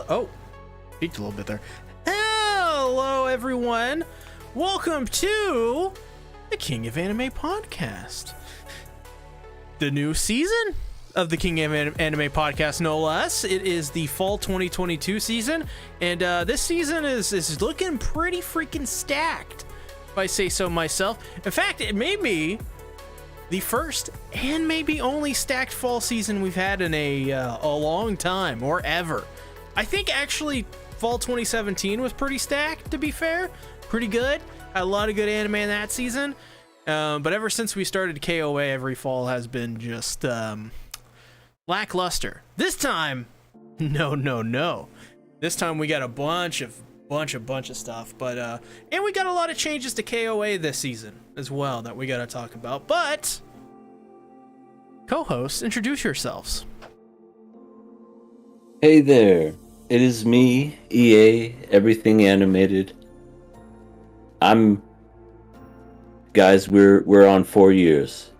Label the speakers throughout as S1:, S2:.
S1: Peaked a little bit there. Hello, everyone. Welcome to the King of Anime podcast. The new season of the King of Anime podcast, no less. It is the fall 2022 season, and this season is looking pretty freaking stacked, if I say so myself. In fact, it may be the first and maybe only stacked fall season we've had in a long time, or ever. I think actually fall 2017 was pretty stacked, to be fair. Pretty good. Had a lot of good anime in that season. But ever since we started KOA, every fall has been just lackluster. This time, no. This time we got a bunch of stuff, but and we got a lot of changes to KOA this season as well that we got to talk about. But co-hosts, introduce yourselves.
S2: Hey there, it is me, EA, Everything Animated. Guys, we're on 4 years.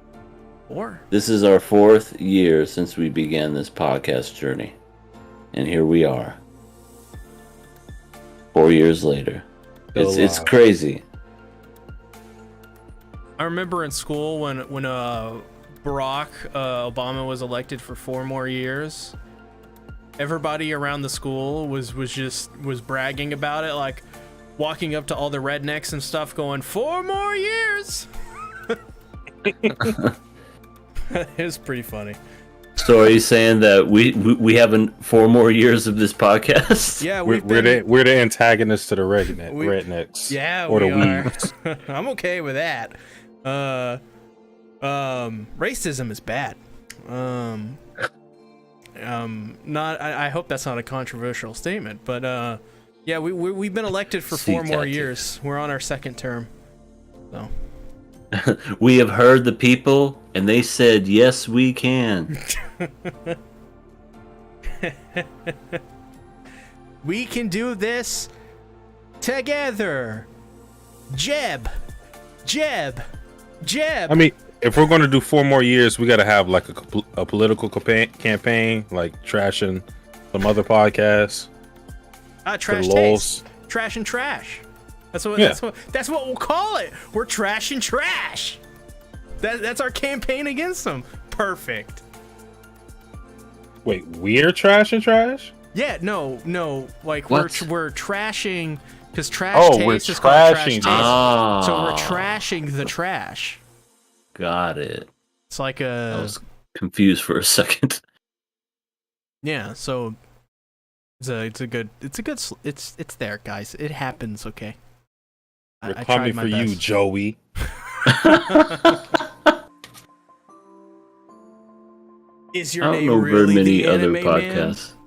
S1: 4?
S2: This is our 4th year since we began this podcast journey. And here we are. 4 years later. It's crazy.
S1: I remember in school when Barack Obama was elected for 4 more years. Everybody around the school was bragging about it, like walking up to all the rednecks and stuff going, 4 more years. It was pretty funny.
S2: So are you saying that we haven't 4 more years of this podcast?
S1: Yeah,
S3: we're the antagonists to the rednecks.
S1: Yeah,
S3: or
S1: we
S3: the
S1: are.
S3: weebs.
S1: I'm okay with that. Racism is bad. I hope that's not a controversial statement, but yeah, we've been elected for 4 more years. We're on our 2nd term. So
S2: we have heard the people, and they said, yes, we can.
S1: We can do this together. Jeb.
S3: I mean, if we're going to do 4 more years, we got to have like a political campaign, like trashing some other podcasts.
S1: Trash taste. Trash and trash. That's what we'll call it. We're trash and trash. That's our campaign against them. Perfect.
S3: Wait, we're trash and trash?
S1: Yeah, no. Like
S2: what?
S1: we're trashing because trash taste is called trash taste.
S2: Oh.
S1: So we're trashing the trash.
S2: Got it.
S1: It's like
S2: I was confused for a second.
S1: Yeah, so it's there, guys. It happens, okay?
S3: We're coming for you, Joey.
S1: Is your
S2: I don't
S1: name
S2: know
S1: really
S2: very many
S1: the
S2: other
S1: Anime
S2: podcasts.
S1: Man?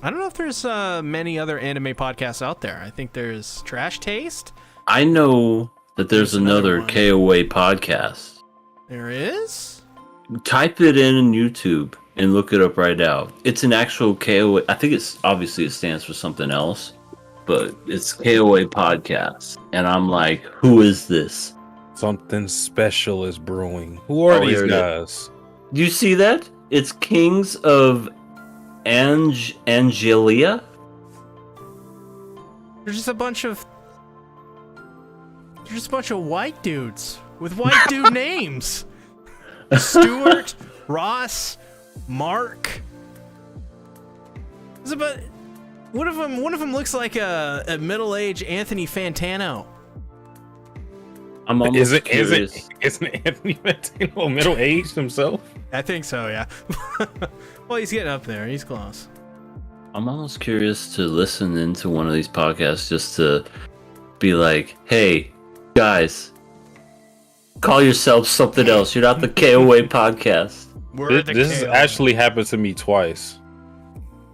S1: I don't know if there's many other anime podcasts out there. I think there's Trash Taste.
S2: I know that there's another KOA podcast.
S1: There is?
S2: Type it in YouTube and look it up right now. It's an actual KOA. I think it stands for something else, but it's KOA podcast. And I'm like, who is this?
S3: Something special is brewing. Who are these guys?
S2: Do you see that? It's Kings of Angelia.
S1: There's just a bunch of white dudes with white dude names. Stuart, Ross, Mark. One of them looks like a middle-aged Anthony Fantano.
S2: I'm almost curious.
S3: Isn't Anthony Fantano middle-aged himself?
S1: I think so, yeah. Well, he's getting up there. He's close.
S2: I'm almost curious to listen into one of these podcasts just to be like, hey, guys, call yourself something else. You're not the KOA podcast.
S3: This has actually happened to me twice.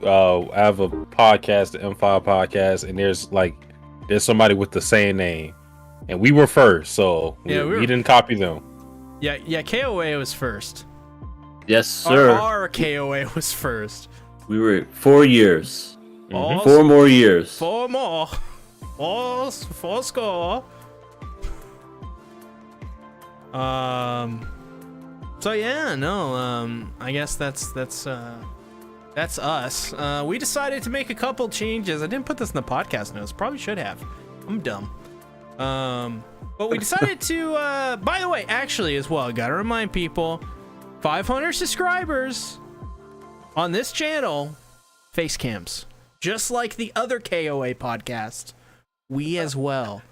S3: I have a podcast, the M5 podcast, and there's somebody with the same name. And we were first, so we didn't copy them.
S1: Yeah, KOA was first.
S2: Yes, sir.
S1: Our KOA was first.
S2: We were 4 years.
S1: Mm-hmm.
S2: 4 more years.
S1: 4 more. Four score. So yeah, no. I guess that's That's us. We decided to make a couple changes. I didn't put this in the podcast notes. Probably should have. I'm dumb. But we decided to, by the way, actually as well, gotta remind people, 500 subscribers on this channel, face cams. Just like the other KOA podcast, we as well.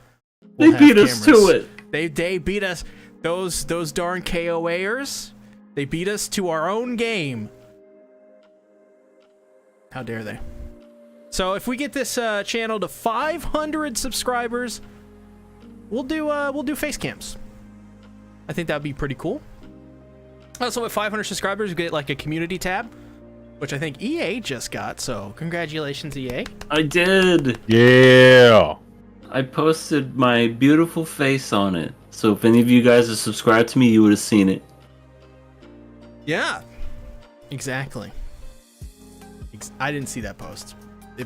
S2: They beat us to it.
S1: They beat us. Those darn KOAers, they beat us to our own game. How dare they? So if we get this channel to 500 subscribers, we'll do face cams. I think that'd be pretty cool. Also, with 500 subscribers, we get like a community tab, which I think EA just got. So congratulations, EA.
S2: I did.
S3: Yeah.
S2: I posted my beautiful face on it. So if any of you guys have subscribed to me, you would have seen it.
S1: Yeah, exactly. I didn't see that post.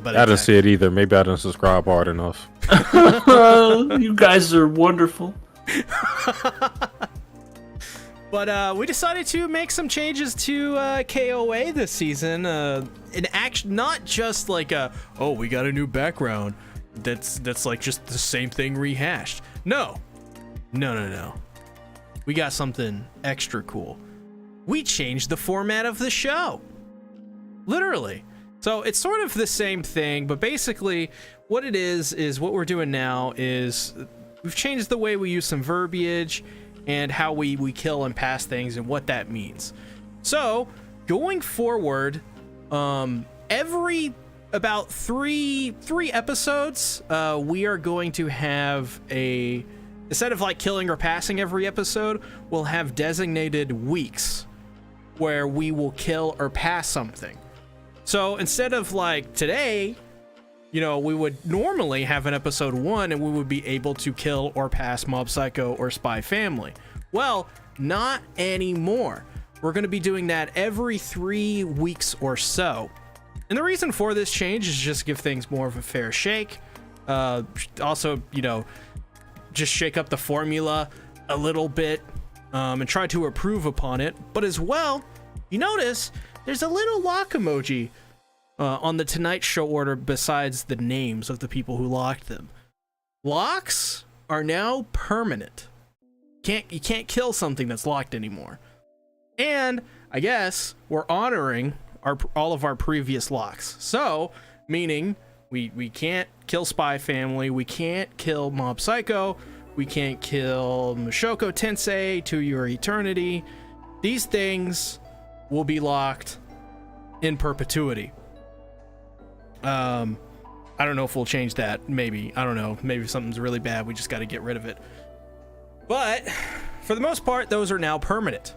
S1: But
S3: I didn't see it either. Maybe I didn't subscribe hard enough.
S2: You guys are wonderful.
S1: But we decided to make some changes to KOA this season. In action, not just like we got a new background. That's like just the same thing rehashed. No. We got something extra cool. We changed the format of the show. Literally. So it's sort of the same thing, but basically what it is what we're doing now is we've changed the way we use some verbiage and how we kill and pass things and what that means. So going forward, every about three episodes, we are going to have instead of like killing or passing every episode, we'll have designated weeks where we will kill or pass something. So instead of like today, we would normally have an episode 1 and we would be able to kill or pass Mob Psycho or Spy Family. Well, not anymore. We're going to be doing that every 3 weeks or so. And the reason for this change is just give things more of a fair shake. Also, just shake up the formula a little bit and try to improve upon it. But as well, you notice there's a little lock emoji on the Tonight Show order besides the names of the people who locked them. Locks are now permanent. You can't kill something that's locked anymore. And I guess we're honoring all of our previous locks. So, meaning we can't kill Spy Family, we can't kill Mob Psycho, we can't kill Mushoku Tensei to your eternity. These things will be locked in perpetuity. I don't know if we'll change that. Maybe. I don't know. Maybe something's really bad. We just got to get rid of it. But for the most part, those are now permanent.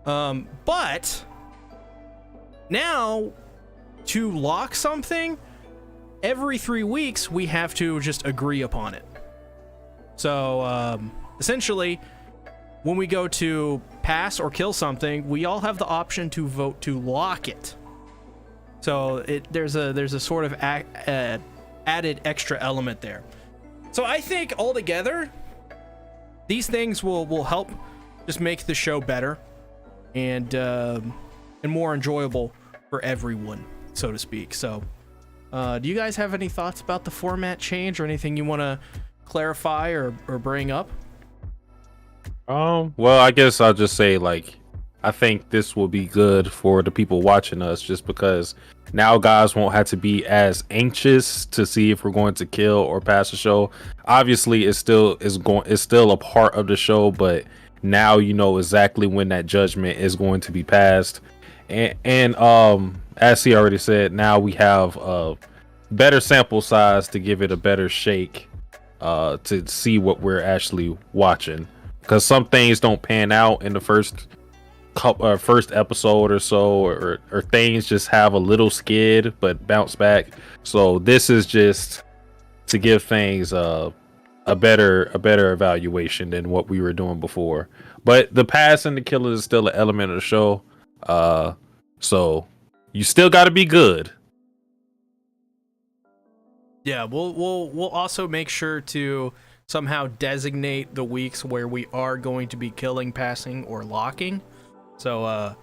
S1: But now to lock something, every 3 weeks, we have to just agree upon it. So essentially, when we go to pass or kill something, we all have the option to vote to lock it. So there's a sort of added extra element there. So I think altogether, these things will help just make the show better and more enjoyable for everyone, so to speak. So do you guys have any thoughts about the format change or anything you want to clarify or bring up?
S3: Well, I guess I'll just say, I think this will be good for the people watching us, just because now guys won't have to be as anxious to see if we're going to kill or pass the show. Obviously, it's still a part of the show, but now you know exactly when that judgment is going to be passed. And as he already said, now we have a better sample size to give it a better shake to see what we're actually watching, because some things don't pan out in the first episode or so, or things just have a little skid but bounce back. So this is just to give things a better evaluation than what we were doing before. But the pass and the killer is still an element of the show, so you still got to be good.
S1: Yeah, we'll also make sure to somehow designate the weeks where we are going to be killing, passing, or locking. So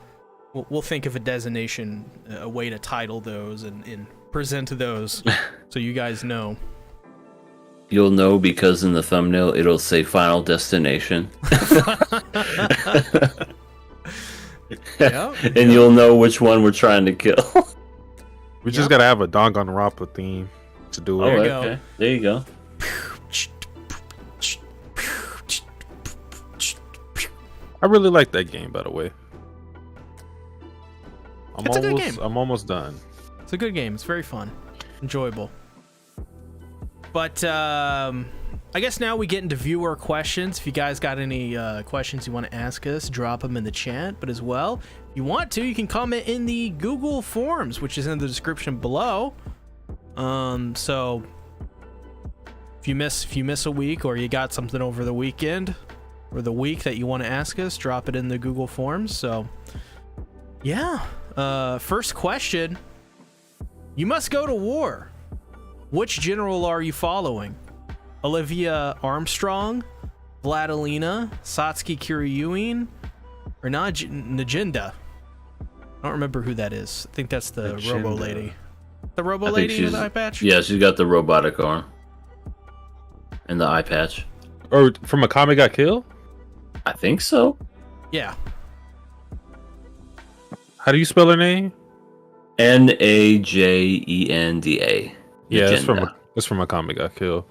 S1: We'll think of a designation, a way to title those and present those, so you guys know.
S2: You'll know because in the thumbnail it'll say Final Destination.
S1: Yep.
S2: And you'll know which one we're trying to kill.
S3: We just gotta have a Danganronpa theme to do it.
S1: There you
S2: okay.
S1: go.
S2: There you go.
S3: I really like that game, by the way.
S1: It's a good game.
S3: I'm almost done.
S1: It's a good game. It's very fun, enjoyable. But I guess now we get into viewer questions. If you guys got any questions you want to ask us, drop them in the chat. But as well, if you want to, you can comment in the Google Forms, which is in the description below. So if you miss a week, or you got something over the weekend or the week that you want to ask us, drop it in the Google Forms. So yeah. First question. You must go to war. Which general are you following? Olivia Armstrong, Vladilena, Satsuki Kiryuin, or Najinda? I don't remember who that is. I think that's the
S3: Najinda.
S1: Robo Lady. The Robo Lady with the eye patch?
S2: Yeah, she's got the robotic arm. And the eye patch.
S3: Or from Akame Got Killed?
S2: I think so.
S1: Yeah.
S3: How do you spell her name?
S2: Najenda.
S3: Yeah, it's
S2: Najenda.
S3: from Akame Got Killed.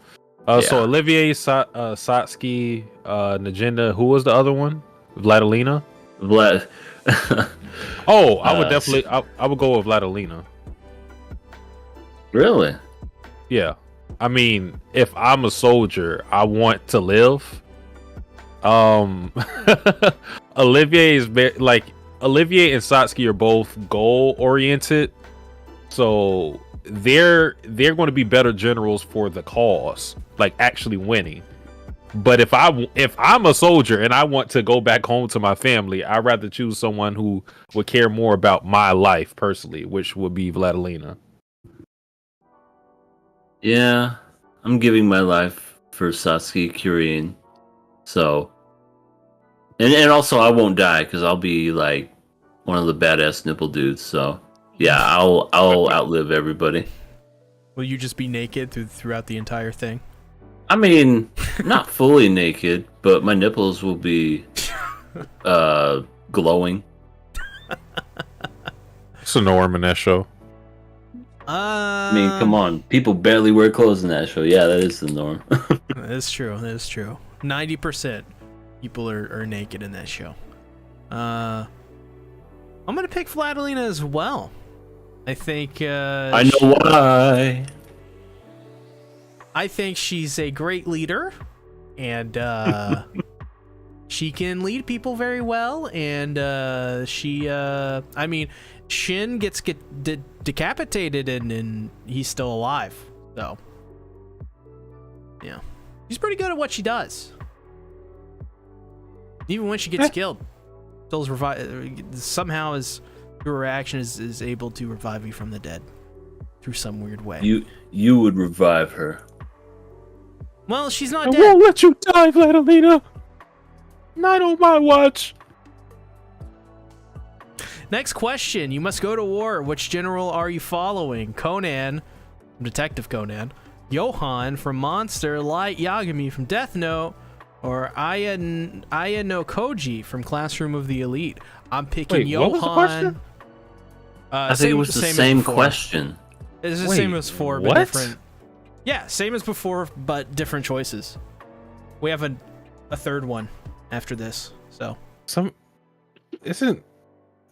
S2: Yeah.
S3: So Olivier, Satsuki, Najinda. Who was the other one? Vladilena.
S2: Vlad.
S3: Oh, I would definitely. I would go with Vladilena.
S2: Really?
S3: Yeah, I mean, if I'm a soldier, I want to live. Olivier is like Olivier and Satsuki are both goal oriented, so they're going to be better generals for the cause, like actually winning. But if I'm a soldier and I want to go back home to my family, I'd rather choose someone who would care more about my life personally, which would be Vladilena.
S2: Yeah, I'm giving my life for Satsuki Kirin. So, and also I won't die because I'll be like one of the badass nipple dudes. So, yeah, I'll outlive everybody.
S1: Will you just be naked throughout the entire thing?
S2: I mean, not fully naked, but my nipples will be glowing.
S3: It's a norm in that show.
S2: I mean, come on. People barely wear clothes in that show. Yeah, that is the norm.
S1: That is true. 90% people are naked in that show. I'm gonna pick Vladilena as well. I think
S2: I know why.
S1: I think she's a great leader, and she can lead people very well. And I mean, Shin gets decapitated, and he's still alive. So, yeah, she's pretty good at what she does. Even when she gets killed, still somehow through her action is able to revive you from the dead through some weird way.
S2: You would revive her.
S1: Well, she's not
S3: I
S1: dead.
S3: won't let you die, Vladilena. Not on my watch.
S1: Next question. You must go to war. Which general are you following? Conan from Detective Conan, Johan from Monster, Light Yagami from Death Note, or Aya no Koji from Classroom of the Elite? I'm picking
S3: Wait,
S1: Johan.
S3: what was the question?
S2: I think it was the same question.
S1: It's the
S3: Wait,
S1: same as before, but
S3: what?
S1: different. Yeah, same as before, but different choices. We have a third one after this, so.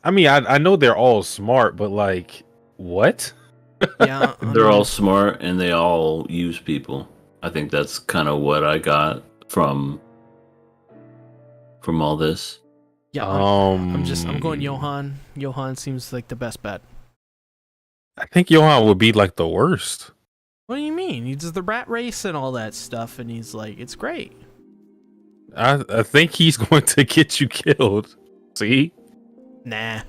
S3: I mean, I know they're all smart, but like, what?
S1: Yeah,
S2: They're all smart and they all use people. I think that's kind of what I got from all this.
S1: Yeah, I'm going Johan. Johan seems like the best bet.
S3: I think Johan would be like the worst.
S1: What do you mean? He does the rat race and all that stuff, and he's like, it's great.
S3: I think he's going to get you killed. See?
S1: Nah.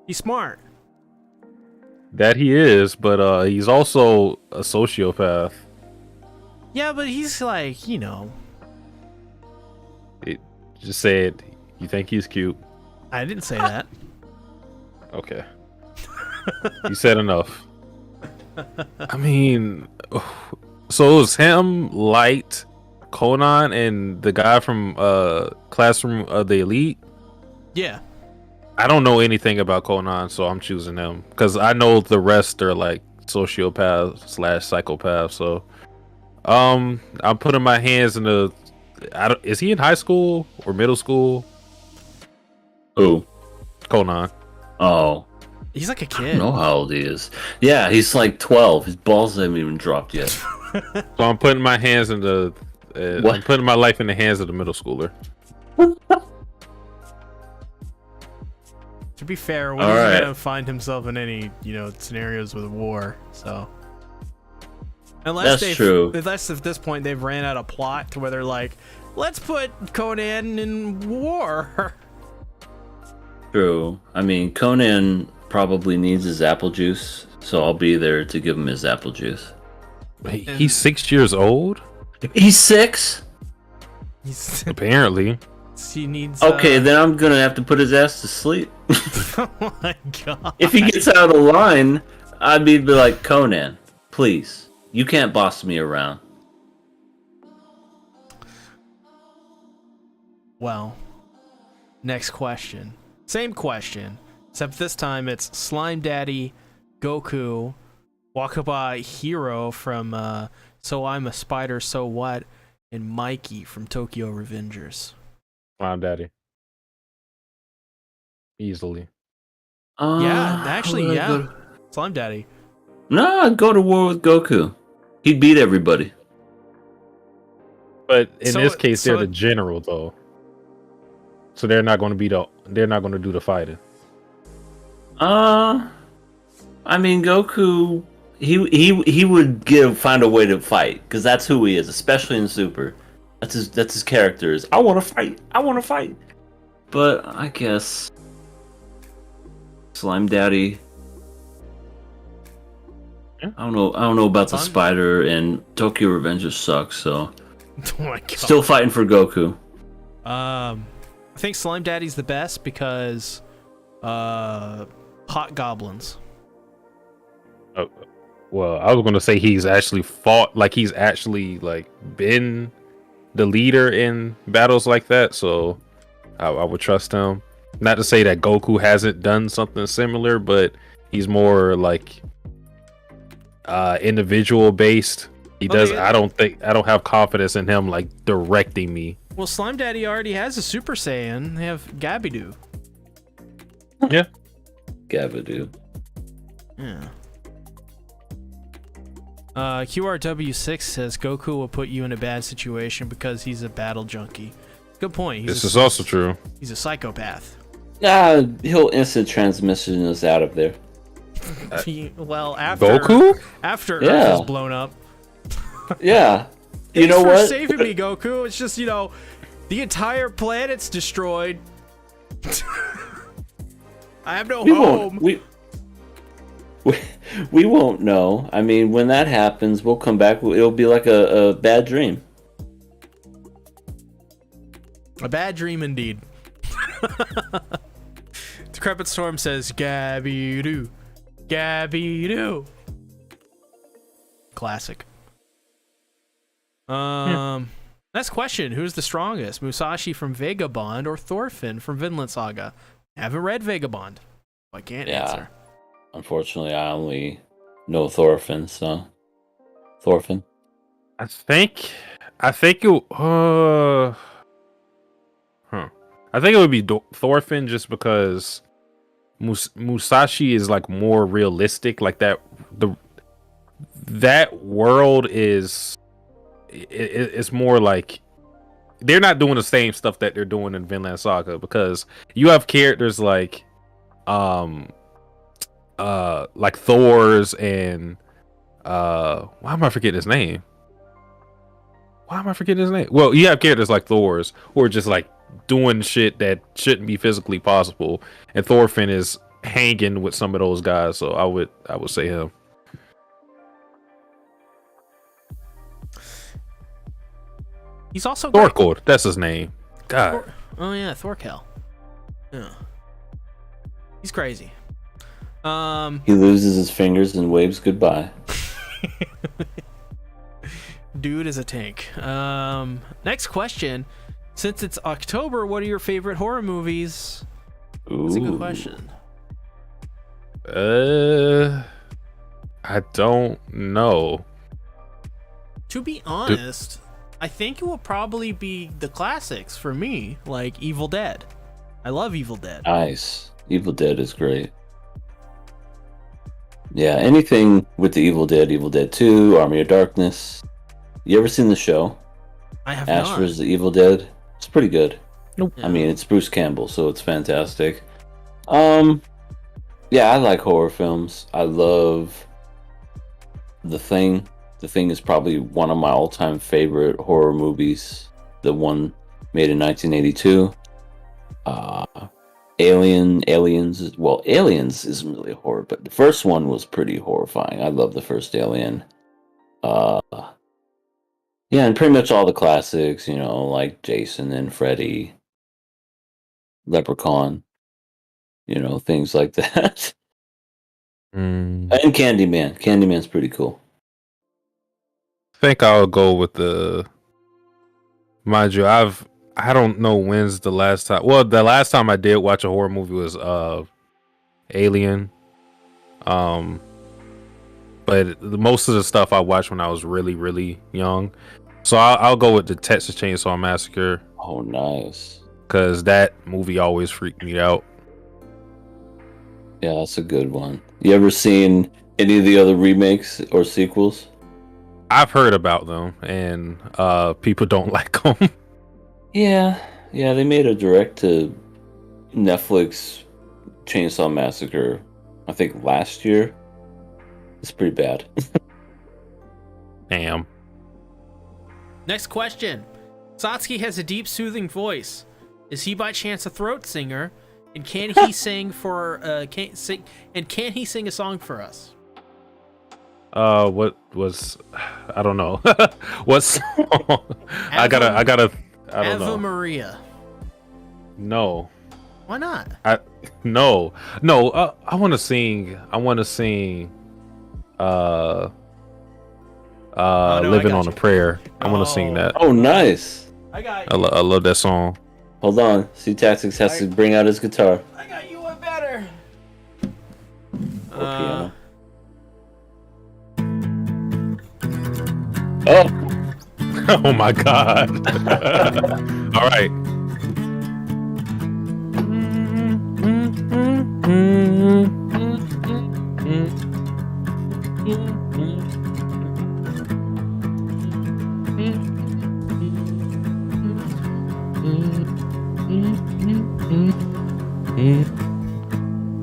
S1: He's smart.
S3: That he is, but he's also a sociopath.
S1: Yeah, but he's like,
S3: Just say it. You think he's cute?
S1: I didn't say that.
S3: Okay. You said enough. I mean, so it was him, Light, Conan, and the guy from Classroom of the Elite.
S1: Yeah.
S3: I don't know anything about Conan, so I'm choosing him because I know the rest are like sociopaths / psychopaths. So, I'm putting my hands in the. Is he in high school or middle school?
S2: Who?
S3: Conan.
S2: Oh.
S1: He's like a
S2: I
S1: kid.
S2: don't know how old he is. Yeah, he's like 12. His balls haven't even dropped yet.
S3: So I'm putting my hands in the. I'm putting my life in the hands of the middle schooler.
S1: To be fair, when
S2: All
S1: he's
S2: right.
S1: gonna find himself in any, scenarios with war, so unless
S2: That's true.
S1: Unless at this point they've ran out of plot to where they're like, let's put Conan in war.
S2: True. I mean, Conan probably needs his apple juice, so I'll be there to give him his apple juice.
S3: He's 6 years old.
S2: He's 6?
S3: Apparently.
S1: He needs.
S2: Okay, then I'm gonna have to put his ass to sleep.
S1: Oh my god.
S2: If he gets out of the line, I'd be like, Conan, please, you can't boss me around.
S1: Well, next question. Same question, except this time it's Slime Daddy, Goku, Wakaba Hero from So I'm a Spider, So What, and Mikey from Tokyo Revengers.
S3: Slime Daddy. Easily.
S1: Yeah, actually, yeah. Slime Daddy.
S2: No, I'd go to war with Goku. He'd beat everybody.
S3: But in
S1: So-
S3: this case, they're
S1: so-
S3: the general though. So they're not going to they're not going to do the fighting.
S2: I mean, Goku, he would find a way to fight because that's who he is, especially in Super. That's his character is. I want to fight. I want to fight. But I guess Slime Daddy.
S3: Yeah.
S2: I don't know about the
S1: Slime-
S2: spider, and Tokyo Revengers sucks. So
S1: Oh my god.
S2: still fighting for Goku.
S1: I think Slime Daddy's the best because hot goblins.
S3: Oh, well, I was going to say he's actually fought, like he's actually like been the leader in battles like that. So I would trust him. Not to say that Goku hasn't done something similar, but he's more like individual based. He
S1: Well,
S3: does.
S1: they-
S3: I don't have confidence in him like directing me.
S1: Well, Slime Daddy already has a Super Saiyan. They have Gabidoo.
S3: Yeah.
S2: Gavadu.
S1: Yeah. QRW6 says Goku will put you in a bad situation because he's a battle junkie. Good point.
S3: This is also true.
S1: He's a psychopath.
S2: He'll instant transmission us out of there.
S1: Well, after
S3: Goku?
S1: after
S2: Yeah.
S1: Earth is blown up.
S2: Yeah. You
S1: Thanks
S2: know
S1: for
S2: what?
S1: saving me, Goku. It's just, the entire planet's destroyed. I have no
S2: We
S1: home.
S2: won't. We won't know. I mean, when that happens, we'll come back. It'll be like a bad dream.
S1: A bad dream indeed. Decrepit Storm says, Gabby-doo. Gabby-doo. Classic. Next question. Who's the strongest? Musashi from Vagabond or Thorfinn from Vinland Saga? Haven't read Vagabond. I can't answer.
S2: Unfortunately, I only know Thorfinn, so Thorfinn.
S3: I think it. I think it would be Thorfinn just because Musashi is like more realistic. Like that world is. It's more like they're not doing the same stuff that they're doing in Vinland Saga because you have characters like Thor's and why am I forgetting his name? Well, you have characters like Thor's who are just like doing shit that shouldn't be physically possible, and Thorfinn is hanging with some of those guys. So I would say him.
S1: He's also great.
S3: Thorkel, that's his name. God.
S1: Oh yeah, Thorkel. Yeah. He's crazy.
S2: He loses his fingers and waves goodbye.
S1: Dude is a tank. Next question. Since it's October, what are your favorite horror movies? That's a good question.
S3: I don't know.
S1: To be honest, I think it will probably be the classics for me, like Evil Dead. I love Evil Dead.
S2: Nice. Evil Dead is great. Yeah, anything with the Evil Dead 2, Army of Darkness. You ever seen the show?
S1: I have
S2: Ash
S1: not.
S2: vs. the Evil Dead? It's pretty good.
S3: Nope.
S2: I mean, it's Bruce Campbell, so it's fantastic. Yeah, I like horror films. I love The Thing. The Thing is probably one of my all-time favorite horror movies. The one made in 1982. Aliens isn't really a horror, but the first one was pretty horrifying. I love the first Alien. Yeah, and pretty much all the classics, like Jason and Freddy, Leprechaun, things like that. And Candyman. Candyman's pretty cool.
S3: I think I'll go with mind you, I don't know when's the last time. Well, the last time I did watch a horror movie was Alien. But most of the stuff I watched when I was really, really young. So I'll go with the Texas Chainsaw Massacre.
S2: Oh, nice.
S3: Because that movie always freaked me out.
S2: Yeah, that's a good one. You ever seen any of the other remakes or sequels?
S3: I've heard about them, and people don't like them.
S2: Yeah, they made a direct to Netflix Chainsaw Massacre, I think last year. It's pretty bad.
S3: Damn.
S1: Next question. Satsuki has a deep, soothing voice. Is he by chance a throat singer? And can he sing can he sing a song for us?
S3: What was? I don't know. What song? I don't
S1: Ave
S3: know.
S1: Maria.
S3: No.
S1: Why not?
S3: No. I want to sing.
S1: no,
S3: Living on a Prayer. I want to sing that.
S2: Oh, nice.
S1: I got
S3: I love that song.
S2: Hold on. C Tactics has to bring out his guitar.
S1: I got you one better.
S2: Or piano. Oh.
S3: Oh my god. All right.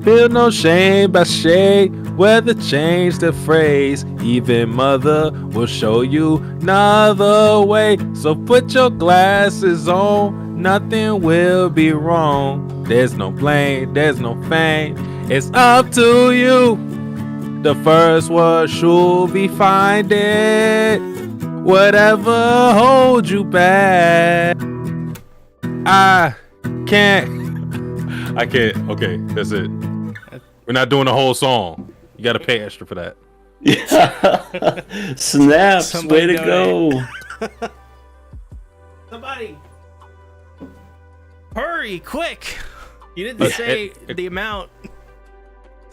S3: Feel no shame by shade, whether change the phrase. Even mother will show you another way. So put your glasses on, nothing will be wrong. There's no blame, there's no fame, it's up to you. The first word should be find it. Whatever holds you back. I can't. Okay, that's it. We're not doing the whole song. You gotta pay extra for that.
S2: Yeah. Snaps,
S1: Somebody
S2: way to go.
S1: Somebody. Hurry, quick. You didn't say the amount.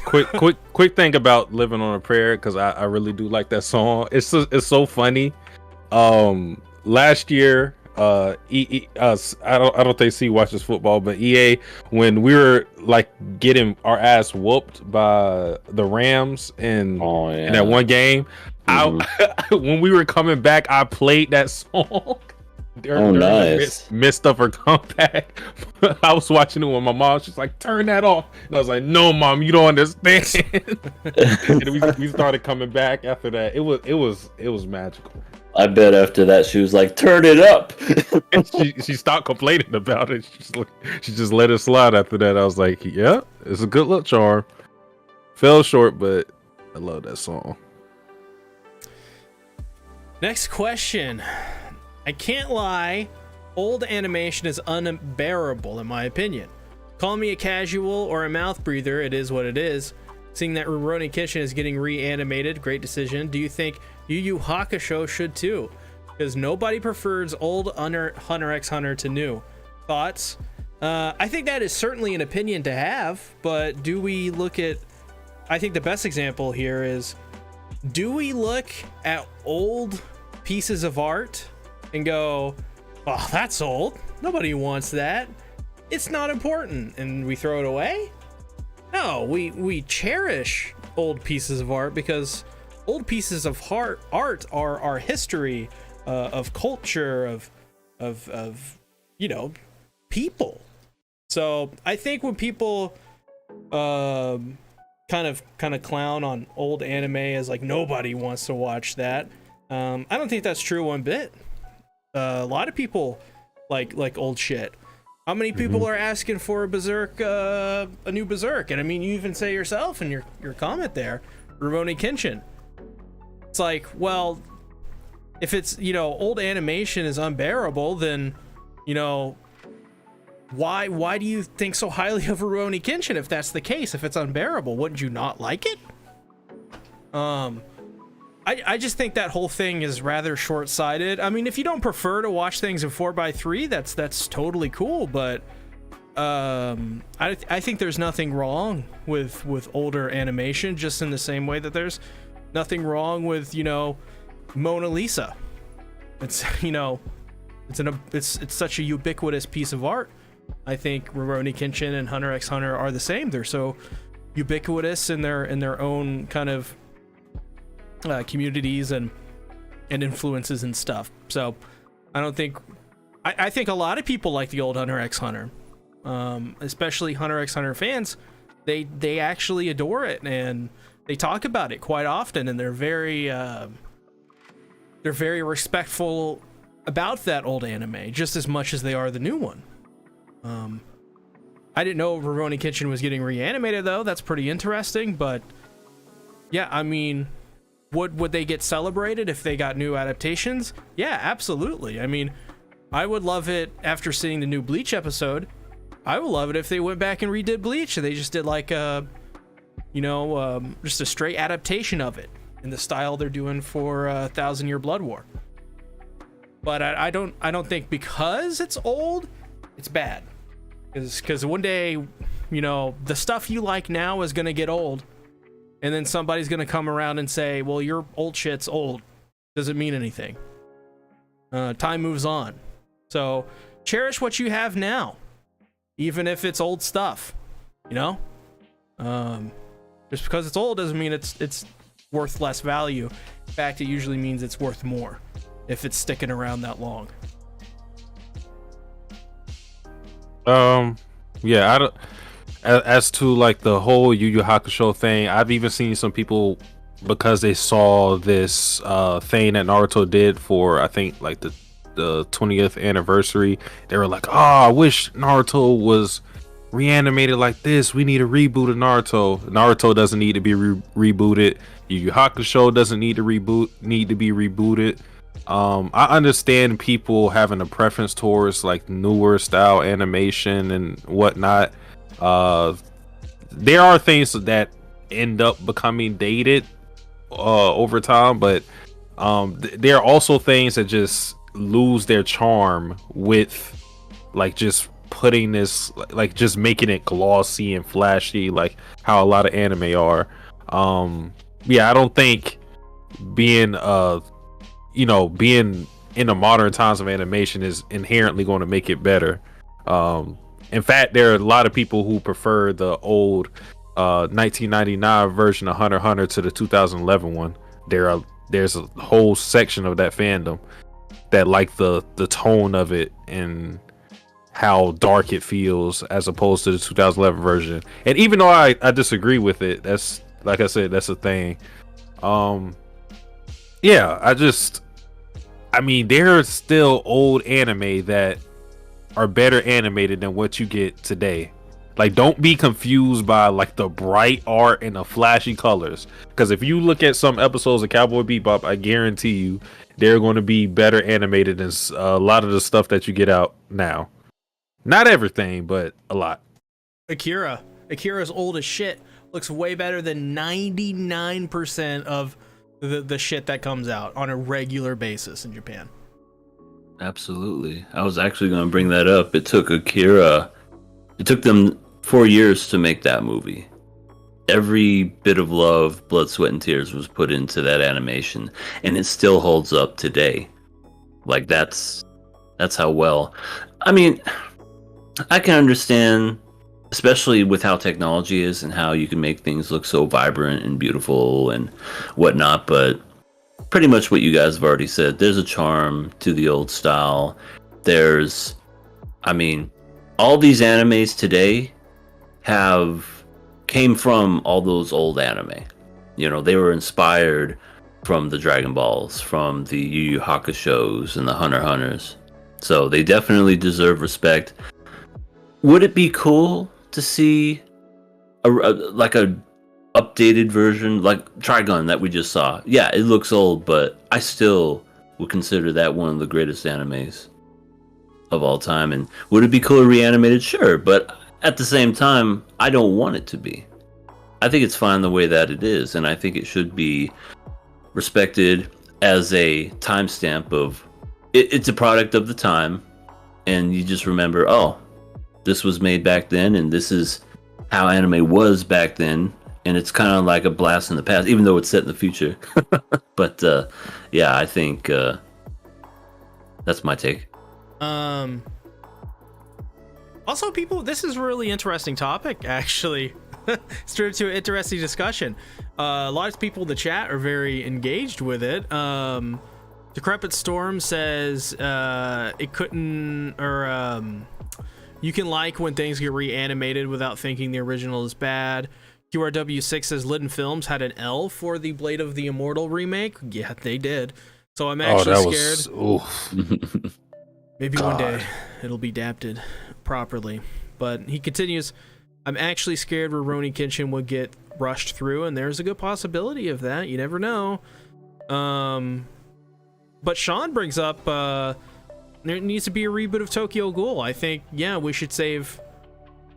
S3: Quick thing about Living on a Prayer, because I really do like that song. It's so funny. Last year, I don't think C watches football, but EA, when we were like getting our ass whooped by the Rams in that one game, when we were coming back, I played that song. during
S2: nice.
S3: Midst of her comeback. I was watching it with my mom. She's like, "Turn that off," and I was like, "No, mom, you don't understand." And we started coming back after that. It was magical.
S2: I bet after that she was like, "Turn it up."
S3: she stopped complaining about it. She just let it slide after that. I was like, "Yeah, it's a good luck charm." Fell short, but I love that song.
S1: Next question. I can't lie, old animation is unbearable in my opinion. Call me a casual or a mouth breather, it is what it is. seeing that Rurouni Kenshin is getting reanimated, great decision. Do you think Yu Yu Hakusho should too? Because nobody prefers old Hunter x Hunter to new. Thoughts? I think that is certainly an opinion to have, but do we look at... I think the best example here is, do we look at old pieces of art and go, oh, that's old, nobody wants that, it's not important, and we throw it away? No, we cherish old pieces of art, because old pieces of art are our history, of culture, of you know, people. So I think when people kind of clown on old anime as like nobody wants to watch that, I don't think that's true one bit. A lot of people like old shit. How many people are asking for a Berserk, a new Berserk? And I mean, you even say yourself in your comment there, Rurouni Kenshin. It's like, well, if it's, you know, old animation is unbearable, then, you know, why do you think so highly of Rurouni Kenshin if that's the case? If it's unbearable, wouldn't you not like it? I just think that whole thing is rather short-sighted. I mean, if you don't prefer to watch things in 4:3, that's totally cool, but I think there's nothing wrong with older animation, just in the same way that there's nothing wrong with, you know, Mona Lisa. It's, you know, it's such a ubiquitous piece of art. I think Rurouni Kenshin and Hunter x Hunter are the same. They're so ubiquitous in their own kind of communities and influences and stuff. So I think a lot of people like the old Hunter x Hunter, especially Hunter x Hunter fans. They actually adore it, and they talk about it quite often, and they're very respectful about that old anime just as much as they are the new one. I didn't know Rurouni Kenshin was getting reanimated though. That's pretty interesting, but yeah, I mean, would they get celebrated if they got new adaptations? Yeah, absolutely. I mean, I would love it after seeing the new Bleach episode. I would love it if they went back and redid Bleach and they just did like just a straight adaptation of it in the style they're doing for 1,000 Year Blood War. But I don't think because it's old, it's bad. Because one day, you know, the stuff you like now is gonna get old, and then somebody's gonna come around and say, well, your old shit's old, doesn't mean anything. Time moves on, so cherish what you have now, even if it's old stuff, you know. Just because it's old doesn't mean it's worth less value. In fact, it usually means it's worth more if it's sticking around that long.
S3: Yeah, I don't. As to like the whole Yu Yu Hakusho thing, I've even seen some people, because they saw this thing that Naruto did for, I think, like the 20th anniversary. They were like, "Oh, I wish Naruto was reanimated like this. We need a reboot of Naruto." Naruto doesn't need to be rebooted. Yu Yu Hakusho doesn't need to be rebooted. I understand people having a preference towards like newer style animation and whatnot. There are things that end up becoming dated over time, but there are also things that just lose their charm with like just putting this, like just making it glossy and flashy, like how a lot of anime are. Yeah, I don't think being being in the modern times of animation is inherently going to make it better. In fact, there are a lot of people who prefer the old 1999 version of Hunter x Hunter to the 2011 one. There's a whole section of that fandom that like the tone of it and how dark it feels as opposed to the 2011 version. And even though I disagree with it, that's, like I said, that's a thing. Yeah, I mean, there are still old anime that are better animated than what you get today. Like, don't be confused by like the bright art and the flashy colors, because if you look at some episodes of Cowboy Bebop, I guarantee you they're going to be better animated than a lot of the stuff that you get out now. Not everything, but a lot.
S1: Akira's old as shit. looks way better than 99% of the shit that comes out on a regular basis in Japan.
S2: Absolutely. I was actually going to bring that up. It took them 4 years to make that movie. Every bit of love, blood, sweat, and tears was put into that animation, and it still holds up today. Like, that's how well. I mean, I can understand, especially with how technology is and how you can make things look so vibrant and beautiful and whatnot, but pretty much what you guys have already said. There's a charm to the old style. All these animes today came from all those old anime. You know, they were inspired from the Dragon Balls, from the Yu Yu Hakushos and the Hunter x Hunters. So they definitely deserve respect. Would it be cool to see a updated version like Trigun that we just saw? Yeah, it looks old, but I still would consider that one of the greatest animes of all time. And would it be cool reanimated? Sure, but at the same time, I don't want it to be. I think it's fine the way that it is, and I think it should be respected as a timestamp of it's a product of the time, and you just remember, oh, this was made back then, and this is how anime was back then, and it's kind of like a blast in the past, even though it's set in the future. But yeah, I think that's my take.
S1: Also, people, this is a really interesting topic, actually. It's true to an interesting discussion. A lot of people in the chat are very engaged with it. Decrepit Storm says it couldn't, or you can like when things get reanimated without thinking the original is bad. QRW6 says Lidden Films had an L for the Blade of the Immortal remake. Yeah, they did. So I'm actually scared. Maybe one day it'll be adapted properly. But he continues, I'm actually scared Rurouni Kenshin would get rushed through, and there's a good possibility of that. You never know. But Sean brings up there needs to be a reboot of Tokyo Ghoul. I think, yeah, we should save.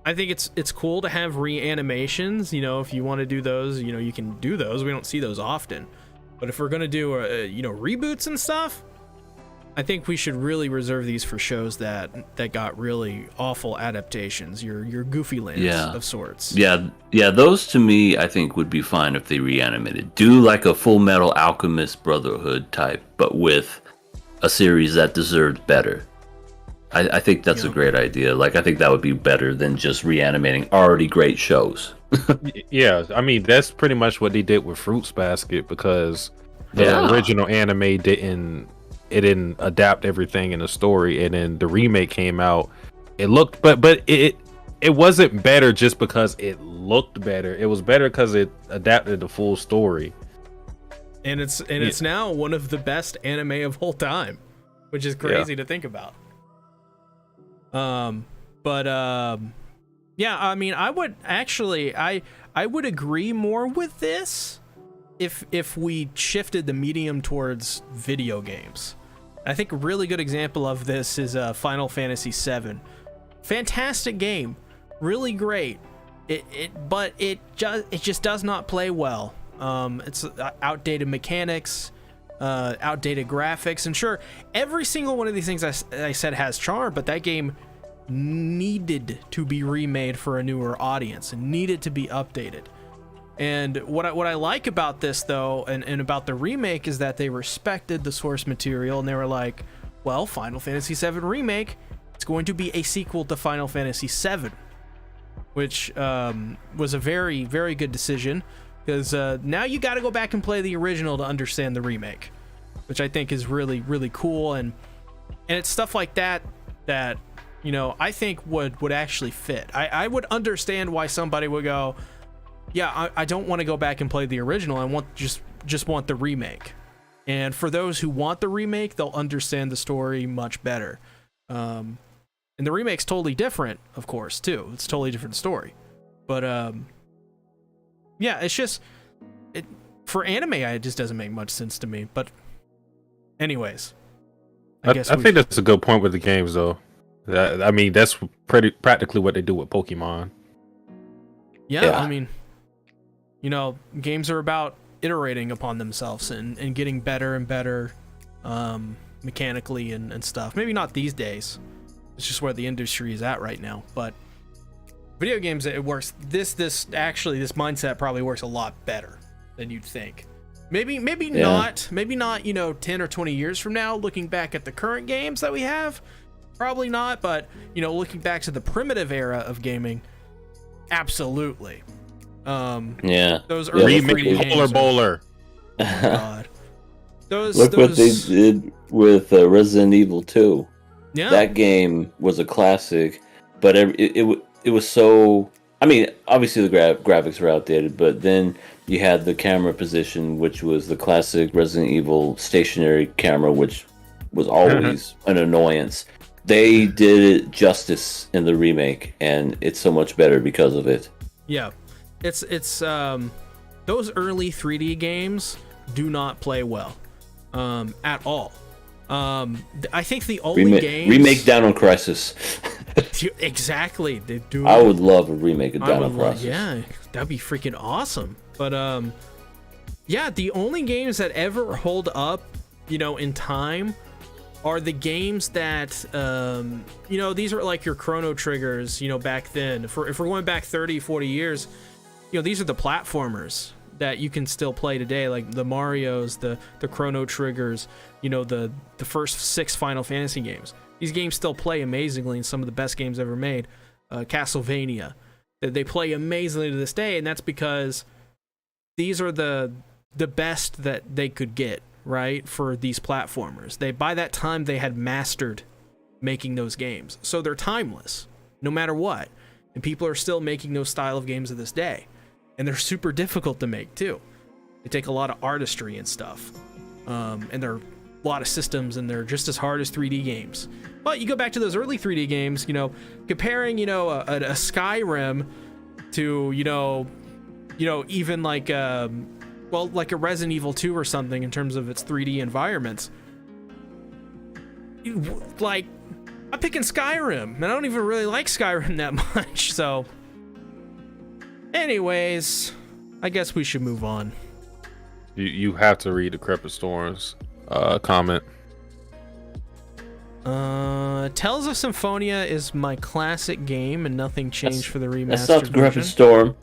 S1: I think it's cool to have reanimations. You know, if you want to do those, you know, you can do those. We don't see those often. But if we're gonna do reboots and stuff, I think we should really reserve these for shows that got really awful adaptations. Your Goofy Lands of sorts.
S2: Yeah, those to me I think would be fine if they reanimated. Do like a Full Metal Alchemist Brotherhood type, but with a series that deserved better. I think that's a great idea. Like, I think that would be better than just reanimating already great shows.
S3: Yeah, I mean, that's pretty much what they did with Fruits Basket, because the original anime didn't adapt everything in the story, and then the remake came out. It looked, but it wasn't better just because it looked better. It was better because it adapted the full story.
S1: And it's now one of the best anime of all time, which is crazy to think about. Yeah, I mean, I would actually, I would agree more with this if we shifted the medium towards video games. I think a really good example of this is Final Fantasy VII. Fantastic game, really great. But it just does not play well. It's outdated mechanics, outdated graphics, and sure, every single one of these things I said has charm, but that game needed to be remade for a newer audience and needed to be updated. And what I like about this, though, and about the remake, is that they respected the source material, and they were like, well, Final Fantasy VII Remake, it's going to be a sequel to Final Fantasy VII, which was a very, very good decision, because now you got to go back and play the original to understand the remake, which I think is really, really cool. And it's stuff like that you know, I think would actually fit. I would understand why somebody would go, yeah, I don't want to go back and play the original. I want just want the remake. And for those who want the remake, they'll understand the story much better. And the remake's totally different, of course, too. It's a totally different story. But yeah, it's just for anime, it just doesn't make much sense to me. But anyways,
S3: I think that's a good point with the games, though. I mean, that's practically what they do with Pokemon.
S1: Yeah, I mean, games are about iterating upon themselves and getting better and better mechanically and stuff. Maybe not these days. It's just where the industry is at right now. But video games, it works. This mindset probably works a lot better than you'd think. Maybe not 10 or 20 years from now, looking back at the current games that we have, probably not. But looking back to the primitive era of gaming, absolutely. Those early
S3: remake Bowler.
S1: Oh God.
S2: Look what they did with Resident Evil 2.
S1: Yeah.
S2: That game was a classic, but it was so. I mean, obviously the graphics were outdated, but then you had the camera position, which was the classic Resident Evil stationary camera, which was always an annoyance. They did it justice in the remake, and it's so much better because of it.
S1: Yeah, it's those early 3D games do not play well at all. I think the only
S2: remake Down on Crisis.
S1: Exactly, they do.
S2: I would love a remake of Down on Crisis.
S1: Yeah, that'd be freaking awesome. But yeah, the only games that ever hold up, in time, are the games that these are like your Chrono Triggers. Back then, if we're going back 30, 40 years, these are the platformers that you can still play today, like the Marios, the Chrono Triggers, the first 6 Final Fantasy games. These games still play amazingly, and some of the best games ever made. Castlevania, they play amazingly to this day, and that's because these are the best that they could get, right, for these platformers. By that time they had mastered making those games, so they're timeless, no matter what. And people are still making those style of games to this day, and they're super difficult to make too. They take a lot of artistry and stuff, and they're a lot of systems, and they're just as hard as 3D games. But you go back to those early 3D games, comparing a Skyrim to even like like a Resident Evil 2 or something in terms of its 3D environments. Like, I'm picking Skyrim, and I don't even really like Skyrim that much. So anyways, I guess we should move on.
S3: You have to read Decrepit Storm's comment.
S1: Tales of Symphonia is my classic game, and nothing changed for the remastered
S2: That's not Decrepit
S1: version.
S2: Storm.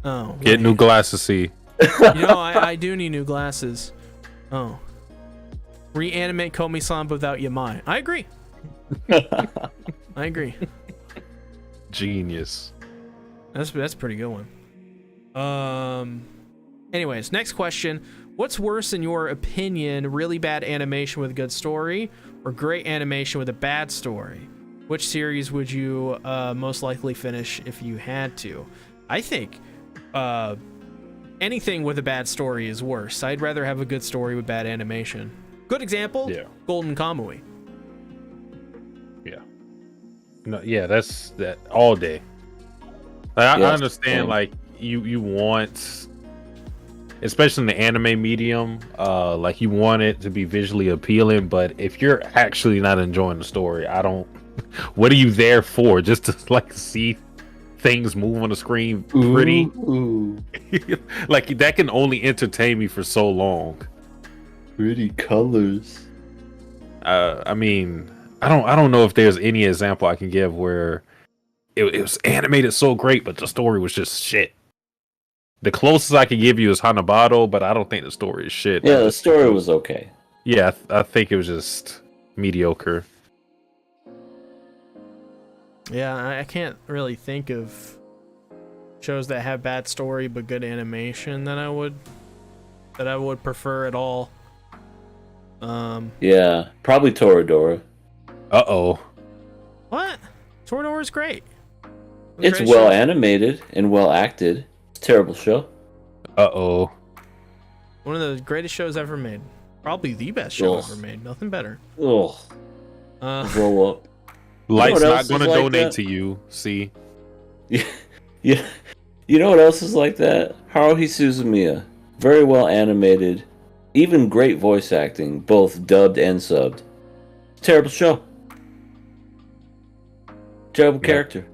S1: Oh,
S3: Get new glasses, see.
S1: I do need new glasses. Oh. Reanimate Komi-san without Yamai. I agree. I agree.
S3: Genius.
S1: That's a pretty good one. Anyways, next question. What's worse in your opinion, really bad animation with a good story, or great animation with a bad story? Which series would you most likely finish if you had to? I think anything with a bad story is worse. I'd rather have a good story with bad animation. Good example, Golden Kamui.
S3: Yeah. No, yeah, that's that all day. I understand, like, you want, especially in the anime medium, like, you want it to be visually appealing, but if you're actually not enjoying the story, what are you there for? Just to, like, see things move on the screen pretty?
S2: Ooh.
S3: Like, that can only entertain me for so long.
S2: Pretty colors.
S3: I mean, I don't know if there's any example I can give where it was animated so great, but the story was just shit. The closest I can give you is Hanabado, but I don't think the story is shit.
S2: Yeah, the story was okay.
S3: Yeah, I think it was just mediocre.
S1: Yeah, I can't really think of shows that have bad story but good animation that I would prefer at all.
S2: Yeah, probably Toradora.
S3: Uh-oh.
S1: What? Toradora is great.
S2: It's well animated and well acted. It's a terrible show.
S3: Uh-oh.
S1: One of the greatest shows ever made. Probably the best show ever made. Nothing better.
S2: Ugh. Roll up.
S3: Light's not going to donate to you. See?
S2: Yeah. You know what else is like that? Haruhi Suzumiya. Very well animated. Even great voice acting, both dubbed and subbed. Terrible show. Terrible character.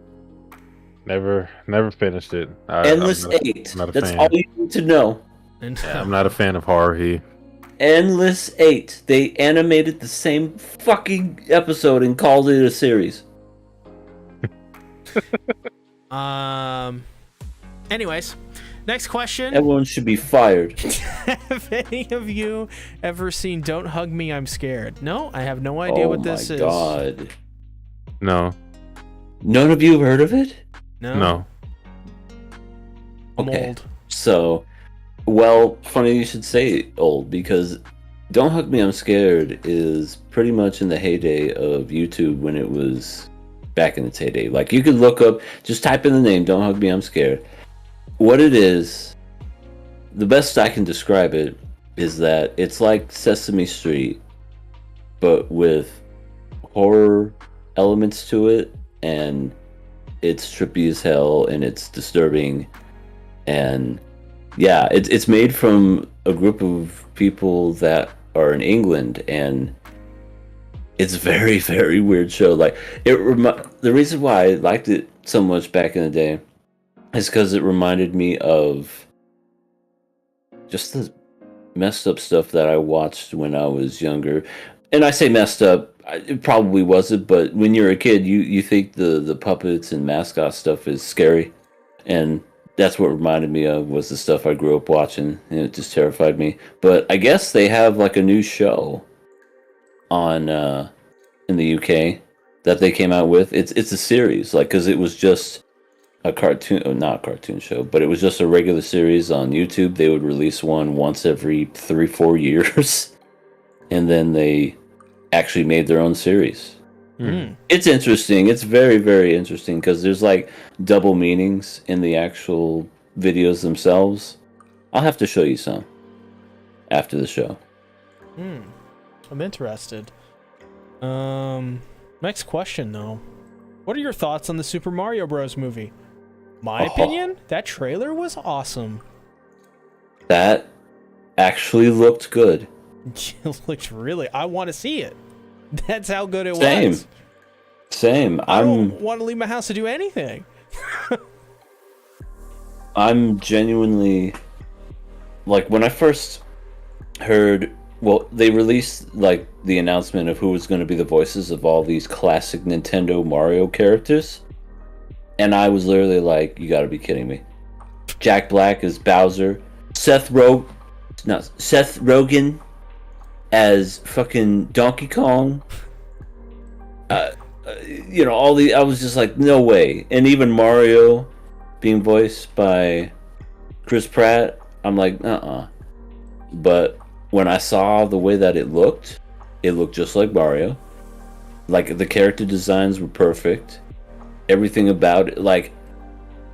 S3: Never finished it.
S2: Endless
S3: I'm not,
S2: 8.
S3: I'm not a
S2: That's
S3: fan.
S2: all you need to know.
S1: And
S3: Yeah, I'm not a fan of Haruhi.
S2: Endless 8. They animated the same fucking episode and called it a series.
S1: Anyways, next question.
S2: Everyone should be fired.
S1: Have any of you ever seen Don't Hug Me, I'm Scared? No, I have no idea what this is.
S2: Oh my god.
S3: No.
S2: None of you have heard of it?
S3: No.
S1: I'm
S2: Okay.
S1: old.
S2: So, well, funny you should say old, because Don't Hug Me, I'm Scared is pretty much in the heyday of YouTube when it was back in its heyday. Like, you could look up, just type in the name, Don't Hug Me, I'm Scared. What it is, the best I can describe it is that it's like Sesame Street, but with horror elements to it, and it's trippy as hell, and it's disturbing, and yeah, it's made from a group of people that are in England, and it's a very, very weird show. Like, the reason why I liked it so much back in the day is because it reminded me of just the messed up stuff that I watched when I was younger. And I say messed up, it probably wasn't, but when you're a kid, you think the puppets and mascot stuff is scary. And that's what reminded me of, was the stuff I grew up watching, and it just terrified me. But I guess they have like a new show on in the UK that they came out with. It's a series, like, because it was just a cartoon, not a cartoon show, but it was just a regular series on YouTube. They would release one once every 3-4 years, and then they actually made their own series. It's interesting. It's very, very interesting, because there's like double meanings in the actual videos themselves. I'll have to show you some after the show.
S1: I'm interested. Next question, though. What are your thoughts on the Super Mario Bros. Movie? My opinion, that trailer was awesome.
S2: That actually looked good.
S1: It looked really... I want to see it. That's how good it
S2: Same.
S1: was.
S2: Same.
S1: I don't want to leave my house to do anything.
S2: I'm genuinely, like, when I first heard, well, they released like the announcement of who was going to be the voices of all these classic Nintendo Mario characters, and I was literally like, you got to be kidding me. Jack Black as Bowser, Seth Rogen as fucking Donkey Kong. You know, I was just like, no way. And even Mario being voiced by Chris Pratt, I'm like, But when I saw the way that it looked just like Mario. Like, the character designs were perfect. Everything about it, like,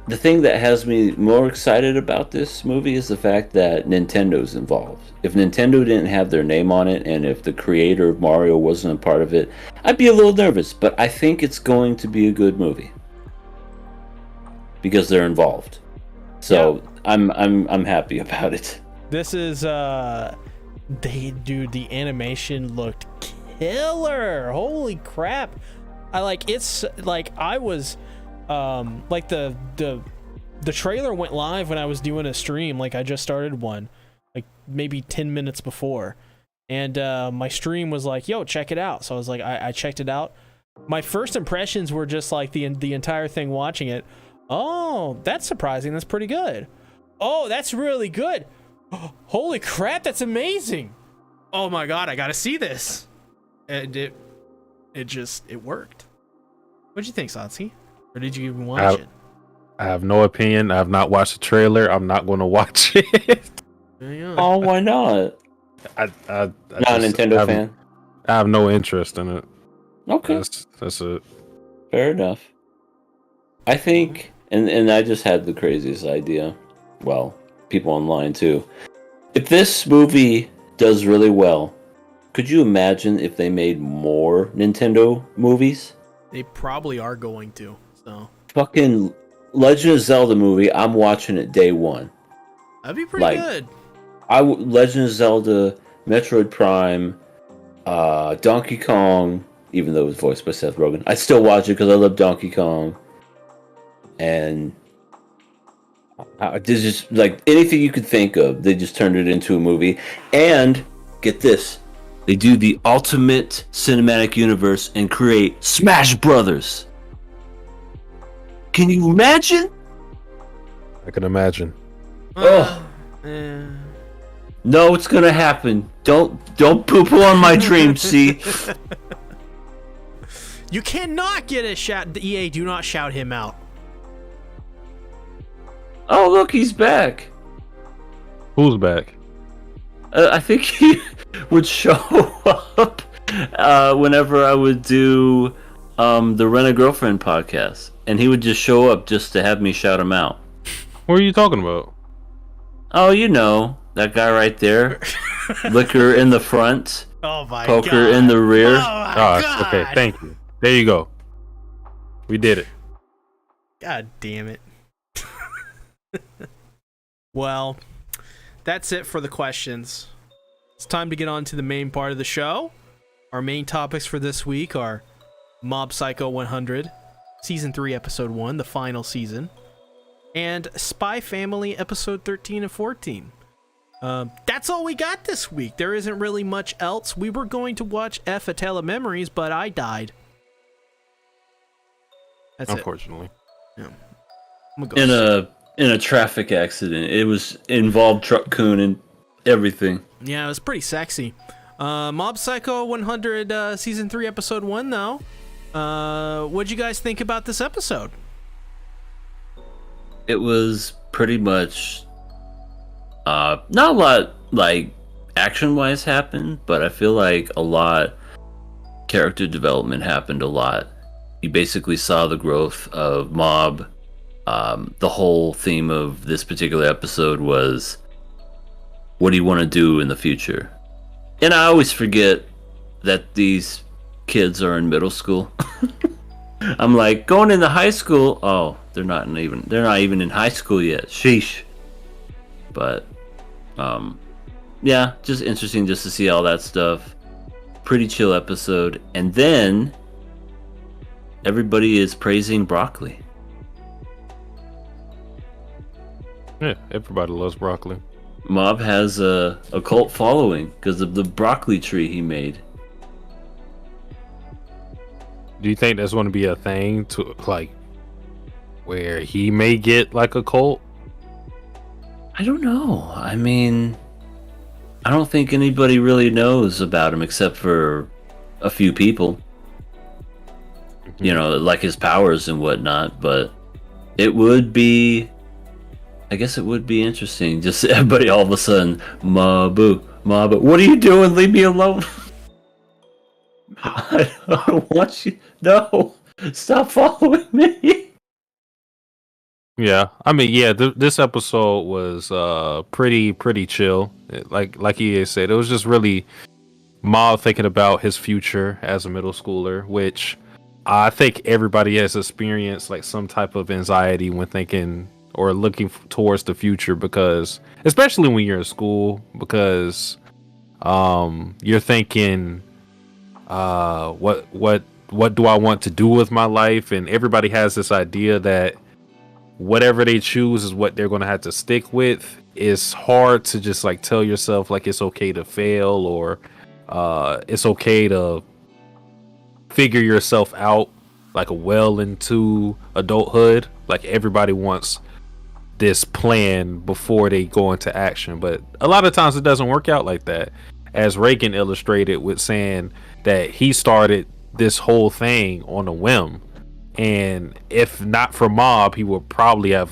S2: the thing that has me more excited about this movie is the fact that Nintendo's involved. If Nintendo didn't have their name on it, and if the creator of Mario wasn't a part of it, I'd be a little nervous. But I think it's going to be a good movie because they're involved. So yeah. I'm happy about it.
S1: This is the animation looked killer. Holy crap! It's like I was like the trailer went live when I was doing a stream. Like, I just started one like maybe 10 minutes before, and my stream was like, yo, check it out. So I was like, I checked it out. My first impressions were just like the entire thing watching it. Oh, that's surprising. That's pretty good. Oh, that's really good. Holy crap, that's amazing. Oh my god, I gotta see this. And it worked. What'd you think, Satsi? Or did you even watch it?
S3: I have no opinion. I have not watched the trailer. I'm not going to watch it.
S2: Oh, why not?
S3: I
S2: not a Nintendo fan?
S3: I have no interest in it.
S2: Okay.
S3: That's it.
S2: Fair enough. I think, and I just had the craziest idea. Well, people online too. If this movie does really well, could you imagine if they made more Nintendo movies?
S1: They probably are going to. So
S2: fucking Legend of Zelda movie, I'm watching it day one.
S1: That'd be pretty good.
S2: Legend of Zelda, Metroid Prime, Donkey Kong, even though it was voiced by Seth Rogen. I still watch it because I love Donkey Kong. and there's just like anything you could think of, they just turned it into a movie. And get this, they do the ultimate cinematic universe and create Smash Brothers. Can you imagine?
S3: I can imagine.
S2: Oh.
S1: Yeah.
S2: No, it's gonna happen. Don't poo-poo on my dream, see?
S1: You cannot get a shout. EA, do not shout him out.
S2: Oh, look, he's back.
S3: Who's back?
S2: I think he would show up whenever I would do the Rent a Girlfriend podcast, and he would just show up just to have me shout him out.
S3: What are you talking about?
S2: Oh, you know, that guy right there. Liquor in the front,
S1: Oh my
S2: poker
S1: god.
S2: in the rear.
S1: Oh my god.
S3: Okay, thank you. There you go. We did it.
S1: God damn it. Well, that's it for the questions. It's time to get on to the main part of the show. Our main topics for this week are Mob Psycho 100, Season 3, Episode 1, the final season, and Spy Family Episode 13 and 14. That's all we got this week. There isn't really much else. We were going to watch F A Tale of Memories, but I died. That's
S3: Unfortunately.
S1: it. Yeah. I'm gonna go
S2: In a traffic accident. It was involved Truck Coon and everything.
S1: Yeah, it was pretty sexy. Mob Psycho 100 Season 3 Episode 1, though. What'd you guys think about this episode?
S2: It was pretty much not a lot like action wise happened, but I feel like a lot character development happened a lot. You basically saw the growth of Mob. The whole theme of this particular episode was, what do you want to do in the future? And I always forget that these kids are in middle school. I'm like, going into high school. Oh, they're not even in high school yet. Sheesh. But yeah, just interesting just to see all that stuff. Pretty chill episode. And then everybody is praising broccoli.
S3: Yeah, everybody loves broccoli.
S2: Mob has a cult following because of the broccoli tree he made.
S3: Do you think that's going to be a thing to like where he may get like a cult?
S2: I don't know. I mean, I don't think anybody really knows about him except for a few people.
S3: Mm-hmm.
S2: You know, like his powers and whatnot. But it would be, I guess it would be interesting. Just everybody all of a sudden, Mabu, Mabu, what are you doing? Leave me alone. I don't want you. No, stop following me.
S3: Yeah, I mean, yeah, this episode was pretty chill. Like he had said, it was just really Mob thinking about his future as a middle schooler, which I think everybody has experienced like some type of anxiety when thinking or looking towards the future, because especially when you're in school, because you're thinking what do I want to do with my life, and everybody has this idea that whatever they choose is what they're going to have to stick with. It's hard to just like tell yourself like it's okay to fail, or it's okay to figure yourself out like a well into adulthood. Like everybody wants this plan before they go into action, but a lot of times it doesn't work out like that, as Reagan illustrated with saying that he started this whole thing on a whim, and if not for Mob, he would probably have,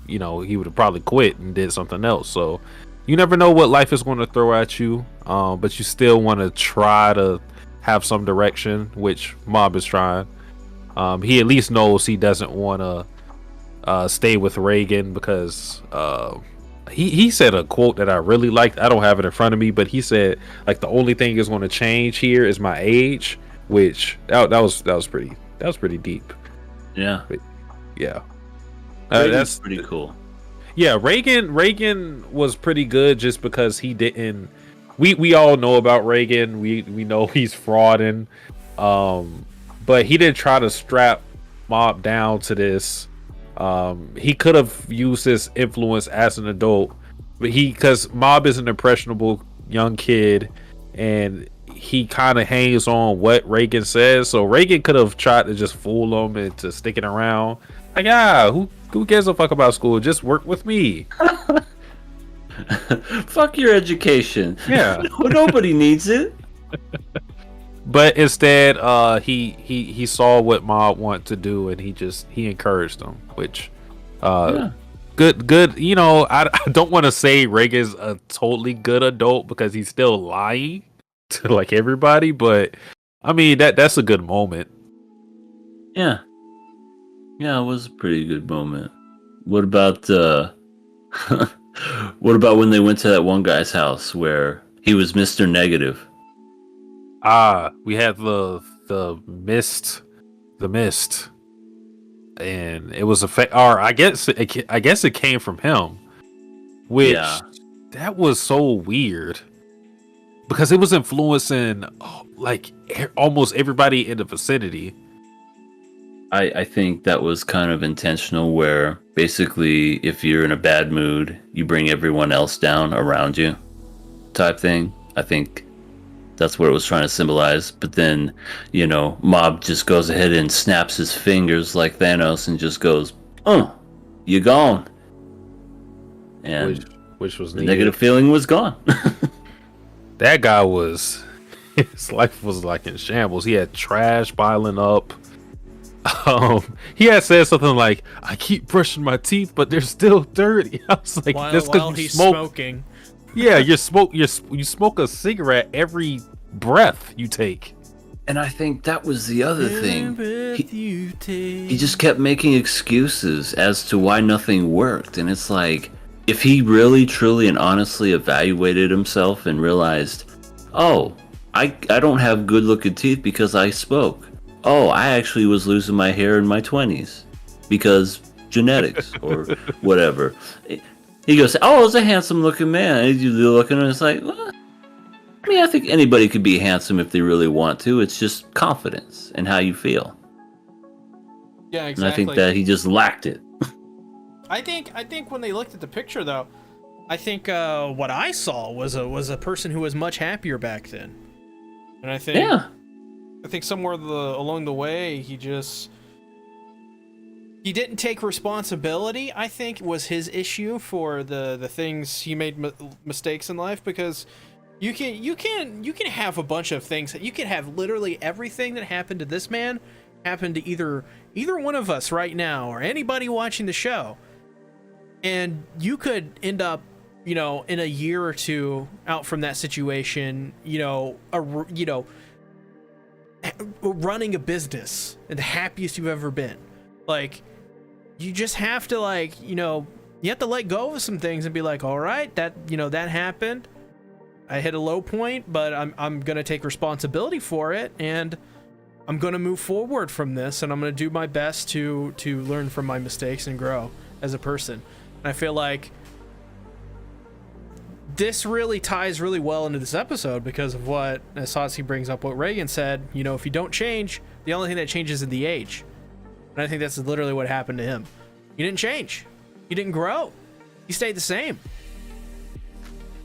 S3: he would have probably quit and did something else. So you never know what life is going to throw at you, but you still want to try to have some direction, which Mob is trying. He at least knows he doesn't want to stay with Reagan, because he said a quote that I really liked. I don't have it in front of me, but he said like the only thing is going to change here is my age, which that was pretty deep.
S2: Yeah.
S3: But, yeah.
S2: That's pretty cool.
S3: Yeah, Reagan was pretty good just because he didn't. We all know about Reagan. We know he's frauding, but he didn't try to strap Mob down to this He could have used his influence as an adult, but because Mob is an impressionable young kid, and he kind of hangs on what Reagan says. So Reagan could have tried to just fool him into sticking around. Like, who gives a fuck about school? Just work with me.
S2: Fuck your education.
S3: Yeah.
S2: Nobody needs it.
S3: But instead, he saw what Mob wanted to do, and he encouraged him, which good. You know, I don't want to say Reagan's a totally good adult because he's still lying to like everybody, but I mean that's a good moment.
S2: Yeah, it was a pretty good moment. What about what about when they went to that one guy's house where he was Mr. Negative?
S3: We had the mist, and it was or I guess it came from him, which that was so weird because it was influencing like almost everybody in the vicinity.
S2: I think that was kind of intentional, where basically if you're in a bad mood, you bring everyone else down around you, type thing. I think that's what it was trying to symbolize. But then, you know, Mob just goes ahead and snaps his fingers like Thanos and just goes, "Oh, you gone." And
S3: which was
S2: the negative feeling was gone.
S3: That guy his life was like in shambles. He had trash piling up. He had said something like, "I keep brushing my teeth, but they're still dirty." I was like, "That's because you
S1: smoking."
S3: Yeah, you smoke a cigarette every breath you take.
S2: And I think that was the other thing. He just kept making excuses as to why nothing worked. And it's like, if he really, truly, and honestly evaluated himself and realized, oh, I don't have good looking teeth because I smoke. Oh, I actually was losing my hair in my 20s because genetics or whatever. He goes, "Oh, it's a handsome-looking man." And you look at him, and it's like, well, I mean, I think anybody could be handsome if they really want to. It's just confidence and how you feel.
S1: Yeah, exactly.
S2: And I think that he just lacked it.
S1: I think when they looked at the picture, though, I think what I saw was a person who was much happier back then. And I think somewhere along the way, he didn't take responsibility, I think, was his issue for the things he made mistakes in life, because you can have a bunch of things. You can have literally everything that happened to this man happen to either one of us right now or anybody watching the show, and you could end up, you know, in a year or two out from that situation, running a business and the happiest you've ever been. Like, you just have to, like, you have to let go of some things and be like, all right, that happened. I hit a low point, but I'm going to take responsibility for it, and I'm going to move forward from this, and I'm going to do my best to learn from my mistakes and grow as a person. And I feel like this really ties really well into this episode because of what Asatsi brings up, what Reagan said, if you don't change, the only thing that changes is the age. And I think that's literally what happened to him. He didn't change. He didn't grow. He stayed the same.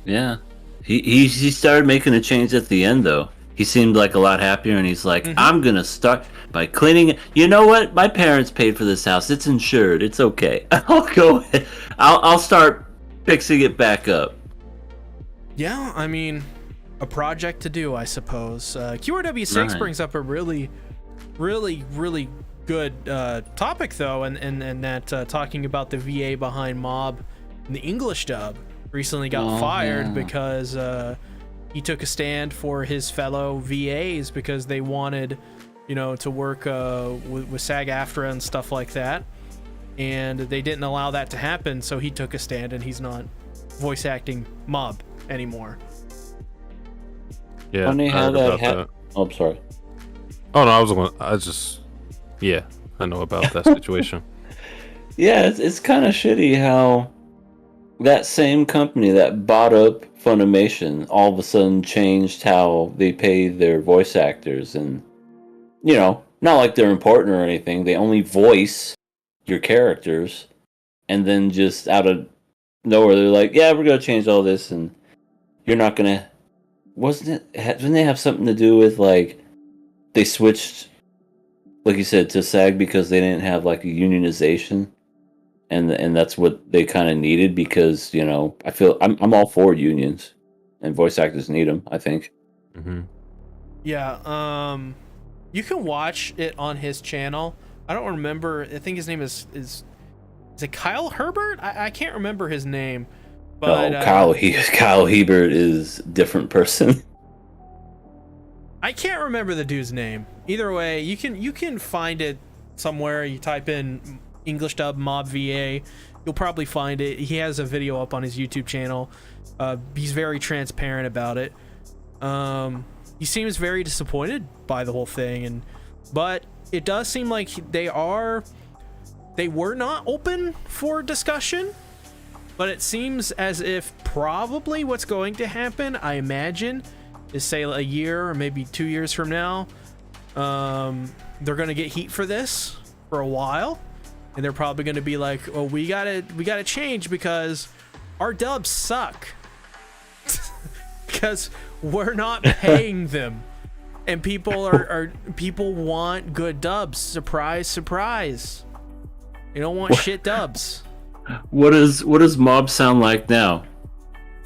S2: Yeah. He started making a change at the end, though. He seemed like a lot happier, and he's like, I'm going to start by cleaning it. You know what? My parents paid for this house. It's insured. It's okay. I'll go ahead. I'll start fixing it back up.
S1: Yeah, I mean, a project to do, I suppose. QRW6 brings up a really, really, really good topic, though, and that talking about the VA behind Mob in the English dub recently got fired because he took a stand for his fellow VAs because they wanted, to work with SAG-AFTRA and stuff like that, and they didn't allow that to happen, so he took a stand, and he's not voice acting Mob anymore.
S2: Yeah, funny how that. Oh, I'm sorry.
S3: Oh no, I know about that situation.
S2: Yeah, it's kind of shitty how that same company that bought up Funimation all of a sudden changed how they pay their voice actors, and not like they're important or anything. They only voice your characters, and then just out of nowhere they're like, yeah, we're gonna change all this, and you're not gonna. Didn't they have something to do with like they switched, like you said, to SAG because they didn't have like a unionization, and that's what they kind of needed because I feel I'm all for unions, and voice actors need them. I think.
S3: Mm-hmm.
S1: Yeah. You can watch it on his channel. I don't remember. I think his name is it Kyle Herbert? I can't remember his name. But,
S2: no, Kyle Hebert is a different person.
S1: I can't remember the dude's name. Either way, you can find it somewhere. You type in English dub Mob VA, you'll probably find it. He has a video up on his YouTube channel. He's very transparent about it. He seems very disappointed by the whole thing, but it does seem like they were not open for discussion. But it seems as if probably what's going to happen, I imagine, is say a year or maybe 2 years from now, they're going to get heat for this for a while, and they're probably going to be like, "Oh, we gotta change because our dubs suck because we're not paying them, and people people want good dubs. Surprise, surprise! They don't want shit dubs."
S2: What does Mob sound like now?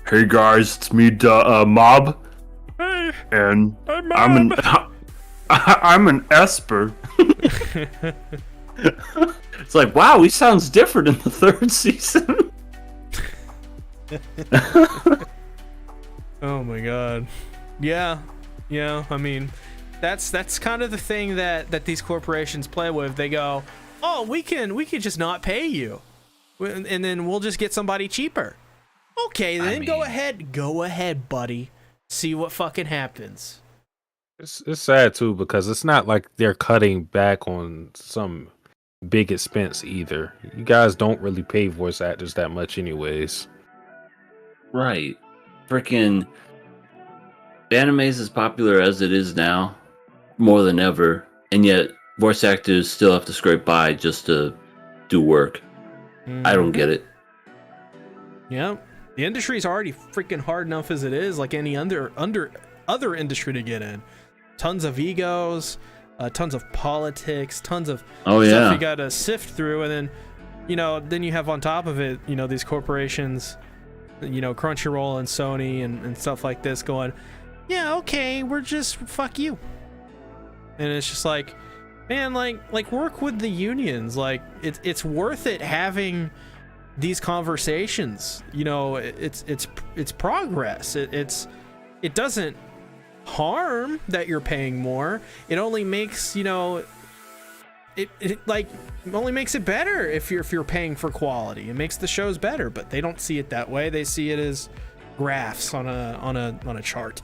S2: Hey guys, it's me, Mob.
S1: Hey,
S2: And
S1: hey, Mob.
S2: I'm an Esper. It's like, wow, he sounds different in the third season.
S1: Oh my god. Yeah. I mean, that's kind of the thing that these corporations play with. They go, "Oh, we can just not pay you, and then we'll just get somebody cheaper." Okay, then go ahead, buddy. See what fucking happens.
S3: It's sad too because it's not like they're cutting back on some big expense either. You guys don't really pay voice actors that much anyways.
S2: Right. Freaking anime is as popular as it is now, more than ever, and yet voice actors still have to scrape by just to do work. I don't get it.
S1: Yeah. The industry is already freaking hard enough as it is, like any other industry to get in. Tons of egos, tons of politics, tons of stuff you gotta sift through, and then, then you have on top of it, these corporations, Crunchyroll and Sony and stuff like this going, yeah, okay, we're just fuck you. And it's just like, man, like work with the unions. Like it's worth it having these conversations. It's progress. It doesn't harm that you're paying more. It only makes it only makes it better if you're paying for quality. It makes the shows better, but they don't see it that way. They see it as graphs on a chart.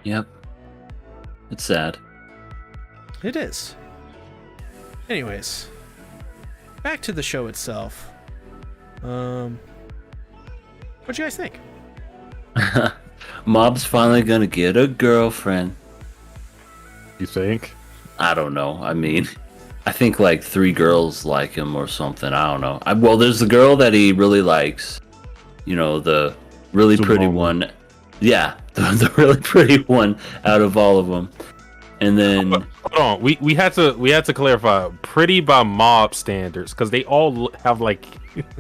S2: Yep. It's sad.
S1: It is. Anyways, back to the show itself. What'd you guys think?
S2: Mob's finally gonna get a girlfriend.
S3: You think?
S2: I don't know. I mean, I think like 3 girls like him or something. I don't know. Well, there's the girl that he really likes. The really pretty one. Yeah, the really pretty one out of all of them. And then
S3: hold on, we had to clarify pretty by Mob standards because they all have like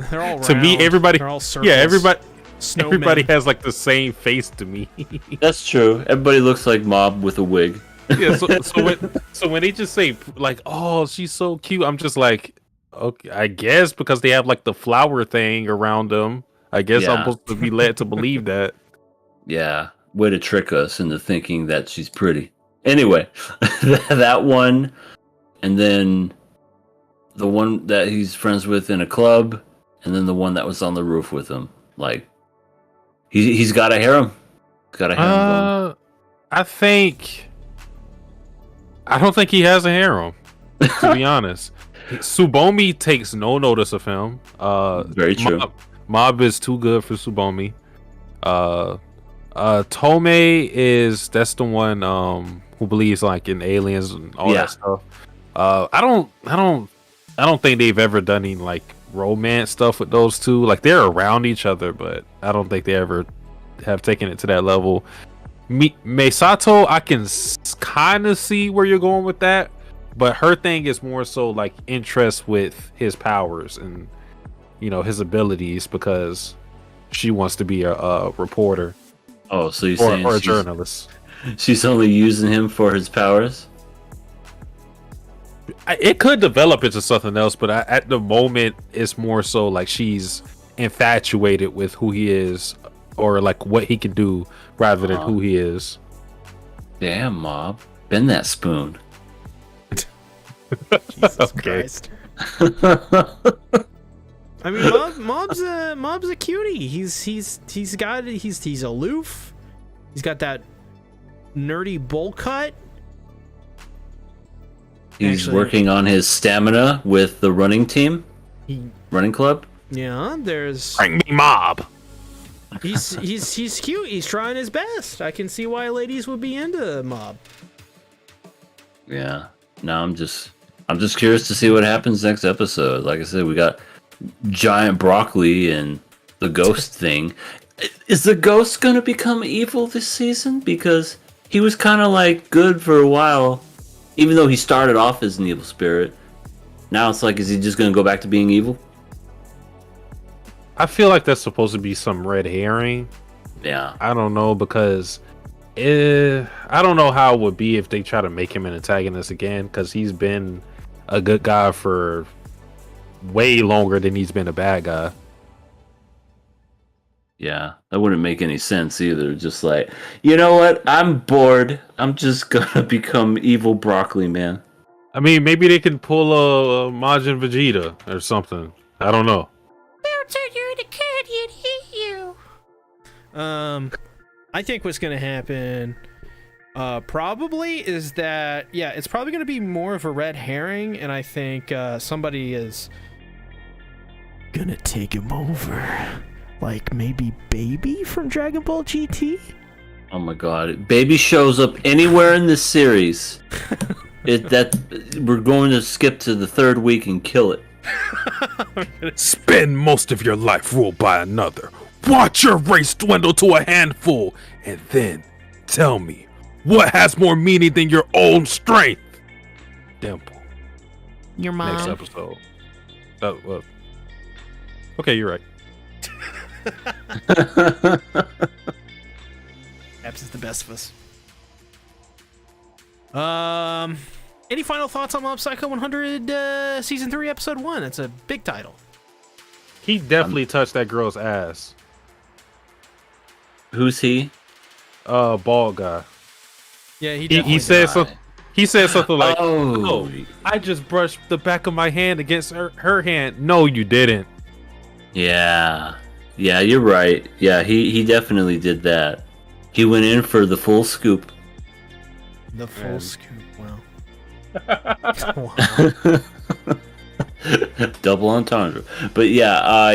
S1: they're all
S3: to
S1: round.
S3: They're all
S1: circles.
S3: Yeah, everybody
S1: Snowmen.
S3: Everybody has like the same face to me.
S2: That's true. Everybody looks like Mob with a wig.
S3: Yeah, so when they just say like, "Oh, she's so cute," I'm just like, okay, I guess because they have like the flower thing around them. I guess I'm supposed to be led to believe that.
S2: Yeah, way to trick us into thinking that she's pretty. Anyway, that one, and then the one that he's friends with in a club, and then the one that was on the roof with him. Like, he's got a harem. He's got a harem going.
S3: I don't think he has a harem, to be honest. Tsubomi takes no notice of him.
S2: Very true.
S3: Mob is too good for Tsubomi. Tomei that's the one who believes like in aliens and all that stuff. I don't I don't think they've ever done any like romance stuff with those two. Like they're around each other, but I don't think they ever have taken it to that level. Misato, I can kind of see where you're going with that, but her thing is more so like interest with his powers and his abilities because she wants to be a reporter.
S2: Oh, so you're saying
S3: or a journalist?
S2: She's only using him for his powers.
S3: It could develop into something else, but at the moment, it's more so like she's infatuated with who he is or like what he can do rather than who he is.
S2: Damn, Mob. Bend that spoon.
S1: Jesus Christ. I mean, Mob's a cutie. He's aloof. He's got that nerdy bowl cut.
S2: He's working on his stamina with the running team, running club.
S1: Yeah, there's.
S3: Bring me Mob.
S1: He's cute. He's trying his best. I can see why ladies would be into Mob.
S2: Yeah. No, I'm just curious to see what happens next episode. Like I said, we got giant broccoli and the ghost thing. Is the ghost gonna become evil this season? Because he was kind of like good for a while, even though he started off as an evil spirit. Now it's like, is he just gonna go back to being evil?
S3: I feel like that's supposed to be some red herring.
S2: Yeah.
S3: I don't know because I don't know how it would be if they try to make him an antagonist again because he's been a good guy for way longer than he's been a bad guy.
S2: Yeah, that wouldn't make any sense either. Just like, you know what? I'm bored. I'm just gonna become evil broccoli man.
S3: I mean, maybe they can pull a Majin Vegeta or something. I don't know.
S1: I think what's gonna happen probably is that it's probably gonna be more of a red herring, and I think somebody is gonna take him over, like maybe Baby from Dragon Ball GT.
S2: Oh my god, Baby shows up anywhere in this series. We're going to skip to the third week and kill it.
S3: Spend most of your life ruled by another. Watch your race dwindle to a handful, and then tell me what has more meaning than your own strength. Dimple.
S1: Your mom.
S3: Next episode. Okay, you're right.
S1: Abs is the best of us. Any final thoughts on Mob Psycho 100 Season 3 Episode 1? It's a big title.
S3: He definitely touched that girl's ass.
S2: Who's he?
S3: Bald guy.
S1: Yeah,
S3: he said something. He said something like,
S2: "Oh,
S3: I just brushed the back of my hand against her hand." No, you didn't.
S2: Yeah, you're right. Yeah, he definitely did that. He went in for the full scoop.
S1: The full scoop. Wow.
S2: Double entendre. But yeah,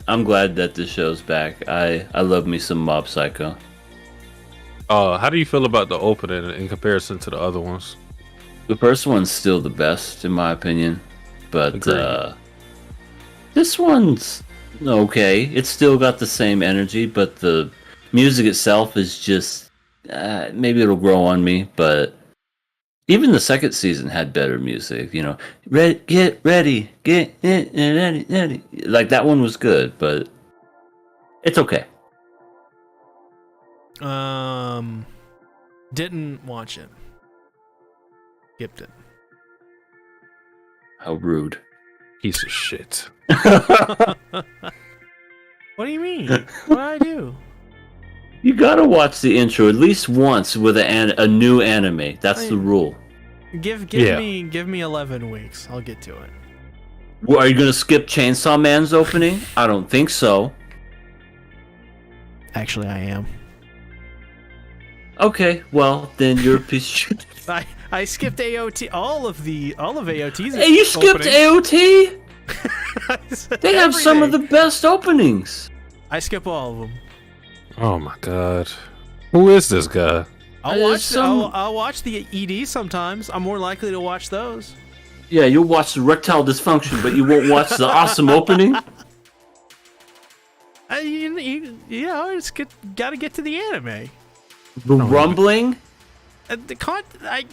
S2: I'm glad that this show's back. I love me some Mob Psycho.
S3: How do you feel about the opening in comparison to the other ones?
S2: The first one's still the best in my opinion, but this one's okay. It's still got the same energy, but the music itself is just maybe it'll grow on me. But even the second season had better music. Get ready, get ready. Like that one was good, but it's okay.
S1: Didn't watch it. Skipped it.
S2: How rude.
S3: Piece of shit.
S1: What do you mean? What did I do?
S2: You gotta watch the intro at least once with a new anime. That's the rule.
S1: Give me 11 weeks. I'll get to it.
S2: Well, are you gonna skip Chainsaw Man's opening? I don't think so.
S1: Actually, I am.
S2: Okay, well then you're a piece of shit.
S1: I skipped AOT. All of AOT's.
S2: Hey, you skipped AOT? They have some of the best openings.
S1: I skip all of them.
S3: Oh my god. Who is this guy?
S1: I'll watch the ED sometimes. I'm more likely to watch those.
S2: Yeah, you'll watch the erectile dysfunction, but you won't watch the awesome opening.
S1: It's gotta get to the anime.
S2: The rumbling.
S1: That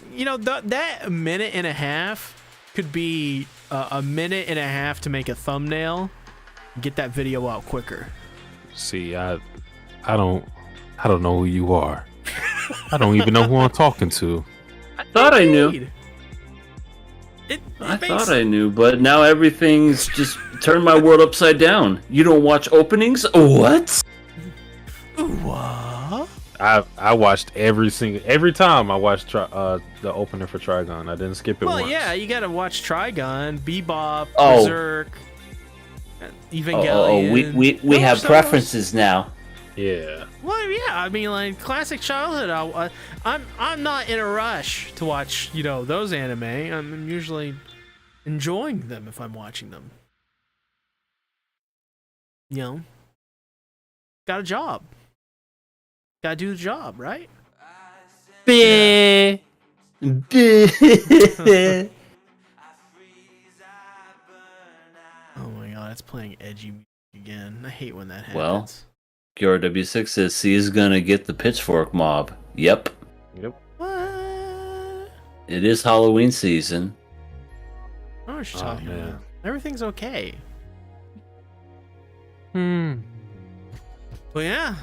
S1: minute and a half could be a minute and a half to make a thumbnail. Get that video out quicker.
S3: See, I don't know who you are. I don't even know who I'm talking to.
S2: I thought I knew. I thought I knew, but now everything's just turned my world upside down. You don't watch openings? What?
S1: What?
S3: I watched every time I watched the opener for Trigun. I didn't skip it once.
S1: Well, yeah, you gotta watch Trigun, Bebop,
S2: Oh.
S1: Berserk, Evangelion.
S2: We have preferences now.
S3: Yeah.
S1: Well, yeah, I mean, like classic childhood. I'm not in a rush to watch, those anime. I'm usually enjoying them if I'm watching them. Got a job. Gotta do the job, right?
S2: Yeah.
S1: Oh my god, it's playing edgy music again. I hate when that happens.
S2: Well, QRW6 says C is gonna get the pitchfork mob. Yep.
S1: What?
S2: It is Halloween season.
S1: I don't know what you're talking about. Everything's okay.
S3: Hmm.
S1: Well, yeah.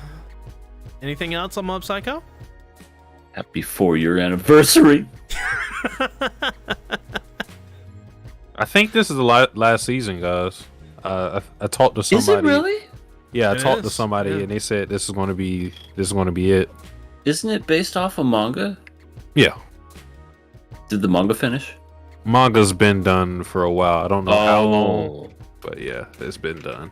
S1: Anything else on Mob Psycho?
S2: Happy 4-year anniversary.
S3: I think this is the last season, guys. I talked to somebody.
S2: Is it really?
S3: Yeah, I
S1: It
S3: talked to
S1: is,
S3: somebody
S1: yeah.
S3: and they said this is going to be it.
S2: Isn't it based off a manga?
S3: Yeah,
S2: Did the manga finish?
S3: manga's been done for a while. I don't know how
S2: Oh.
S3: long, but yeah, it's been done.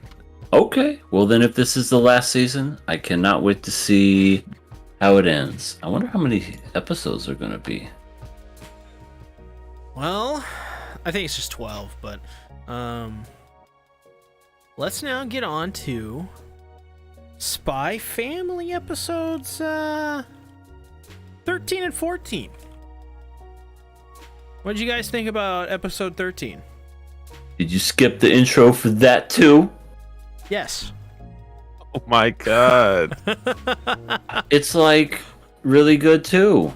S2: Okay. Well, then if this is the last season, I cannot wait to see how it ends. I wonder how many episodes are going to be.
S1: Well, I think it's just 12, but let's now get on to Spy Family episodes 13 and 14. What did you guys think about episode 13?
S2: Did you skip the intro for that too?
S1: Yes.
S3: Oh my god.
S2: It's like really good too.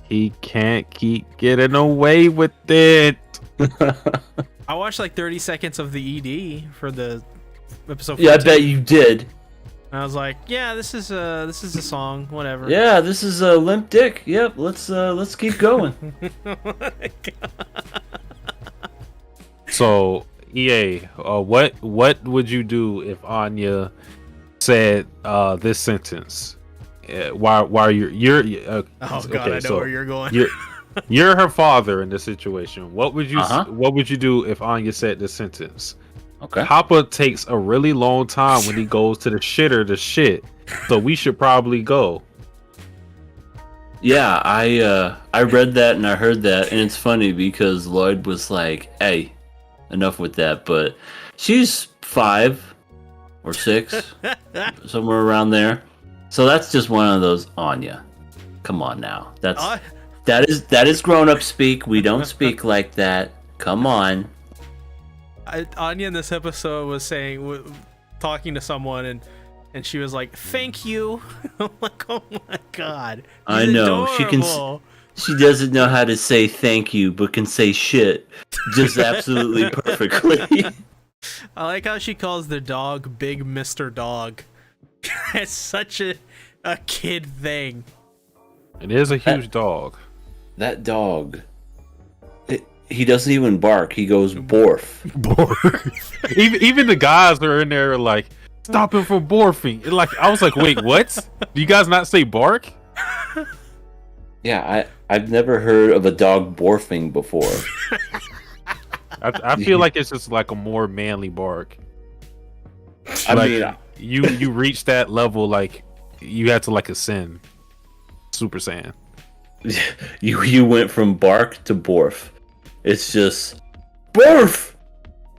S3: He can't keep getting away with it.
S1: I watched like 30 seconds of the ED for the episode 14.
S2: Yeah, I bet you did.
S1: And I was like, yeah, this is a song, whatever.
S2: Yeah, this is a Limp Dick. Yep, let's keep going.
S3: So EA, what would you do if Anya said this sentence? Why you're
S1: Oh god,
S3: okay,
S1: I know
S3: so
S1: where you're going.
S3: you're her father in this situation. What would you
S2: Uh-huh.
S3: what would you do if Anya said this sentence?
S2: Okay.
S3: Papa takes a really long time when he goes to the shitter to shit, so we should probably go.
S2: Yeah, I read that and I heard that, and it's funny because Lloyd was like, "Hey, enough with that." But she's 5 or 6, somewhere around there. So that's just one of those Anya. Come on now, that is grown up speak. We don't speak like that. Come on.
S1: Anya in this episode was talking to someone and she was like, "Thank you." I'm like, "Oh my god." He's
S2: I know
S1: adorable.
S2: she doesn't know how to say thank you, but can say shit just absolutely perfectly.
S1: I like how she calls the dog Big Mr. Dog. It's such a kid thing.
S3: It is a huge dog.
S2: That dog. He doesn't even bark. He goes borf.
S3: even the guys are in there like, stop him from barfing. I was like, wait, what? Do you guys not say bark?
S2: Yeah, I've never heard of a dog borfing before.
S3: I feel like it's just like a more manly bark.
S2: I mean,
S3: you reach that level, like you had to like ascend Super Saiyan.
S2: you went from bark to borf. It's just borf,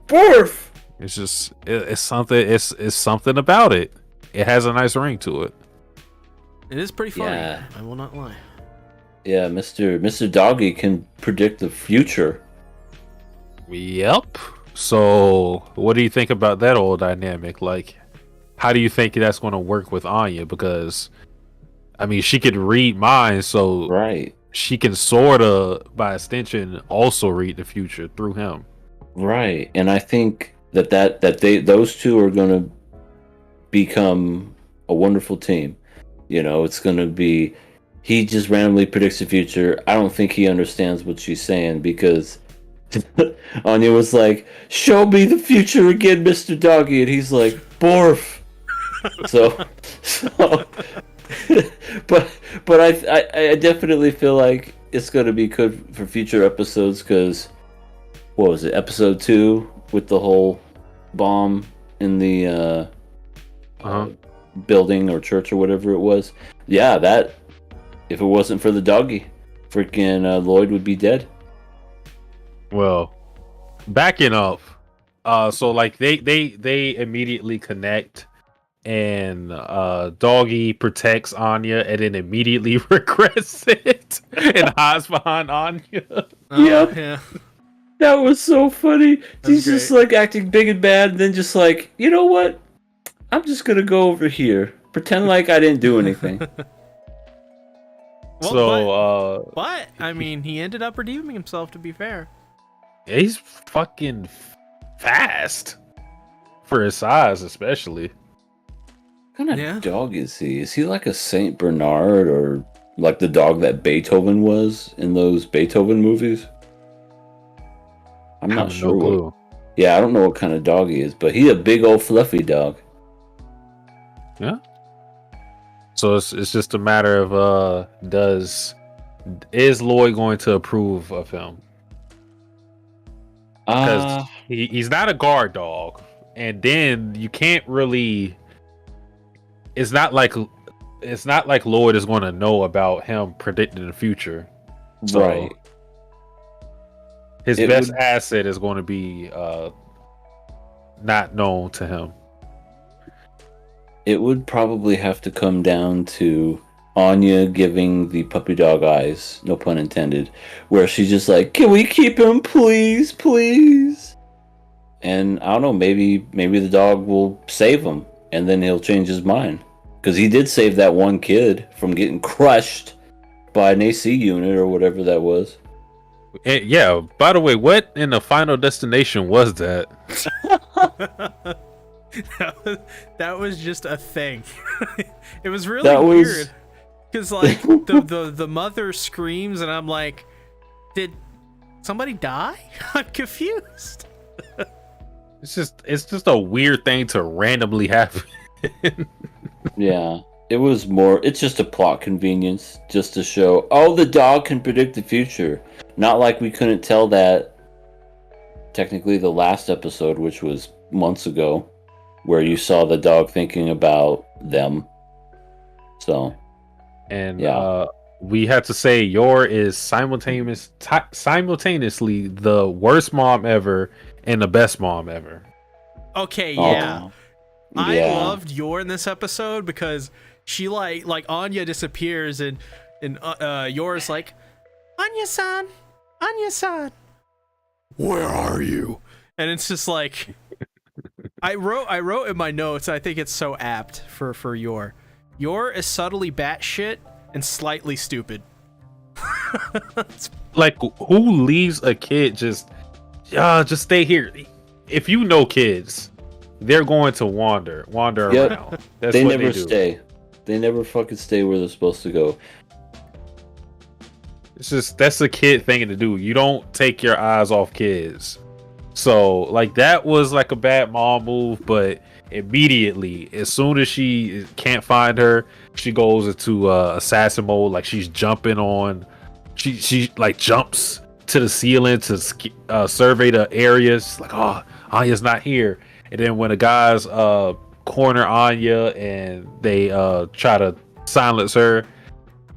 S2: borf.
S3: It's just it's something. It's something about it. It has a nice ring to it.
S1: It is pretty funny.
S2: Yeah.
S1: I will not lie.
S2: Yeah, Mr. Doggy can predict the future.
S3: Yep. So, what do you think about that whole dynamic? Like, how do you think that's going to work with Anya? Because, I mean, she could read minds, so
S2: Right.
S3: she can sort of, by extension, also read the future through him.
S2: Right. And I think that those two are going to become a wonderful team. You know, it's going to be, he just randomly predicts the future. I don't think he understands what she's saying because Anya was like, "Show me the future again, Mr. Doggy," and he's like, "Borf." so, but I definitely feel like it's going to be good for future episodes because what was it, episode 2 with the whole bomb in the building or church or whatever it was. Yeah, that if it wasn't for the doggy, freaking Lloyd would be dead.
S3: Well, backing up, so like they immediately connect, and Doggy protects Anya, and then immediately regrets it and hides behind Anya.
S1: Yeah.
S2: That was so funny. He's
S1: great.
S2: just like acting big and bad, and then just like, you know what? I'm just gonna go over here, pretend like I didn't do anything.
S1: Well, but I mean, he ended up redeeming himself. To be fair,
S3: he's fucking fast for his size, especially.
S2: What kind of dog is he? Is he like a Saint Bernard or like the dog that Beethoven was in those Beethoven movies? I'm not sure.
S3: No clue.
S2: Yeah, I don't know what kind of dog he is, but he's a big old fluffy dog.
S3: Yeah. So it's just a matter of is Lloyd going to approve of him? Because he's not a guard dog, and then you can't really. It's not like Lloyd is going to know about him predicting the future. So
S2: right.
S3: His best asset is going to be not known to him.
S2: It would probably have to come down to Anya giving the puppy dog eyes, no pun intended, where she's just like, "Can we keep him, please, please?" And I don't know, maybe the dog will save him, and then he'll change his mind. Because he did save that one kid from getting crushed by an AC unit or whatever that was.
S3: And yeah, by the way, what in the Final Destination was that?
S1: that was just a thing. It was really weird because like the mother screams and I'm like, did somebody die? I'm confused.
S3: It's just a weird thing to randomly happen.
S2: Yeah, it's just a plot convenience just to show, oh, the dog can predict the future. Not like we couldn't tell that technically the last episode, which was months ago, where you saw the dog thinking about them. So,
S3: and we had to say Yor is simultaneously the worst mom ever and the best mom ever.
S1: Okay, yeah. I loved Yor in this episode because she like Anya disappears and Yor's like, Anya-san, where are you? And it's just like, I wrote in my notes. I think it's so apt for Yor. Yor is subtly batshit and slightly stupid.
S3: Like, who leaves a kid just stay here? If you know kids, they're going to wander around. That's
S2: they
S3: what
S2: never
S3: they do.
S2: stay. They never fucking stay where they're supposed to go.
S3: It's just, that's a kid thing to do. You don't take your eyes off kids. So like that was like a bad mom move, but immediately as soon as she can't find her, she goes into assassin mode. Like she's jumping on, she like jumps to the ceiling to survey the areas. Like, oh, Anya's not here. And then when the guys corner Anya and they try to silence her,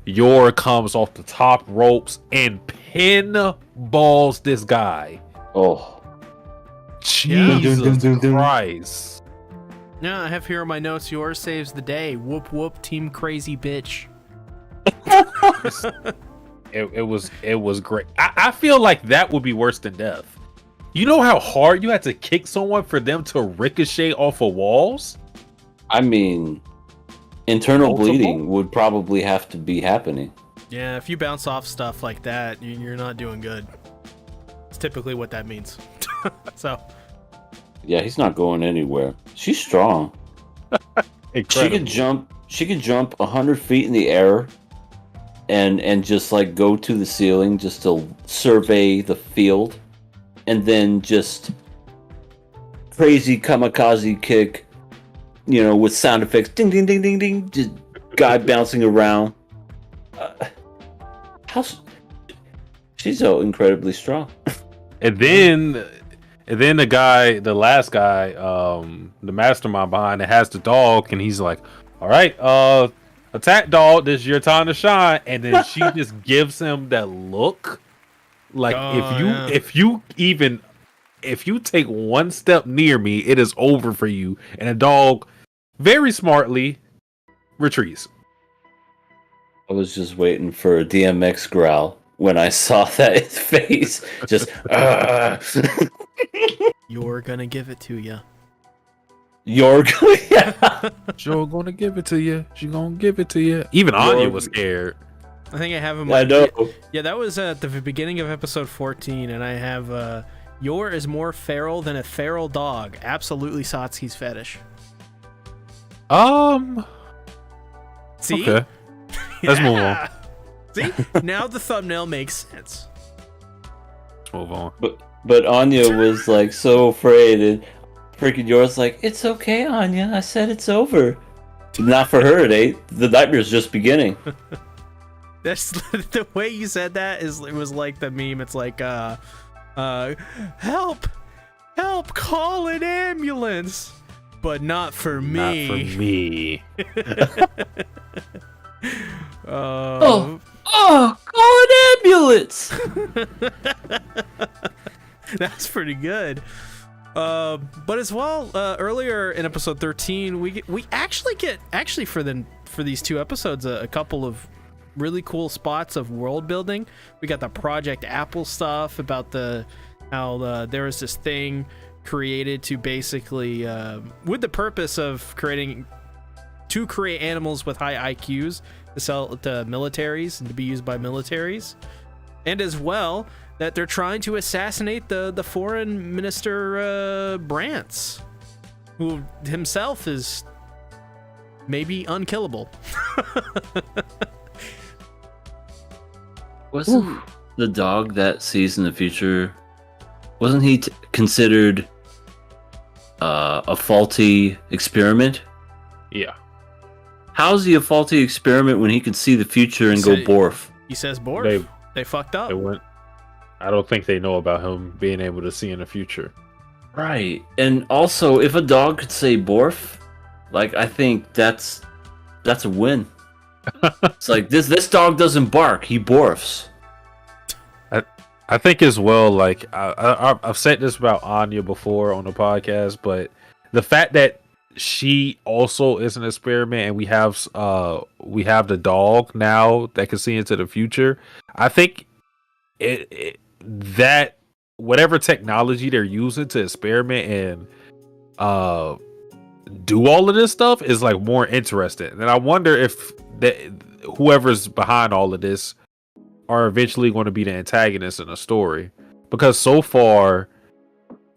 S3: Yor comes off the top ropes and pinballs this guy.
S2: Oh,
S3: Jesus Christ.
S1: Yeah, I have here in my notes, Yor saves the day. Whoop whoop, team crazy bitch.
S3: It was great. I feel like that would be worse than death. You know how hard you had to kick someone for them to ricochet off of walls?
S2: I mean, internal
S3: Multiple?
S2: bleeding would probably have to be happening.
S1: Yeah, if you bounce off stuff like that, you're not doing good. It's typically what that means. So.
S2: Yeah, he's not going anywhere. She's strong.
S3: Incredible.
S2: She could jump 100 feet in the air and just like go to the ceiling just to survey the field, and then just crazy kamikaze kick, with sound effects, ding ding ding ding ding, just guy bouncing around. She's so incredibly strong.
S3: And then the last guy, the mastermind behind it, has the dog, and he's like, "All right, attack, dog. This is your time to shine." And then she just gives him that look, like if you take one step near me, it is over for you. And the dog very smartly retreats.
S2: I was just waiting for a DMX growl when I saw that face. Just,
S1: You're gonna give it to you.
S2: You're yeah.
S3: Sure gonna give it to you. She gonna give it to you. Even Anya was scared.
S1: I think I have him.
S2: I know.
S1: Yeah, that was at the beginning of episode 14, and I have Yor is more feral than a feral dog. Absolutely Satsuki's fetish. See?
S3: Okay. Let's move on.
S1: See? Now the thumbnail makes sense.
S3: Let's move on.
S2: But Anya was like so afraid, and freaking yours like, it's okay, Anya. I said it's over. Not for her, it ain't. The nightmare's just beginning.
S1: That's the way you said that it was like the meme. It's like help, call an ambulance, but not for me.
S3: Not for me.
S2: Call an ambulance.
S1: That's pretty good. But as well, earlier in episode 13, we actually get for these two episodes a couple of really cool spots of world building. We got the Project Apple stuff about how there was this thing created to basically with the purpose of create animals with high IQs to sell to militaries and to be used by militaries, and as well that they're trying to assassinate the foreign minister Brantz, who himself is maybe unkillable.
S2: Wasn't the dog that sees in the future, wasn't he considered a faulty experiment?
S3: Yeah.
S2: How's he a faulty experiment when he can see the future and go borf?
S1: He says borf. They fucked up.
S3: I don't think they know about him being able to see in the future.
S2: Right. And also, if a dog could say borf, like, I think that's a win. It's like, this dog doesn't bark, he borfs.
S3: I think as well, like, I've said this about Anya before on the podcast, but the fact that she also is an experiment, and we have the dog now that can see into the future. I think that whatever technology they're using to experiment and do all of this stuff is like more interesting. And I wonder if whoever's behind all of this are eventually going to be the antagonists in the story, because so far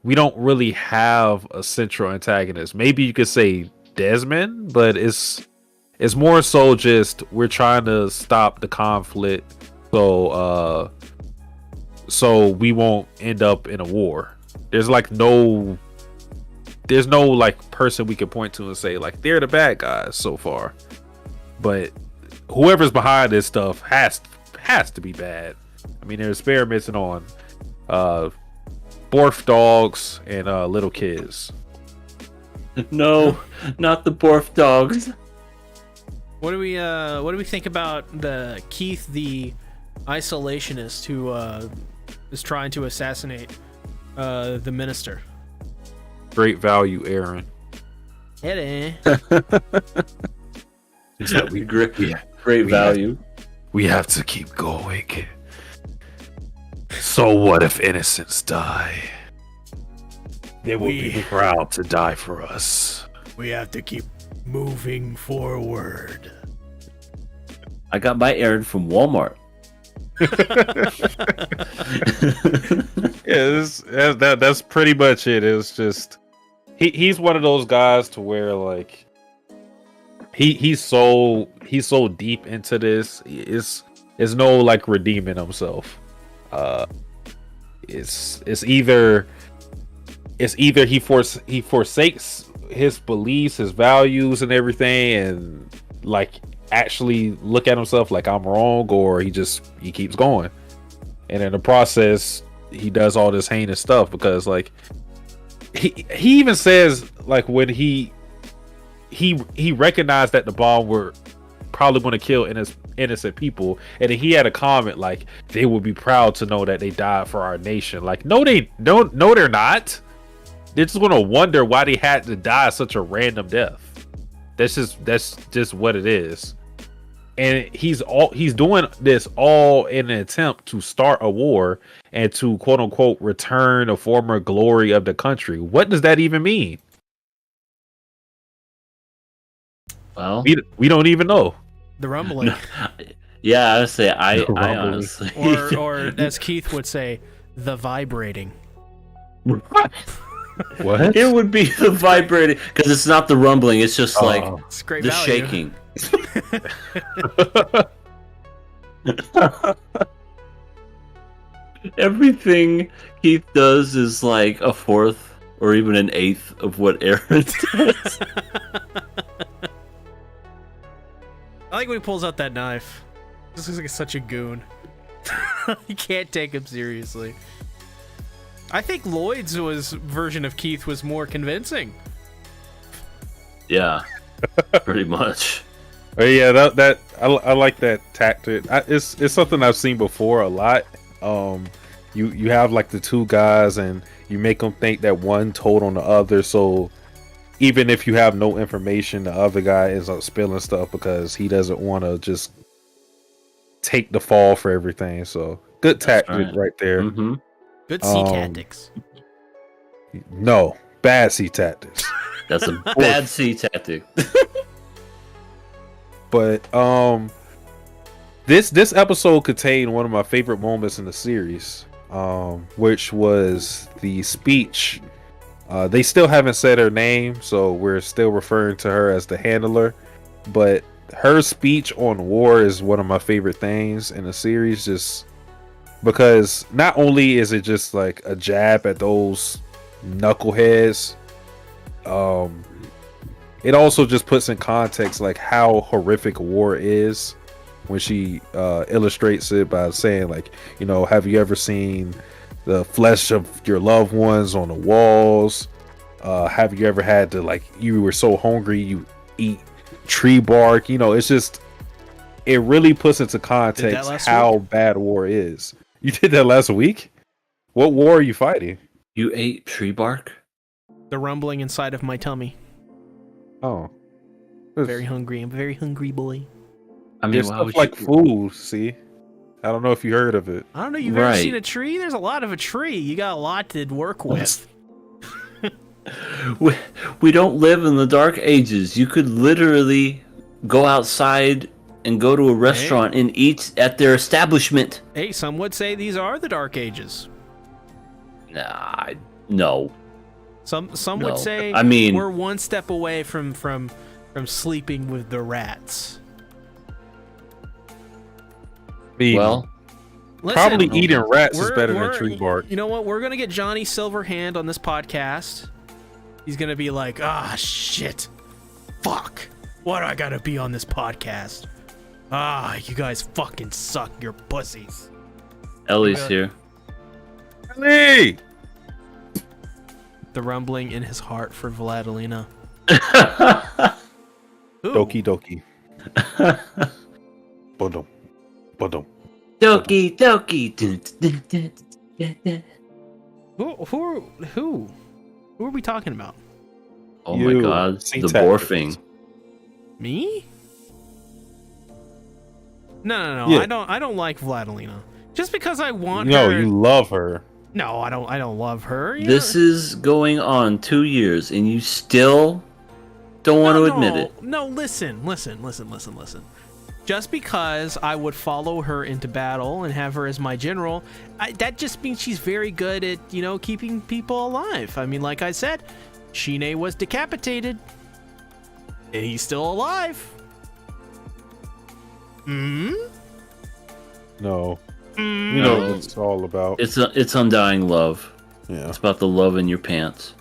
S3: we don't really have a central antagonist. Maybe you could say Desmond, but it's more so just we're trying to stop the conflict so we won't end up in a war. There's no like person we can point to and say like they're the bad guys so far. But whoever's behind this stuff has to be bad. I mean, they're experimenting on borf dogs and little kids.
S2: No, not the borf dogs.
S1: What do we think about the Keith the isolationist who is trying to assassinate the minister?
S3: Great value, Aaron.
S1: Hey.
S2: Great value.
S3: We have to keep going. So what if innocents die? They will be proud to die for us.
S1: We have to keep moving forward.
S2: I got my errand from Walmart.
S3: Yeah, that's pretty much it. It's just he's one of those guys to where like he's so deep into this. It's no like redeeming himself. It's either he forsakes his beliefs, his values, and everything, and like actually look at himself like I'm wrong, or he keeps going, and in the process he does all this heinous stuff because like he even says like when he recognized that the bomb were probably going to kill innocent people, and then he had a comment like they would be proud to know that they died for our nation. Like no they're not. They're just gonna wonder why they had to die such a random death. That's just what it is. And he's doing this all in an attempt to start a war and to quote unquote return a former glory of the country. What does that even mean?
S2: Well,
S3: we don't even know.
S1: The rumbling.
S2: Yeah, I would say I honestly,
S1: or as Keith would say, the vibrating.
S3: What?
S2: It would be the vibrating because it's not the rumbling. It's just like
S1: It's great
S2: the
S1: value.
S2: shaking. Everything Keith does is like a fourth or even an eighth of what Aaron does.
S1: I like when he pulls out that knife. This is like such a goon. You can't take him seriously. I think Lloyd's version of Keith was more convincing.
S2: Yeah, pretty much.
S3: Oh yeah, that I like that tactic. It's something I've seen before a lot. You have like the two guys, and you make them think that one told on the other. So even if you have no information, the other guy ends up spilling stuff because he doesn't want to just take the fall for everything. So good tactic right there.
S2: Mm-hmm.
S1: Good sea tactics.
S3: No, bad sea tactics.
S2: That's a bad sea tactic.
S3: But this episode contained one of my favorite moments in the series, which was the speech. They still haven't said her name, so we're still referring to her as the handler. But her speech on war is one of my favorite things in the series, just because not only is it just like a jab at those knuckleheads, it also just puts in context like how horrific war is when she illustrates it by saying like, you know, have you ever seen the flesh of your loved ones on the walls? Have you ever had to, like, you were so hungry you eat tree bark? You know, it's just, it really puts into context how bad war is. You did that last week? What war are you fighting?
S2: You ate tree bark?
S1: The rumbling inside of my tummy.
S3: Oh.
S1: I'm very hungry. I'm a very hungry boy.
S2: I mean,
S3: there's stuff like food, see? I don't know if you heard of it.
S1: I don't know. You've ever seen a tree? There's a lot of a tree. You got a lot to work with.
S2: We don't live in the dark ages. You could literally go outside and go to a restaurant and eat at their establishment.
S1: Hey, some would say these are the dark ages.
S2: Nah, no.
S1: Some
S2: No.
S1: would say,
S2: I mean,
S1: we're one step away from sleeping with the rats.
S2: Well,
S1: Listen,
S3: probably eating rats is better than tree bark.
S1: You know what? We're gonna get Johnny Silverhand on this podcast. He's gonna be like, shit, fuck. Why do I gotta be on this podcast? You guys fucking suck. You're pussies.
S2: Ellie's here.
S3: Ellie!
S1: The rumbling in his heart for Vladilina.
S3: Doki doki. Bodum. Bodum.
S2: Doki doki.
S1: Who are we talking about?
S2: Oh my god, the Borfing.
S1: Me? No.
S3: Yeah.
S1: I don't like Vladilina. Just because I want her.
S3: No, you love her.
S1: No, I don't love her.
S2: This is going on 2 years, and you still don't want to admit it.
S1: No, listen. Just because I would follow her into battle and have her as my general, that just means she's very good at, keeping people alive. I mean, like I said, Shine was decapitated, and he's still alive.
S3: No.
S1: Mm-hmm.
S3: You know what it's all about.
S2: It's undying love.
S3: Yeah.
S2: It's about the love in your pants.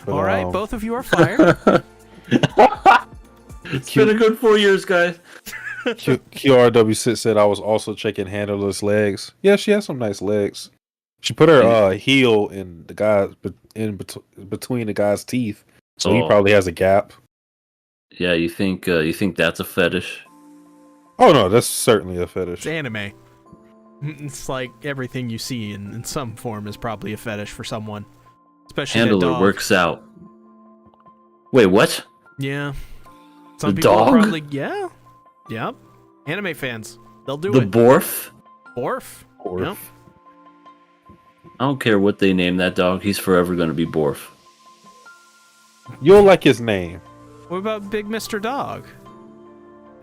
S3: But,
S1: All right, both of you are fired.
S2: It's been a good 4 years, guys.
S3: QRW6 said I was also checking Handler's legs. Yeah, she has some nice legs. She put her heel in the guy's between the guy's teeth, so he probably has a gap.
S2: Yeah, you think that's a fetish?
S3: Oh no, that's certainly a fetish.
S1: It's anime. It's like everything you see in some form is probably a fetish for someone, especially
S2: Handler
S1: that dog.
S2: works out. Wait, what?
S1: Yeah. Some
S2: The
S1: people
S2: dog?
S1: probably Yep. Anime fans. They'll do
S2: The
S1: it.
S2: Borf?
S1: Borf.
S3: Borf.
S1: Yep.
S2: I don't care what they name that dog. He's forever going to be Borf.
S3: You'll like his name.
S1: What about Big Mr. Dog?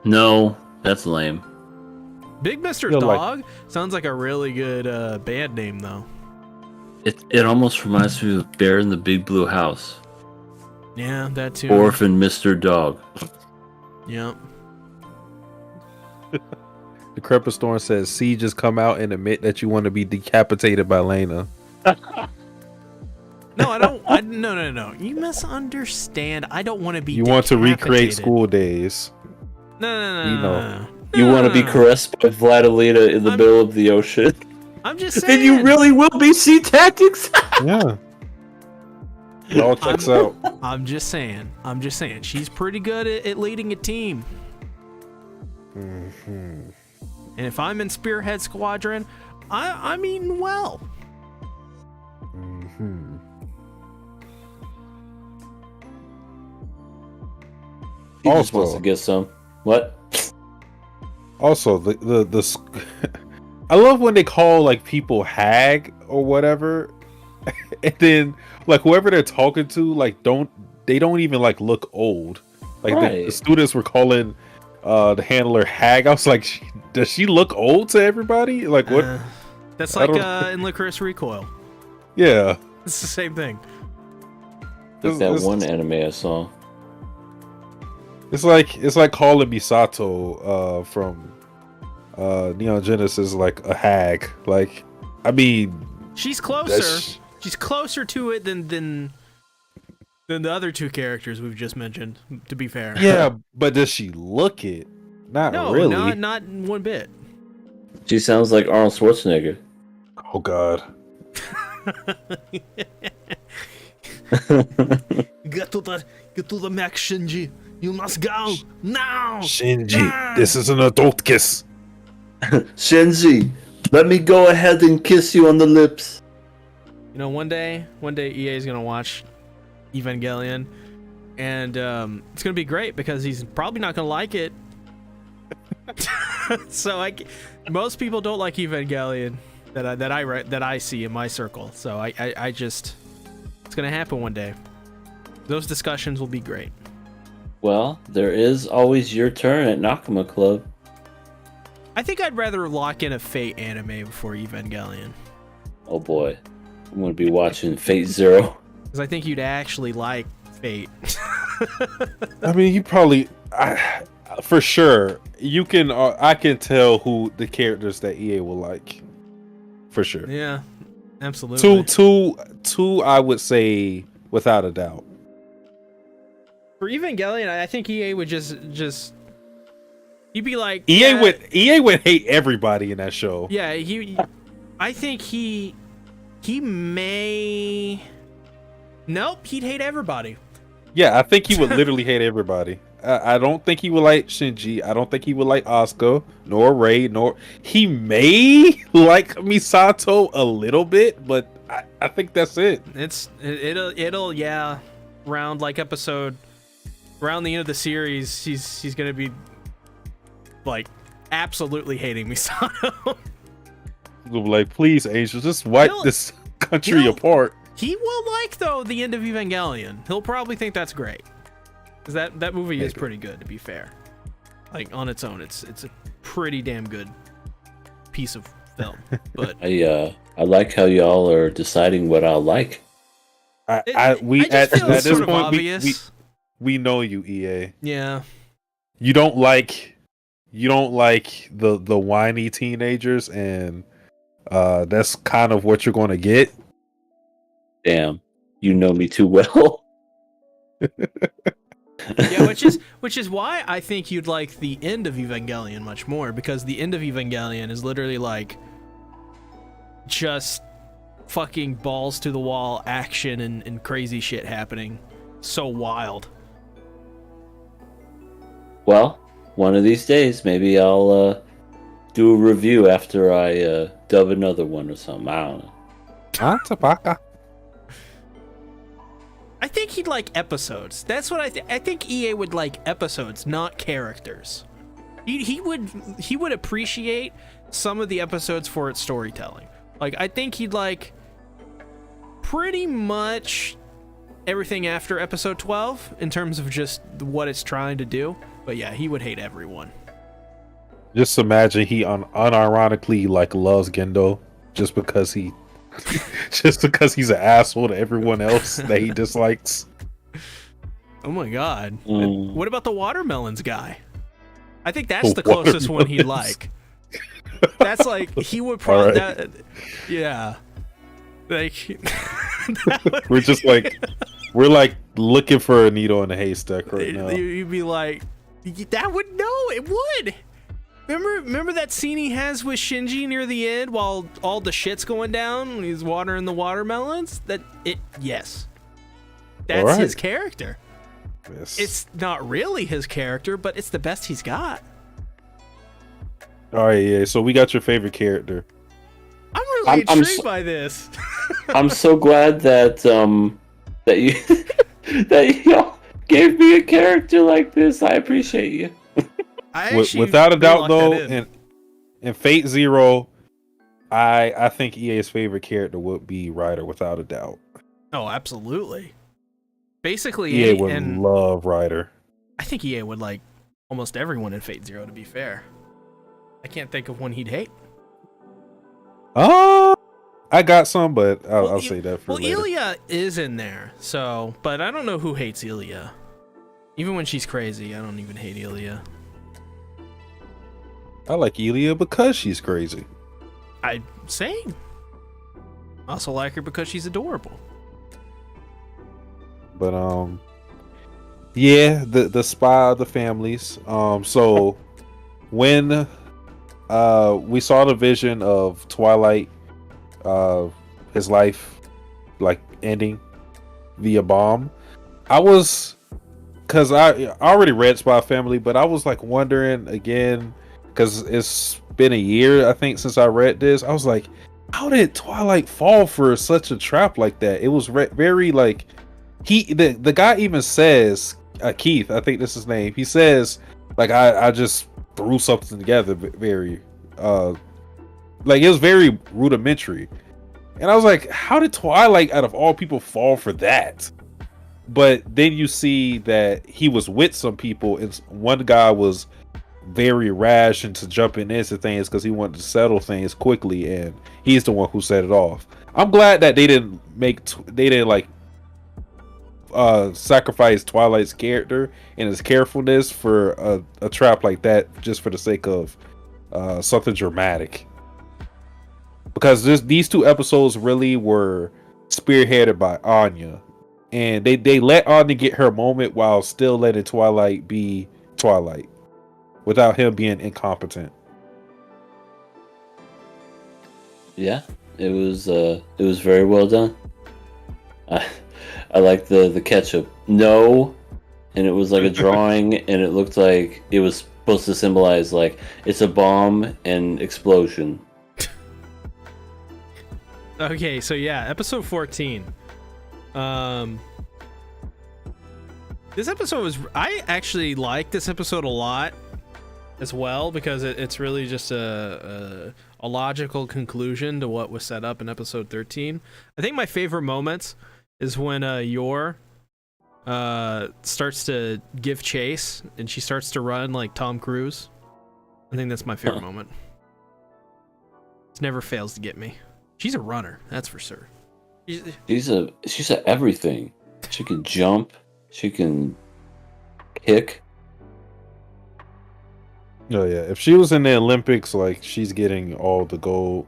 S2: No, that's lame.
S1: Big Mr.
S3: You'll like-
S1: Dog sounds like a really good band name, though.
S2: It almost reminds me of Bear in the Big Blue House.
S1: Yeah, that too.
S2: Borf and Mr. Dog.
S1: Yep.
S3: The Crepustorm says, "See, just come out and admit that you want to be decapitated by Lena."
S1: No, I don't. No. You misunderstand. I don't want to be.
S3: You want to recreate
S1: decapitated.
S3: school days.
S1: No.
S3: You know.
S2: You want to be caressed by Vladilena in the middle of the ocean?
S1: I'm just saying.
S2: Then you really will be Sea Tactics?
S3: Yeah. It all checks out.
S1: I'm just saying. She's pretty good at leading a team.
S3: Mm-hmm.
S1: And if I'm in Spearhead Squadron, I'm eating well.
S3: Mm-hmm.
S2: He just
S3: Also-
S2: wants to get some. What?
S3: Also, the I love when they call like people hag or whatever, and then like whoever they're talking to like don't even like look old. Like the
S2: Right.
S3: students were calling the handler hag. I was like, does she look old to everybody? Like what?
S1: That's
S3: I
S1: like
S3: don't-
S1: in Licorice Recoil.
S3: Yeah,
S1: It's the same thing.
S2: Like that
S3: It's-
S2: one anime I saw.
S3: it's like calling Misato from Neon Genesis like a hag. Like, I mean,
S1: She's closer.
S3: that's-
S1: She's closer to it than the other two characters we've just mentioned. To be fair.
S3: yeah, but does she look it? Not
S1: No,
S3: really.
S1: not one bit.
S2: She sounds like Arnold Schwarzenegger.
S3: Oh God.
S1: Get to the mech, Shinji. You must go now.
S3: Shinji, this is an adult kiss.
S2: Shinji, let me go ahead and kiss you on the lips.
S1: You know, one day EA is gonna watch Evangelion, and it's gonna be great because he's probably not gonna like it. So most people don't like Evangelion that I see in my circle. So I just, it's gonna happen one day. Those discussions will be great.
S2: Well, there is always your turn at Nakama Club.
S1: I think I'd rather lock in a Fate anime before Evangelion,
S2: Oh boy, I'm gonna be watching Fate Zero.
S1: because I think you'd actually like Fate.
S3: I mean, you probably, for sure, you can. I can tell who the characters that EA will like, for sure.
S1: Yeah, absolutely.
S3: Two, I would say without a doubt.
S1: For Evangelion, I think EA would just you'd be like
S3: EA
S1: yeah,
S3: would hate everybody in that show.
S1: Yeah, I think he may. Nope, he'd hate everybody.
S3: Yeah, I think he would literally hate everybody. I don't think he would like Shinji. I don't think he would like Asuka, nor Rei, nor he may like Misato a little bit, but I think that's it.
S1: It'll yeah, around like around the end of the series, he's gonna be like absolutely hating Misato.
S3: Like, please, Angel, just wipe this country apart.
S1: He will like, though, the end of Evangelion. He'll probably think that's great. Because that movie is pretty good, to be fair. Like, on its own, it's a pretty damn good piece of film. But
S2: I like how y'all are deciding what I'll like.
S3: At
S1: this
S3: point,
S1: obvious.
S3: we know you, EA.
S1: Yeah.
S3: You don't like the whiny teenagers, and that's kind of what you're going to get.
S2: Damn, you know me too well.
S1: Yeah, which is why I think you'd like the end of Evangelion much more, because the end of Evangelion is literally like just fucking balls to the wall action and crazy shit happening. So wild.
S2: Well, one of these days, maybe I'll do a review after I dub another one or something. I don't know.
S3: Tabaka.
S1: I think he'd like episodes. That's what I think EA would like episodes, not characters. He would appreciate some of the episodes for its storytelling. Like, I think he'd like pretty much everything after episode 12 in terms of just what it's trying to do. But yeah, he would hate everyone.
S3: Just imagine he unironically like loves Gendo just because he's an asshole to everyone else that he dislikes.
S1: Oh my god.
S2: Mm.
S1: What about the watermelons guy? I think that's the closest one he'd like. That's like, he would probably right. Yeah. Like
S3: we're just like we're like looking for a needle in a haystack right now.
S1: You'd be like, that would it would. Remember that scene he has with Shinji near the end while all the shit's going down when he's watering the watermelons? Yes. That's right. His character.
S3: Yes.
S1: It's not really his character, but it's the best he's got.
S3: All right, yeah. So we got your favorite character.
S1: I'm really intrigued by this.
S2: I'm so glad that y'all gave me a character like this. I appreciate you.
S3: Without a doubt, though, in Fate Zero, I think EA's favorite character would be Ryder, without a doubt.
S1: Oh, absolutely. Basically,
S3: EA would love Ryder.
S1: I think EA would like almost everyone in Fate Zero, to be fair. I can't think of one he'd hate.
S3: I got some, but I'll say that for later.
S1: Well, Ilya is in there, but I don't know who hates Ilya. Even when she's crazy, I don't even hate Ilya.
S3: I like Ilya because she's crazy.
S1: I'm saying. I also like her because she's adorable.
S3: But yeah, the spy of the families. So when we saw the vision of Twilight, his life like ending via bomb, because I already read Spy Family, but I was like wondering again, because it's been a year I think since I read this. I was like, how did Twilight fall for such a trap like that? It was very like the guy even says, Keith, I think this is his name. He says like I just threw something together very like it was very rudimentary, and I was like, how did Twilight out of all people fall for that? But then you see that he was with some people, and one guy was very rash into jumping into things because he wanted to settle things quickly, and he's the one who set it off. I'm glad that they didn't like sacrifice Twilight's character and his carefulness for a trap like that just for the sake of something dramatic. Because these two episodes really were spearheaded by Anya, and they let Anya get her moment while still letting Twilight be Twilight without him being incompetent.
S2: Yeah, it was very well done. I like the ketchup. No, and it was like a drawing, and it looked like it was supposed to symbolize like it's a bomb and explosion.
S1: Okay, so yeah, episode 14. This episode I actually like this episode a lot as well, because it's really just a a logical conclusion to what was set up in episode 13. I think my favorite moments is when Yor starts to give chase and she starts to run like Tom Cruise. I think that's my favorite moment. It never fails to get me. She's a runner, that's for sure.
S2: She's a everything. She can jump. She can kick.
S3: Oh yeah, if she was in the Olympics, like she's getting all the gold.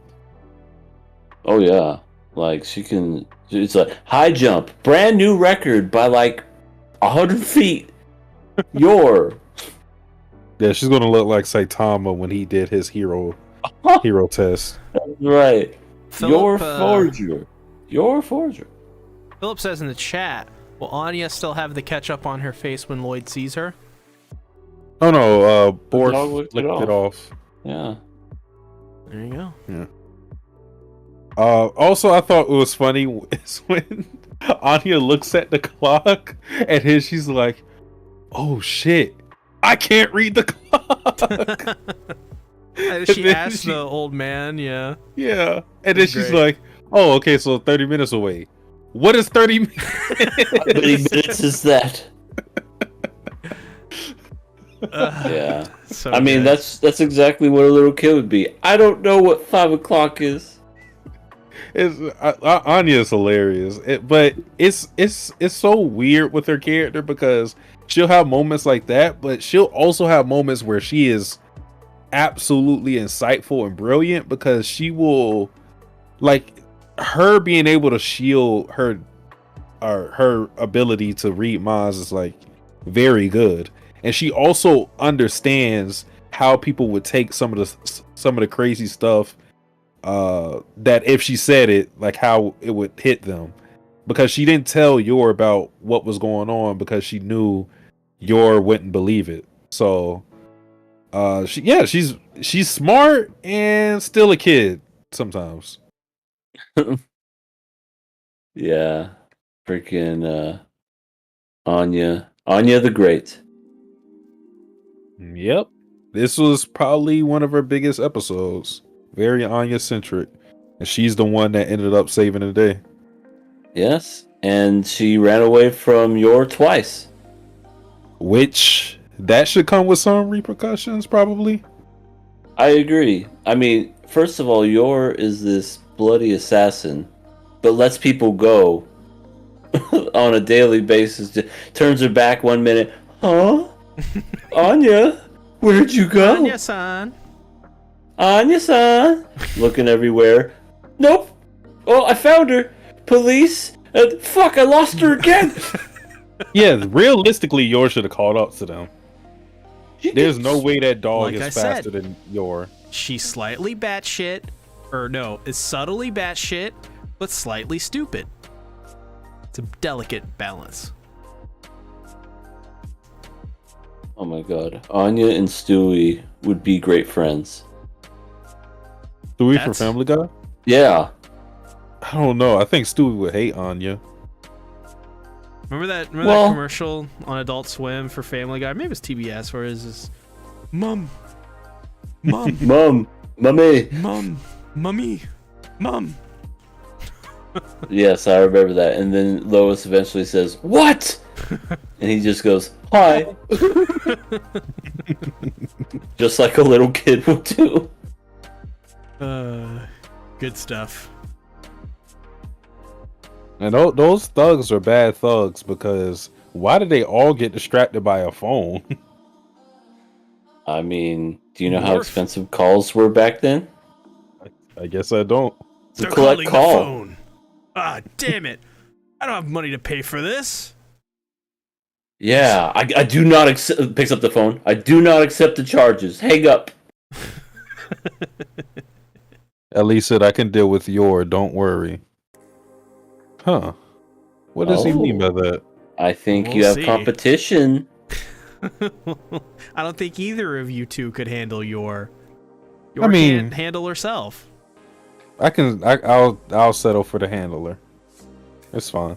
S2: Oh yeah, like she can. It's a high jump, brand new record by like 100 feet. Yeah,
S3: she's gonna look like Saitama when he did his hero test.
S2: Right.
S1: Philip,
S2: Your forger.
S1: Philip says in the chat, will Anya still have the ketchup on her face when Lloyd sees her?
S3: Oh no, Borth
S2: dog
S3: licked
S2: licked
S3: it
S2: it
S3: off.
S2: Yeah.
S1: There you go.
S3: Yeah. Also, I thought it was funny is when Anya looks at the clock and then she's like, "Oh shit, I can't read the clock."
S1: She asked the old man, yeah.
S3: Yeah, and then she's
S1: Great.
S3: like, "Oh, okay, so 30 minutes away. What is 30 minutes?
S2: How many minutes is that? Yeah.
S1: So
S2: I mean,
S1: good.
S2: that's exactly what a little kid would be. I don't know what 5 o'clock is.
S3: Anya's hilarious, but it's so weird with her character because she'll have moments like that, but she'll also have moments where she is absolutely insightful and brilliant because she will, like, her being able to shield her ability to read minds is like very good, and she also understands how people would take some of the crazy stuff that if she said it, like how it would hit them, because she didn't tell Yor about what was going on because she knew Yor wouldn't believe it. So she's smart and still a kid sometimes.
S2: Yeah. Freaking Anya the Great.
S3: Yep, this was probably one of her biggest episodes. Very Anya centric, and she's the one that ended up saving the day.
S2: Yes, and she ran away from Yor twice.
S3: Which that should come with some repercussions, probably.
S2: I agree. I mean, first of all, Yor is this bloody assassin, but lets people go on a daily basis. Turns her back 1 minute. Huh? Anya, where'd you go?
S1: Anya-san.
S2: Anya-san. Looking everywhere. Nope. Oh, I found her. Police. Fuck, I lost her again.
S3: Yeah, realistically, Yor should have called up to them. There's
S2: She
S3: no way that dog
S1: Like
S3: is
S1: I
S3: faster
S1: said.
S3: than Yor.
S1: She's slightly batshit, or no, is subtly batshit, but slightly stupid. It's a delicate balance.
S2: Oh my god. Anya and Stewie would be great friends.
S3: Stewie from
S1: That's-
S3: Family Guy?
S2: Yeah.
S3: I don't know. I think Stewie would hate Anya.
S1: Remember that
S2: Well-
S1: commercial on Adult Swim for Family Guy? Maybe it was TBS, where is this? Mom,
S2: Mom. Mommy.
S1: Mummy, Mom.
S2: Yes, I remember that. And then Lois eventually says, "What?" And he just goes, "Hi." Just like a little kid would do.
S1: Good stuff.
S3: And those thugs are bad thugs because why did they all get distracted by a phone?
S2: I mean, do you know how
S1: Morph.
S2: expensive calls were back then?
S3: I guess I don't.
S2: To
S1: They're
S2: collect
S1: calling
S2: call.
S1: the phone. Ah, damn it! I don't have money to pay for this.
S2: Yeah, I do not accept. Picks up the phone. I do not accept the charges. Hang up.
S3: At least said I can deal with Yor. Don't worry. Huh? What does he mean by that?
S2: I think
S1: We'll
S2: you have
S1: see.
S2: competition.
S1: I don't think either of you two could handle your.
S3: I mean-
S1: can't handle herself.
S3: I'll settle for the handler. It's fine.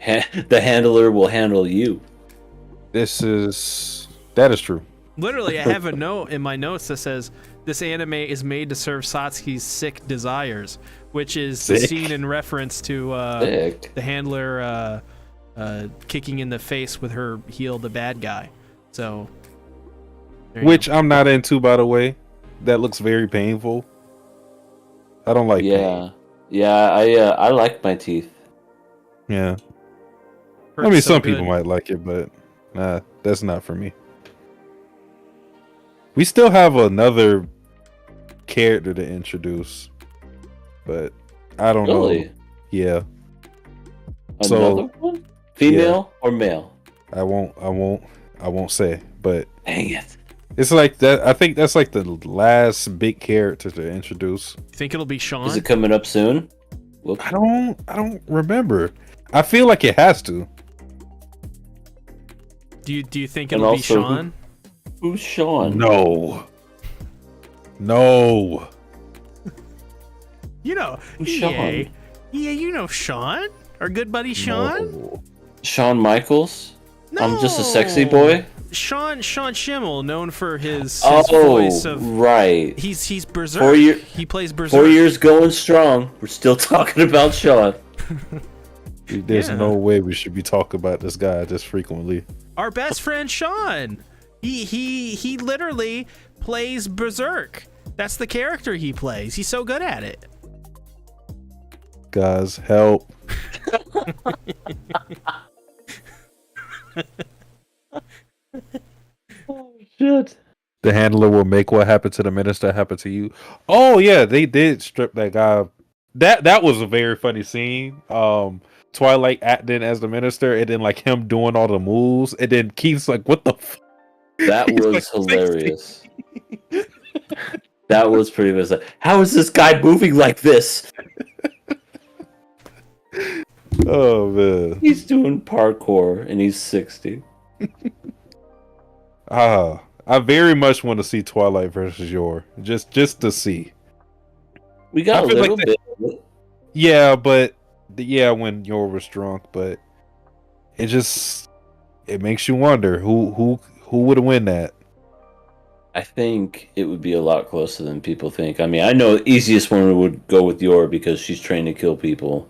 S2: The handler will handle you.
S3: That is true.
S1: Literally, I have a note in my notes that says this anime is made to serve Satsuki's sick desires, which is
S3: Sick?
S1: seen in reference to
S2: Sick.
S1: the handler kicking in the face with her heel the bad guy. So, there you
S3: Which
S1: go.
S3: I'm not into, by the way. That looks very painful. I don't like pain.
S2: Yeah. I like my teeth.
S3: Yeah. I
S1: Hurts
S3: mean,
S1: so
S3: some
S1: good.
S3: people might like it, but nah, that's not for me. We still have another character to introduce, but I don't
S2: Really?
S3: know. Yeah,
S2: Another one? Female or male?
S3: I won't say, but
S2: Dang it.
S3: it's like that. I think that's like the last big character to introduce.
S1: You think it'll be Sean?
S2: Is it coming up soon? Whoops.
S3: I don't remember. I feel like it has to.
S1: Do you think
S2: And
S1: it'll be
S2: also,
S1: Sean?
S2: Who's Sean?
S3: No.
S1: You know,
S2: Who's
S1: EA.
S2: Sean?
S1: EA, you know Sean? Our good buddy Sean?
S3: No.
S2: Shawn Michaels?
S1: No.
S2: I'm just a sexy boy?
S1: Sean Schimmel, known for his
S2: Oh,
S1: voice of
S2: right.
S1: he's Berserk.
S2: 4 year-
S1: He plays Berserk.
S2: 4 years going strong. We're still talking about Sean.
S3: There's
S1: Yeah.
S3: no way we should be talking about this guy this frequently.
S1: Our best friend Sean. He literally plays Berserk. That's the character he plays. He's so good at it.
S3: Guys, help.
S2: Oh, shit.
S3: The handler will make what happened to the minister happen to you. Oh yeah, they did strip that guy. That was a very funny scene. Twilight acting as the minister, and then like him doing all the moves, and then Keith's like, "What the?"
S2: That
S3: He's
S2: was
S3: like,
S2: hilarious. That was pretty much like, how is this guy moving like this?
S3: Oh man.
S2: He's doing parkour and he's 60.
S3: I very much want to see Twilight versus Yor, just to see.
S2: We got
S3: I
S2: a
S3: feel like
S2: little
S3: they-
S2: bit of it.
S3: Yeah, but when Yor was drunk, but it makes you wonder who would win that.
S2: I think it would be a lot closer than people think. I mean, I know the easiest one would go with Yor because she's trained to kill people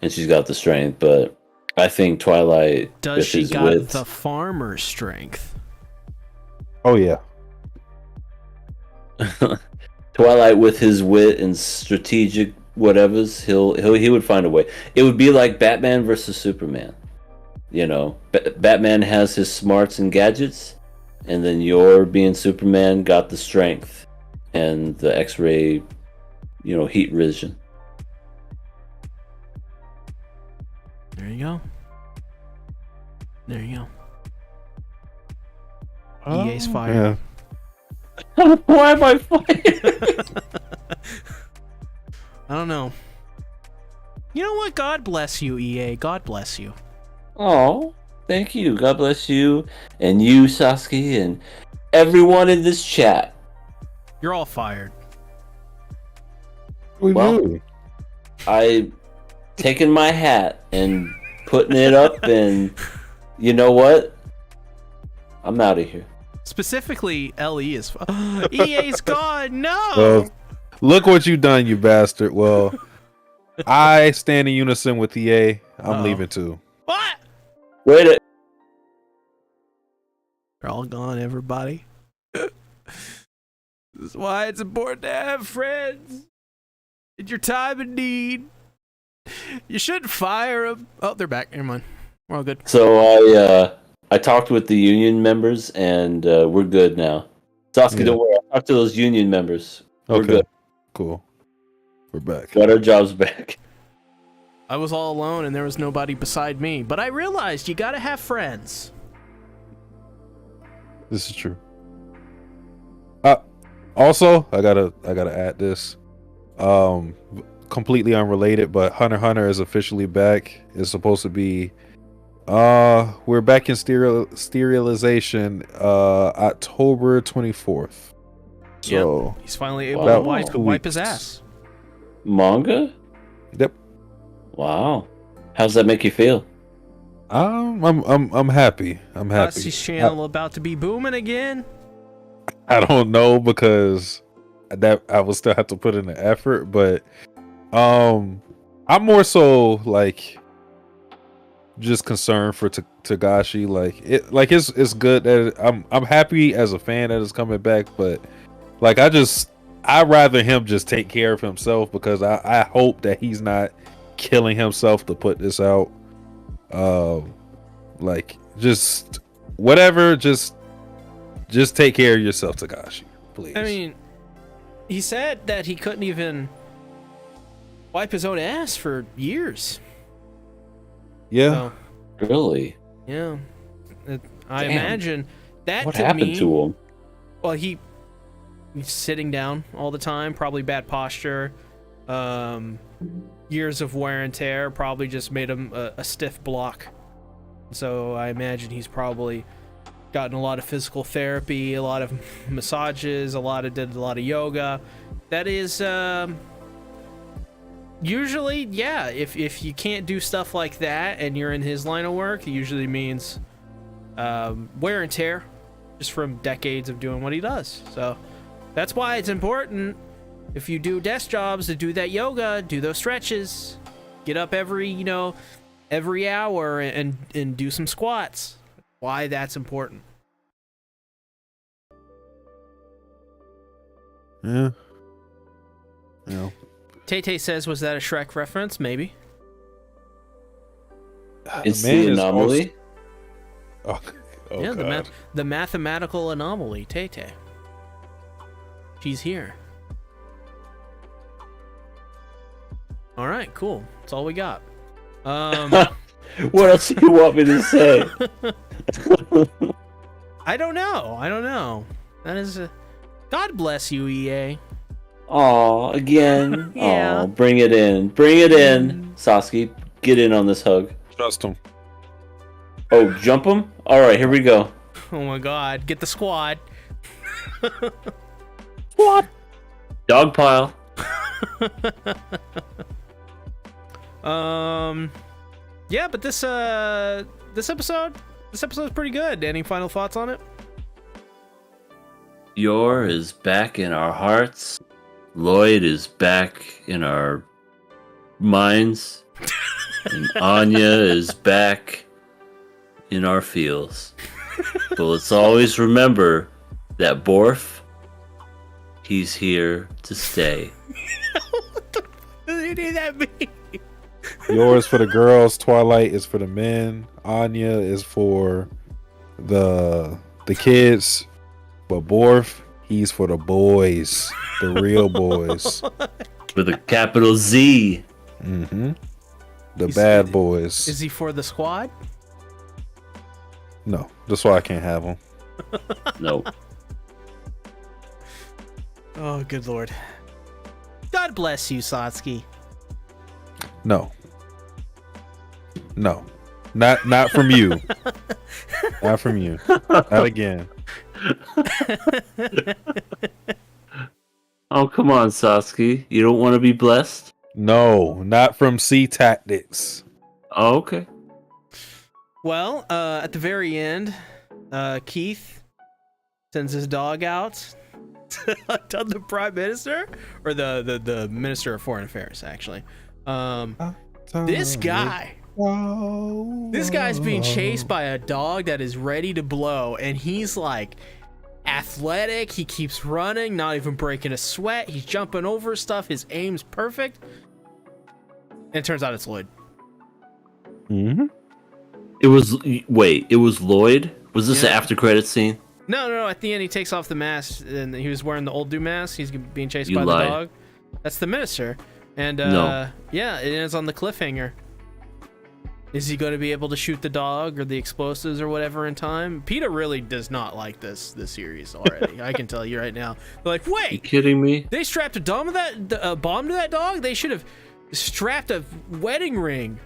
S2: and she's got the strength, but I think Twilight
S1: Does
S2: with
S1: she
S2: his
S1: got
S2: wits,
S1: the farmer strength?
S3: Oh yeah.
S2: Twilight with his wit and strategic whatevers, he would find a way. It would be like Batman versus Superman. You know, Batman has his smarts and gadgets, and then Yor being Superman got the strength and the X-ray, heat vision.
S1: There you go. There you go. EA's fired.
S3: Yeah.
S2: Why am I fired?
S1: I don't know. You know what? God bless you, EA. God bless you.
S2: Oh, thank you. God bless you, and you, Sasuke, and everyone in this chat.
S1: You're all fired.
S3: We
S2: Well,
S3: do.
S2: I taking my hat and putting it up, and you know what? I'm out of here.
S1: Specifically, LE is. EA's gone. No.
S3: Well, look what you done, you bastard. Well, I stand in unison with EA. I'm
S1: Uh-oh.
S3: leaving too.
S1: What?
S2: Wait a
S1: They're all gone, everybody. This is why it's important to have friends in your time of need. You shouldn't fire them. Oh, they're back. Never mind. We're all good.
S2: So I talked with the union members, and we're good now. Sasuke,
S3: Yeah.
S2: don't worry. I talked to those union members. We're
S3: Okay.
S2: good.
S3: Cool. We're back.
S2: Got our jobs back.
S1: I was all alone and there was nobody beside me, but I realized you gotta have friends.
S3: This is true. Also, I gotta add this. Completely unrelated, but Hunter x Hunter is officially back. It's supposed to be. We're back in sterilization. October 24th. So
S1: He's finally able
S2: Wow.
S1: to wipe,
S3: 2
S1: wipe his
S3: weeks.
S1: ass.
S2: Manga?
S3: yep.
S2: Wow. How's that make you feel?
S3: I'm happy. I'm happy.
S1: Dusty's channel about to be booming again.
S3: I don't know because that I will still have to put in the effort, but I'm more so like just concerned for Tagashi. Like it's good that I'm happy as a fan that it's coming back, but like I'd rather him just take care of himself, because I hope that he's not killing himself to put this out. Like just whatever, just take care of yourself, Tagashi, please.
S1: I mean, he said that he couldn't even wipe his own ass for years.
S3: Yeah.
S1: So,
S2: Really?
S1: yeah. I
S2: Damn.
S1: imagine that
S2: What
S1: to
S2: happened
S1: me,
S2: to him?
S1: well, he's sitting down all the time, probably bad posture. Years of wear and tear probably just made him a stiff block. So I imagine he's probably gotten a lot of physical therapy, a lot of massages, did a lot of yoga. That is usually, yeah, if you can't do stuff like that and you're in his line of work, it usually means wear and tear just from decades of doing what he does. So that's why it's important, if you do desk jobs, to do that yoga, do those stretches, get up every hour and do some squats. Why that's important.
S3: Yeah. Yeah.
S1: Tay says, was that a Shrek reference? Maybe.
S2: It's
S3: man
S2: the
S3: is
S2: anomaly.
S3: Oh,
S1: Yeah,
S3: God.
S1: the mathematical anomaly, Tay. She's here. All right, cool. That's all we got.
S2: What else do you want me to say?
S1: I don't know. That is God bless you, EA.
S2: Aw, again.
S1: Yeah.
S2: Aw, bring it in. Sasuke, get in on this hug.
S3: Trust him.
S2: Oh, jump him? Alright, here we go.
S1: Oh my God, get the squad.
S2: What? Dog pile.
S1: Yeah, but this episode's pretty good. Any final thoughts on it?
S2: Yor is back in our hearts. Lloyd is back in our minds. And Anya is back in our feels. But let's always remember that Borf, he's here to stay.
S1: What the fuck did that mean?
S3: Yours for the girls, Twilight is for the men, Anya is for the kids, but Borf, he's for the boys, the real boys.
S2: With a capital Z.
S3: Mm-hmm. The bad boys.
S1: Is he for the squad?
S3: No, that's why I can't have him.
S2: No.
S1: Oh, good lord. God bless you, Satsuki.
S3: No. Not from you. Not from you. Not again.
S2: Oh, come on, Sasuke. You don't want to be blessed?
S3: No, not from C Tactics.
S2: Oh, okay.
S1: Well, at the very end, Keith sends his dog out to the Prime Minister, or the Minister of Foreign Affairs, actually. This guy's being chased by a dog that is ready to blow, and he's like athletic. He keeps running, not even breaking a sweat. He's jumping over stuff. His aim's perfect. And it turns out it's Lloyd.
S3: Mm-hmm.
S2: It was Lloyd? Was this an after credit scene?
S1: No. At the end, he takes off the mask, and he was wearing the old dude mask. He's being chased
S2: You
S1: by
S2: lied.
S1: the dog. That's the minister. And
S2: No.
S1: yeah, it ends on the cliffhanger. Is he going to be able to shoot the dog or the explosives or whatever in time? PETA really does not like this series already. I can tell you right now. They're like,
S2: You
S1: wait,
S2: kidding me?
S1: they strapped a bomb to that dog? They should have strapped a wedding ring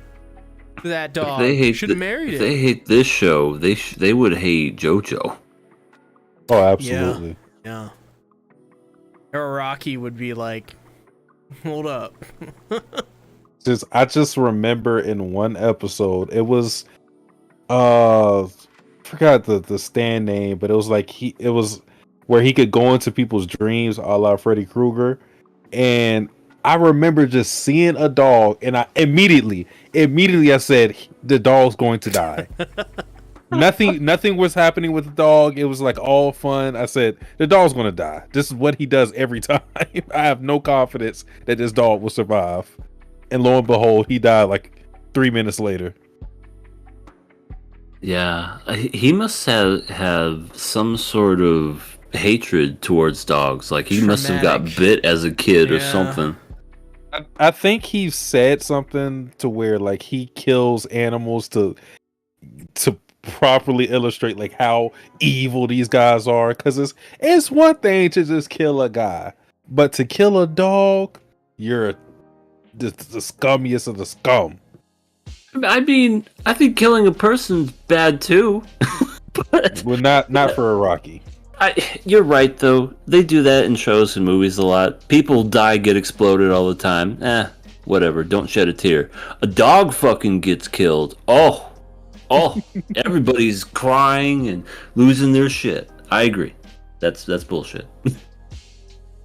S1: to that dog. Should have married
S2: If
S1: it.
S2: they hate this show, they would hate JoJo.
S3: Oh, absolutely.
S1: Yeah. Araraki would be like, hold up.
S3: I just remember in one episode, it was forgot the stand name, but it was like where he could go into people's dreams, a la Freddy Krueger. And I remember just seeing a dog, and I immediately I said, the dog's going to die. Nothing was happening with the dog. It was like all fun. I said, the dog's going to die. This is what he does every time. I have no confidence that this dog will survive. And lo and behold, he died like 3 minutes later.
S2: Yeah, he must have some sort of hatred towards dogs. Like he must have got bit as a kid or something.
S3: I think he said something to where like he kills animals to properly illustrate like how evil these guys are. Because it's one thing to just kill a guy, but to kill a dog, you're the scummiest of the scum.
S2: I mean, I think killing a person's bad too. But
S3: well, not for a Rocky.
S2: You're right though. They do that in shows and movies a lot. People die, get exploded all the time. Whatever. Don't shed a tear. A dog fucking gets killed. Oh, everybody's crying and losing their shit. I agree. That's bullshit.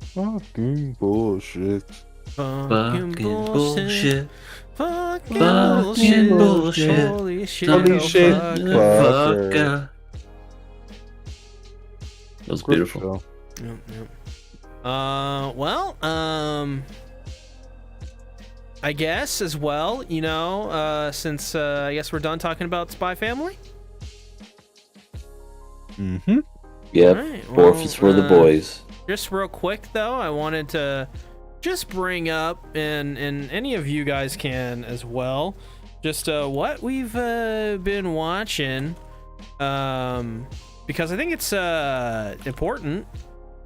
S3: Fucking bullshit.
S2: Fucking bullshit.
S1: Fucking
S2: bullshit.
S1: Holy shit.
S3: Holy shit.
S2: Fucker. That was beautiful.
S1: Yep. Well, I guess as well, since I guess we're done talking about Spy Family.
S3: Mm-hmm.
S2: Yep.
S1: Right,
S2: Orphans for the boys.
S1: Just real quick though, I wanted to just bring up, and any of you guys can as well, just what we've been watching, because I think it's important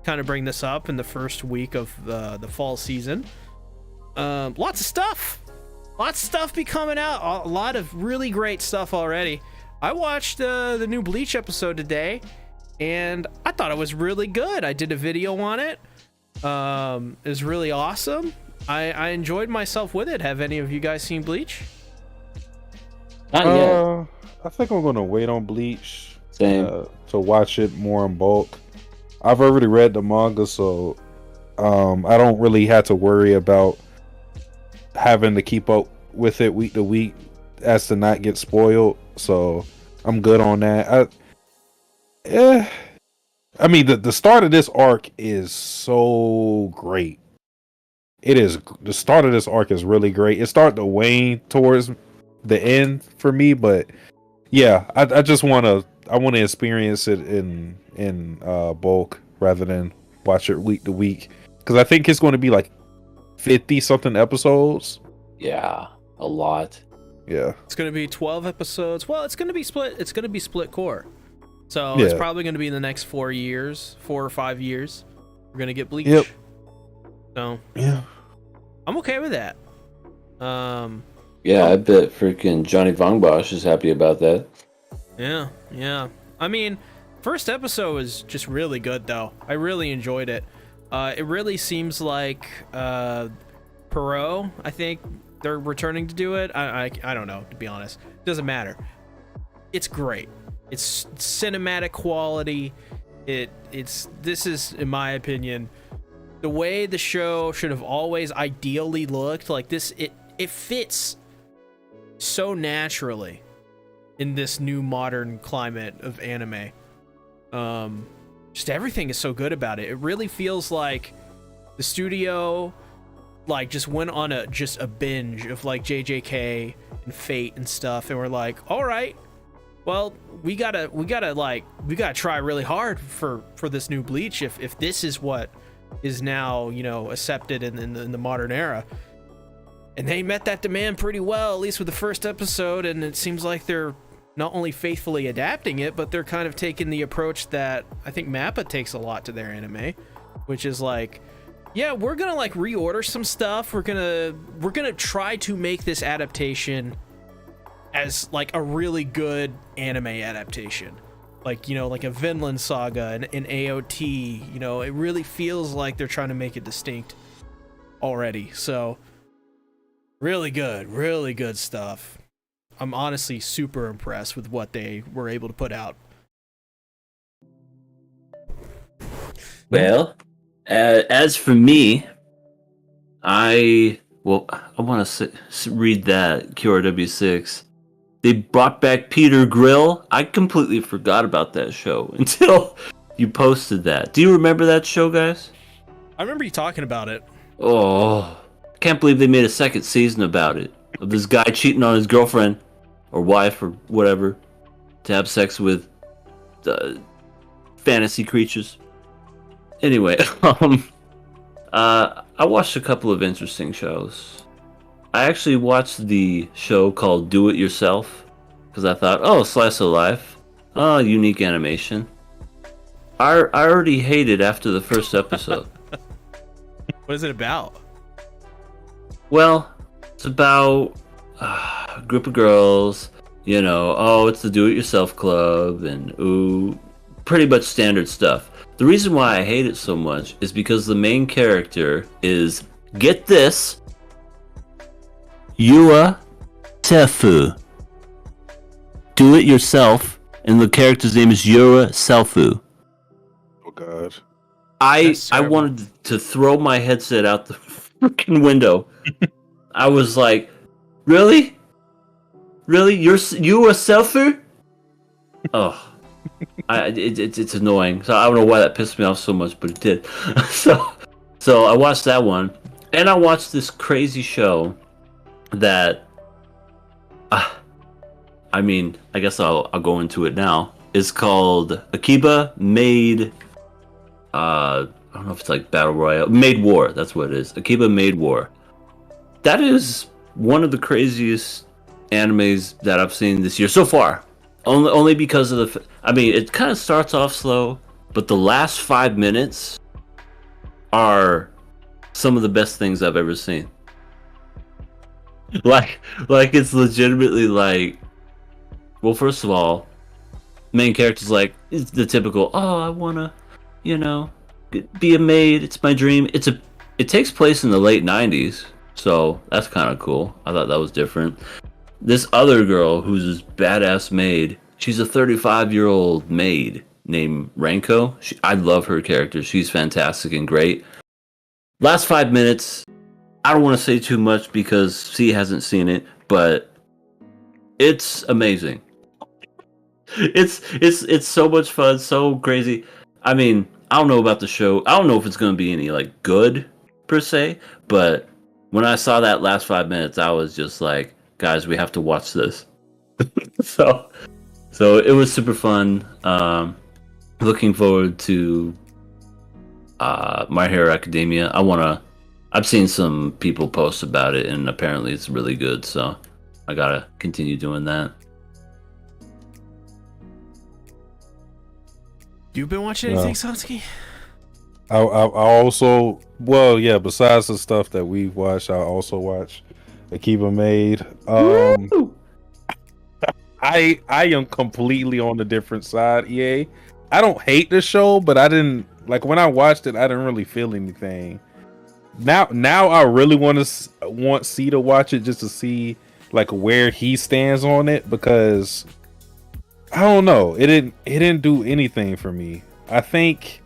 S1: kind of bring this up in the first week of the fall season. Lots of stuff be coming out, a lot of really great stuff already. I watched the new Bleach episode today, and I thought it was really good. I did a video on it. It was really awesome. I enjoyed myself with it. Have any of you guys seen Bleach?
S2: Not yet.
S3: I think I'm gonna wait on Bleach.
S2: Same.
S3: To watch it more in bulk. I've already read the manga, so I don't really have to worry about having to keep up with it week to week as to not get spoiled. So I'm good on that. I mean, the start of this arc is so great. It is. The start of this arc is really great. It started to wane towards the end for me, but yeah, I just want to experience it in bulk rather than watch it week to week, because I think it's going to be like 50 something episodes.
S2: Yeah, a lot.
S3: Yeah,
S1: it's going to be 12 episodes. Well, it's going to be split. It's going to be split core. So it's probably going to be in the next 4 or 5 years. We're going to get Bleach.
S3: Yep.
S1: So
S3: yeah,
S1: I'm okay with that.
S2: Yeah, I bet freaking Johnny Vongbosch is happy about that.
S1: Yeah. I mean, first episode was just really good, though. I really enjoyed it. It really seems like Perot, I think they're returning to do it. I don't know, to be honest. Doesn't matter. It's great. It's cinematic quality. This is, in my opinion, the way the show should have always ideally looked. Like this, it fits so naturally in this new modern climate of anime. Just everything is so good about it. It really feels like the studio like just went on a binge of like JJK and Fate and stuff, and we're like, all right, well, we gotta try really hard for this new Bleach if this is what is now accepted in the modern era. And they met that demand pretty well, at least with the first episode, and it seems like they're not only faithfully adapting it, but they're kind of taking the approach that I think MAPPA takes a lot to their anime, which is like, yeah, we're gonna like reorder some stuff. We're gonna try to make this adaptation as like a really good anime adaptation, like like a Vinland Saga and an AOT. It really feels like they're trying to make it distinct already. So really good stuff. I'm honestly super impressed with what they were able to put out.
S2: Well, as for me, I want to read that QRW6. They brought back Peter Grill. I completely forgot about that show until you posted that. Do you remember that show, guys?
S1: I remember you talking about it.
S2: Oh, I can't believe they made a second season about it. Of this guy cheating on his girlfriend or wife or whatever to have sex with fantasy creatures. Anyway, I watched a couple of interesting shows. I actually watched the show called Do It Yourself because I thought, oh, slice of life, oh, unique animation. I already hated after the first episode.
S1: What is it about?
S2: Well, it's about a group of girls, it's the do-it-yourself club, and pretty much standard stuff. The reason why I hate it so much is because the main character is, get this, Yua Tefu. Do it yourself, and the character's name is Yura Selfu.
S3: Oh god.
S2: I wanted to throw my headset out the freaking window. I was like, really? Really? You a selfer? Oh. It's annoying. So I don't know why that pissed me off so much, but it did. So I watched that one, and I watched this crazy show that I guess I'll go into it now. It's called Akiba Made I don't know if it's like Battle Royale. Made War, that's what it is. Akiba Made War. That is one of the craziest animes that I've seen this year so far. Only because of it kind of starts off slow, but the last 5 minutes are some of the best things I've ever seen. Like it's legitimately like, well, first of all, main character's like, it's the typical, oh, I wanna, be a maid, it's my dream. It takes place in the late 90s, so that's kind of cool. I thought that was different. This other girl who's this badass maid, she's a 35-year-old maid named Renko. I love her character. She's fantastic and great. Last 5 minutes, I don't want to say too much because C hasn't seen it, but it's amazing. It's so much fun, so crazy. I don't know about the show. I don't know if it's going to be any like good per se, but when I saw that last 5 minutes, I was just like, guys, we have to watch this. So it was super fun. Looking forward to My Hero Academia. I've seen some people post about it, and apparently it's really good, so I gotta continue doing that.
S1: You've been watching anything, Satsuki?
S3: I also, besides the stuff that we've watched, I also watch Akiba Made. I am completely on the different side, EA. I don't hate the show, but I didn't like when I watched it, I didn't really feel anything. Now I really want C to watch it just to see like where he stands on it, because I don't know. It didn't do anything for me. I think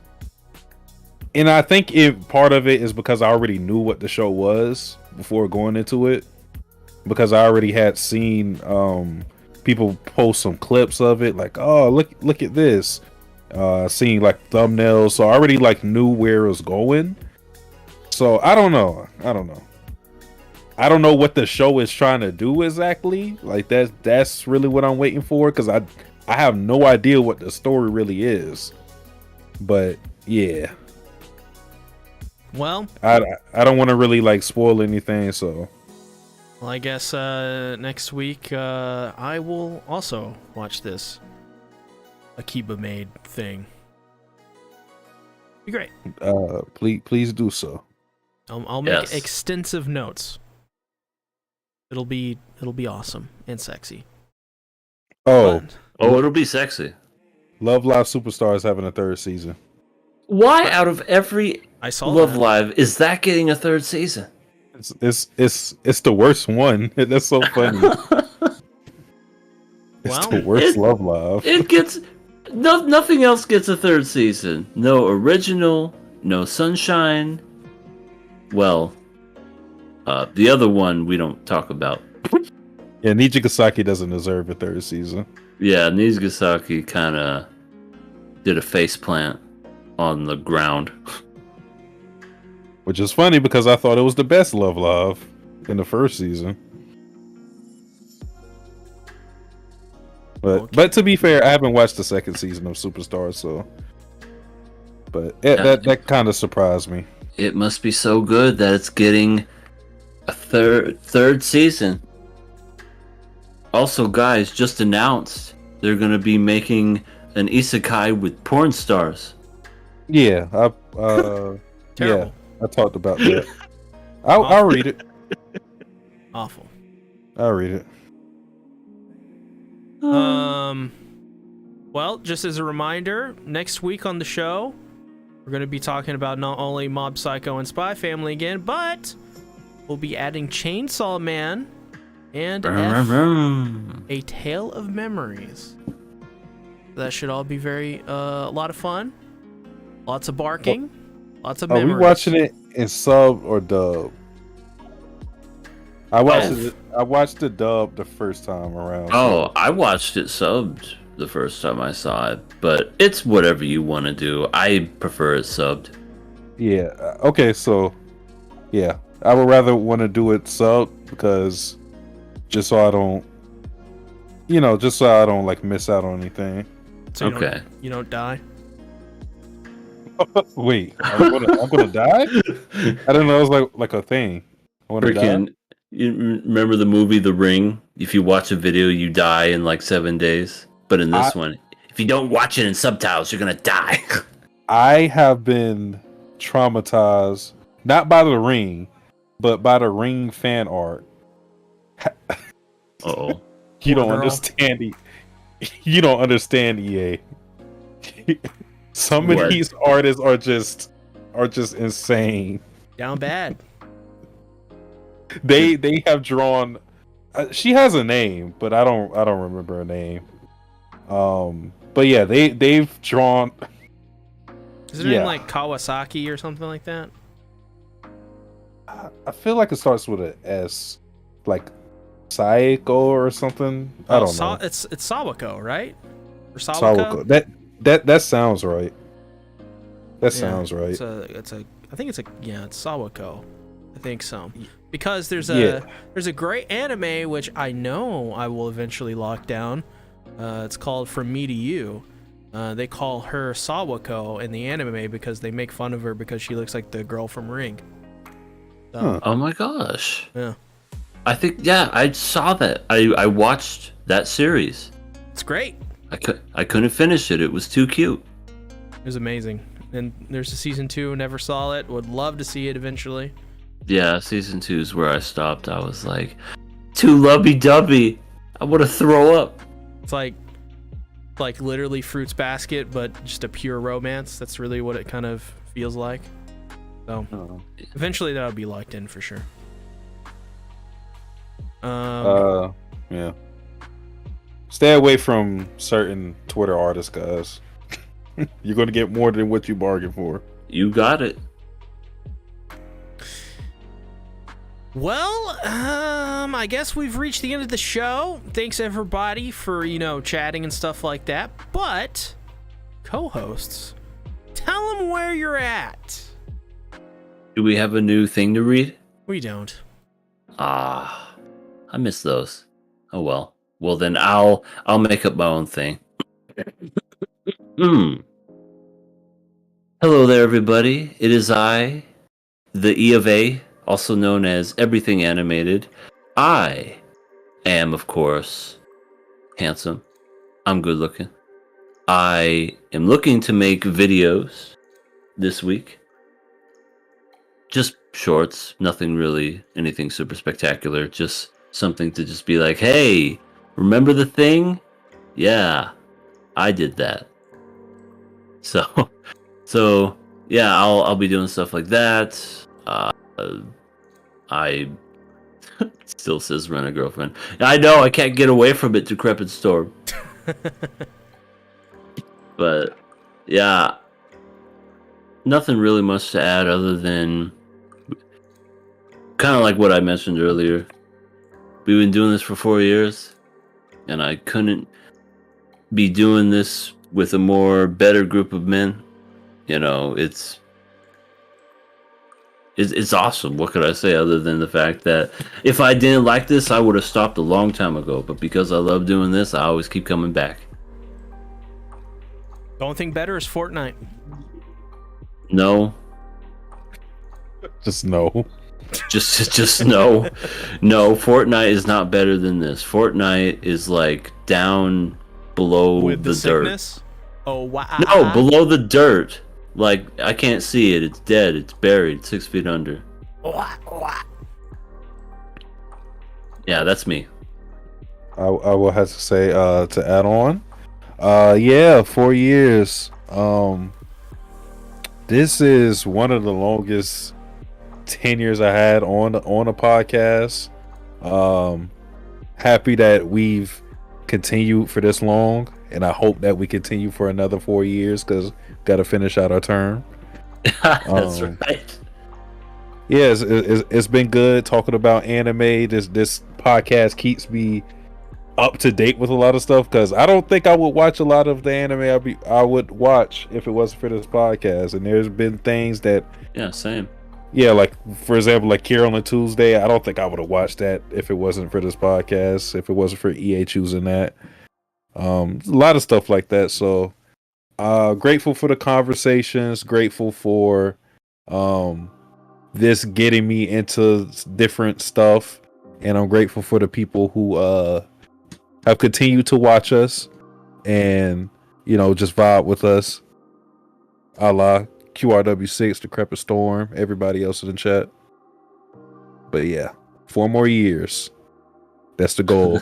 S3: part of it is because I already knew what the show was before going into it, because I already had seen people post some clips of it, like, oh, look at this, seeing like thumbnails, so I already like knew where it was going. So I don't know. I don't know what the show is trying to do exactly. Like that's really what I'm waiting for, because I have no idea what the story really is. But yeah.
S1: Well,
S3: I don't want to really like spoil anything, so.
S1: Well, I guess next week I will also watch this Akiba Made thing. Be great.
S3: Please do so.
S1: I'll make extensive notes. It'll be awesome and sexy.
S3: Oh,
S2: it'll be sexy.
S3: Love Live Superstar is having a third season.
S2: Why out of every Love
S1: that.
S2: Live is that getting a third season?
S3: It's the worst one. That's so funny. It's the worst Love Live.
S2: It gets nothing else gets a third season. No original, no Sunshine. Well, the other one we don't talk about.
S3: Yeah, Nijigasaki doesn't deserve a third season.
S2: Yeah, Nijigasaki kind of did a face plant on the ground.
S3: Which is funny because I thought it was the best Love in the first season. But to be fair, I haven't watched the second season of Superstar, so. But that kind of surprised me.
S2: It must be so good that it's getting a third season. Also, guys, just announced they're gonna be making an isekai with porn stars.
S3: Yeah,
S1: Terrible.
S3: I talked about that. I'll read it.
S1: Awful.
S3: I'll read it.
S1: Well, just as a reminder, next week on the show, we're going to be talking about not only Mob Psycho and Spy Family again, but we'll be adding Chainsaw Man and A Tale of Memories. That should all be a lot of fun. Lots of barking. Lots of memories.
S3: Are we watching it in sub or dub? I watched the dub the first time around.
S2: Oh, I watched it subbed the first time I saw it, but it's whatever you want to do. I prefer it subbed.
S3: Yeah. Okay. So, yeah, I would rather want to do it sub because just so I don't like miss out on anything.
S1: So you don't die.
S3: Wait, I'm gonna die? I didn't know it was like a thing. I want to die.
S2: You remember the movie The Ring? If you watch a video, you die in like 7 days. But in this one, if you don't watch it in subtitles, you're gonna die.
S3: I have been traumatized not by The Ring, but by the Ring fan art.
S2: Oh,
S3: you don't understand. You don't understand, EA. Some of these artists are just insane.
S1: Down bad.
S3: They have drawn. She has a name, but I don't remember her name. But yeah, they've drawn.
S1: Is it in like Kawasaki or something like that?
S3: I feel like it starts with an S, like Saiko or something. I don't know.
S1: It's Sawako, right? Or Sawako?
S3: That sounds right. That sounds right.
S1: It's Sawako. I think so. Because there's a great anime which I know I will eventually lock down. It's called From Me to You. They call her Sawako in the anime because they make fun of her because she looks like the girl from Ring. So,
S2: Oh my gosh.
S1: Yeah.
S2: I think I saw that. I watched that series.
S1: It's great.
S2: I couldn't finish it. It was too cute.
S1: It was amazing. And there's a season 2. Never saw it. Would love to see it eventually.
S2: Yeah, season 2 is where I stopped. I was like, too lovey-dovey. I want to throw up.
S1: It's like literally Fruits Basket, but just a pure romance. That's really what it kind of feels like. So eventually that'll be locked in for sure.
S3: Yeah. Stay away from certain Twitter artists, guys. You're gonna get more than what you bargained for.
S2: You got it.
S1: Well, I guess we've reached the end of the show. Thanks everybody for, chatting and stuff like that. But, co-hosts, tell them where you're at.
S2: Do we have a new thing to read?
S1: We don't.
S2: I miss those. Oh well. Well then I'll make up my own thing. Hello there everybody. It is I, the E of A, also known as Everything Animated. I am, of course, handsome. I'm good looking. I am looking to make videos this week. Just shorts, nothing really, anything super spectacular. Just something to just be like, hey, remember the thing? Yeah, I did that. So yeah, I'll be doing stuff like that. I still says rent a girlfriend. I know I can't get away from it, Decrepit Storm. But yeah, nothing really much to add other than kind of like what I mentioned earlier. We've been doing this for 4 years, and I couldn't be doing this with a more better group of men. You know, it's awesome. What could I say other than the fact that if I didn't like this, I would have stopped a long time ago. But because I love doing this, I always keep coming back.
S1: The only thing better is Fortnite.
S2: No.
S3: Just no.
S2: Just no. No, Fortnite is not better than this. Fortnite is like down below
S1: With
S2: the dirt.
S1: sickness? Oh, wow.
S2: No, below the dirt. Like, I can't see it. It's dead. It's buried 6 feet under. Yeah, that's me.
S3: I will have to say to add on. Yeah, 4 years. This is one of the longest tenures I had on a podcast. Happy that we've continued for this long, and I hope that we continue for another 4 years because got to finish out our term.
S2: That's right.
S3: Yeah, it's been good talking about anime. This podcast keeps me up to date with a lot of stuff because I don't think I would watch a lot of the anime I would watch if it wasn't for this podcast. And there's been things that
S2: Same.
S3: Yeah, like for example, like Carol and Tuesday. I don't think I would have watched that if it wasn't for this podcast. If it wasn't for EA choosing that, a lot of stuff like that. So, grateful for the conversations. Grateful for this getting me into different stuff, and I'm grateful for the people who have continued to watch us and just vibe with us. A la QRW6, Decrepit Storm, everybody else in the chat. But yeah, 4 more years. That's the goal.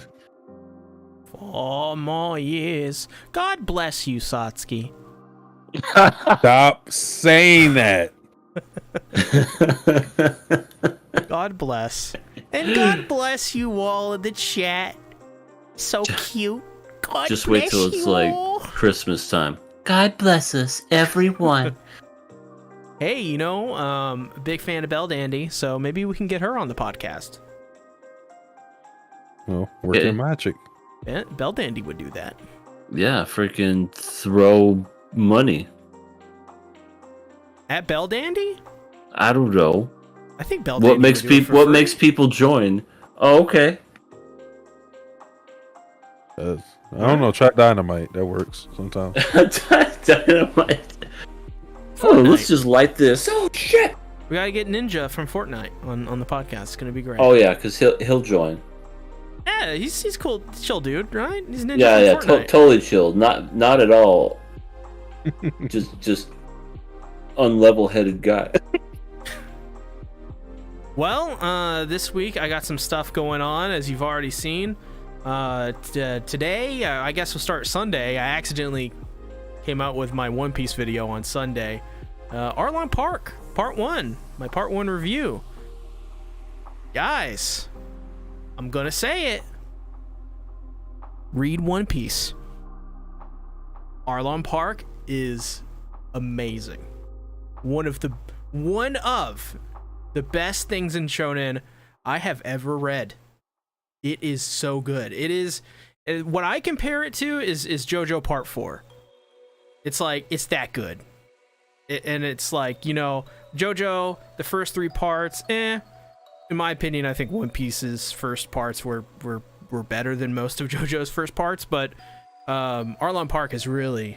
S1: 4 more years. God bless you, Satsuki.
S3: Stop saying that.
S1: God bless. And God bless you all in the chat. So cute. God
S2: Just
S1: bless
S2: wait till it's
S1: you
S2: like
S1: all.
S2: Christmas time. God bless us, everyone.
S1: Hey, big fan of Belle Dandy, so maybe we can get her on the podcast.
S3: Well, working magic.
S1: Yeah, Belle Dandy would do that.
S2: Yeah, freaking throw money.
S1: At Belle Dandy?
S2: I don't know.
S1: I think Belle Dandy
S2: What makes people join? Oh, okay.
S3: I don't know. Try Dynamite. That works sometimes.
S2: Dynamite. Oh, let's just light this. Oh shit!
S1: We gotta get Ninja from Fortnite on the podcast. It's gonna be great.
S2: Oh yeah, because he'll join.
S1: Yeah, he's cool, chill dude, right? He's Ninja
S2: Yeah,
S1: from Fortnite.
S2: Totally chill. Not at all. just unlevel-headed guy.
S1: Well, this week I got some stuff going on, as you've already seen. Today, I guess we'll start Sunday. I accidentally came out with my One Piece video on Sunday. Arlong Park, Part 1. My Part 1 review. Guys, I'm gonna say it. Read One Piece. Arlong Park is amazing. One of the best things in shonen I have ever read. It is so good. It is what I compare it to is JoJo Part 4. It's like it's that good. And it's like, JoJo, the first 3 parts, in my opinion, I think One Piece's first parts were better than most of JoJo's first parts, but Arlong Park is really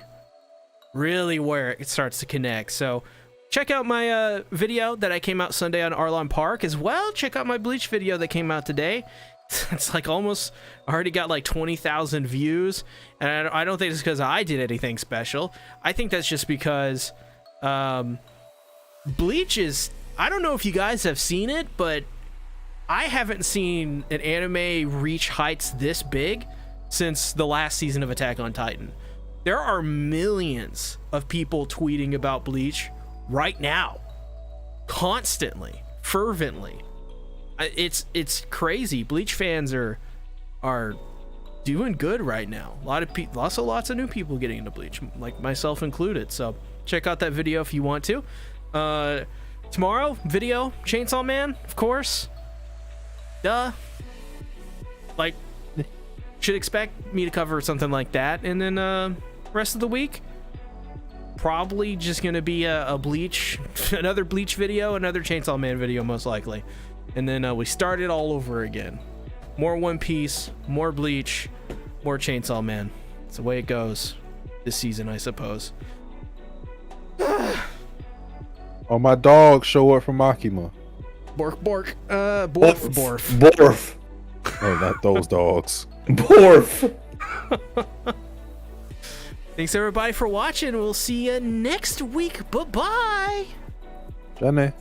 S1: where it starts to connect. So check out my video that I came out Sunday on Arlong Park as well. Check out my Bleach video that came out today. It's like almost already got like 20,000 views, and I don't think it's because I did anything special. I think that's just because Bleach is, I don't know if you guys have seen it, but I haven't seen an anime reach heights this big since the last season of Attack on Titan. There are millions of people tweeting about Bleach right now, constantly, fervently. It's crazy. Bleach fans are doing good right now. Lots of new people getting into Bleach, like myself included. So check out that video if you want to. Tomorrow, video Chainsaw Man, of course. Duh. Like, should expect me to cover something like that. And then rest of the week, probably just gonna be a Bleach, another Bleach video, another Chainsaw Man video most likely. And then we start it all over again. More One Piece, more Bleach, more Chainsaw Man. It's the way it goes this season, I suppose.
S4: Oh, my dogs show up from Makima.
S1: Bork, bork. Borf, borf.
S2: Borf.
S4: Oh, not those dogs.
S2: Borf.
S1: Thanks everybody for watching. We'll see you next week. Bye-bye.
S4: Jenny.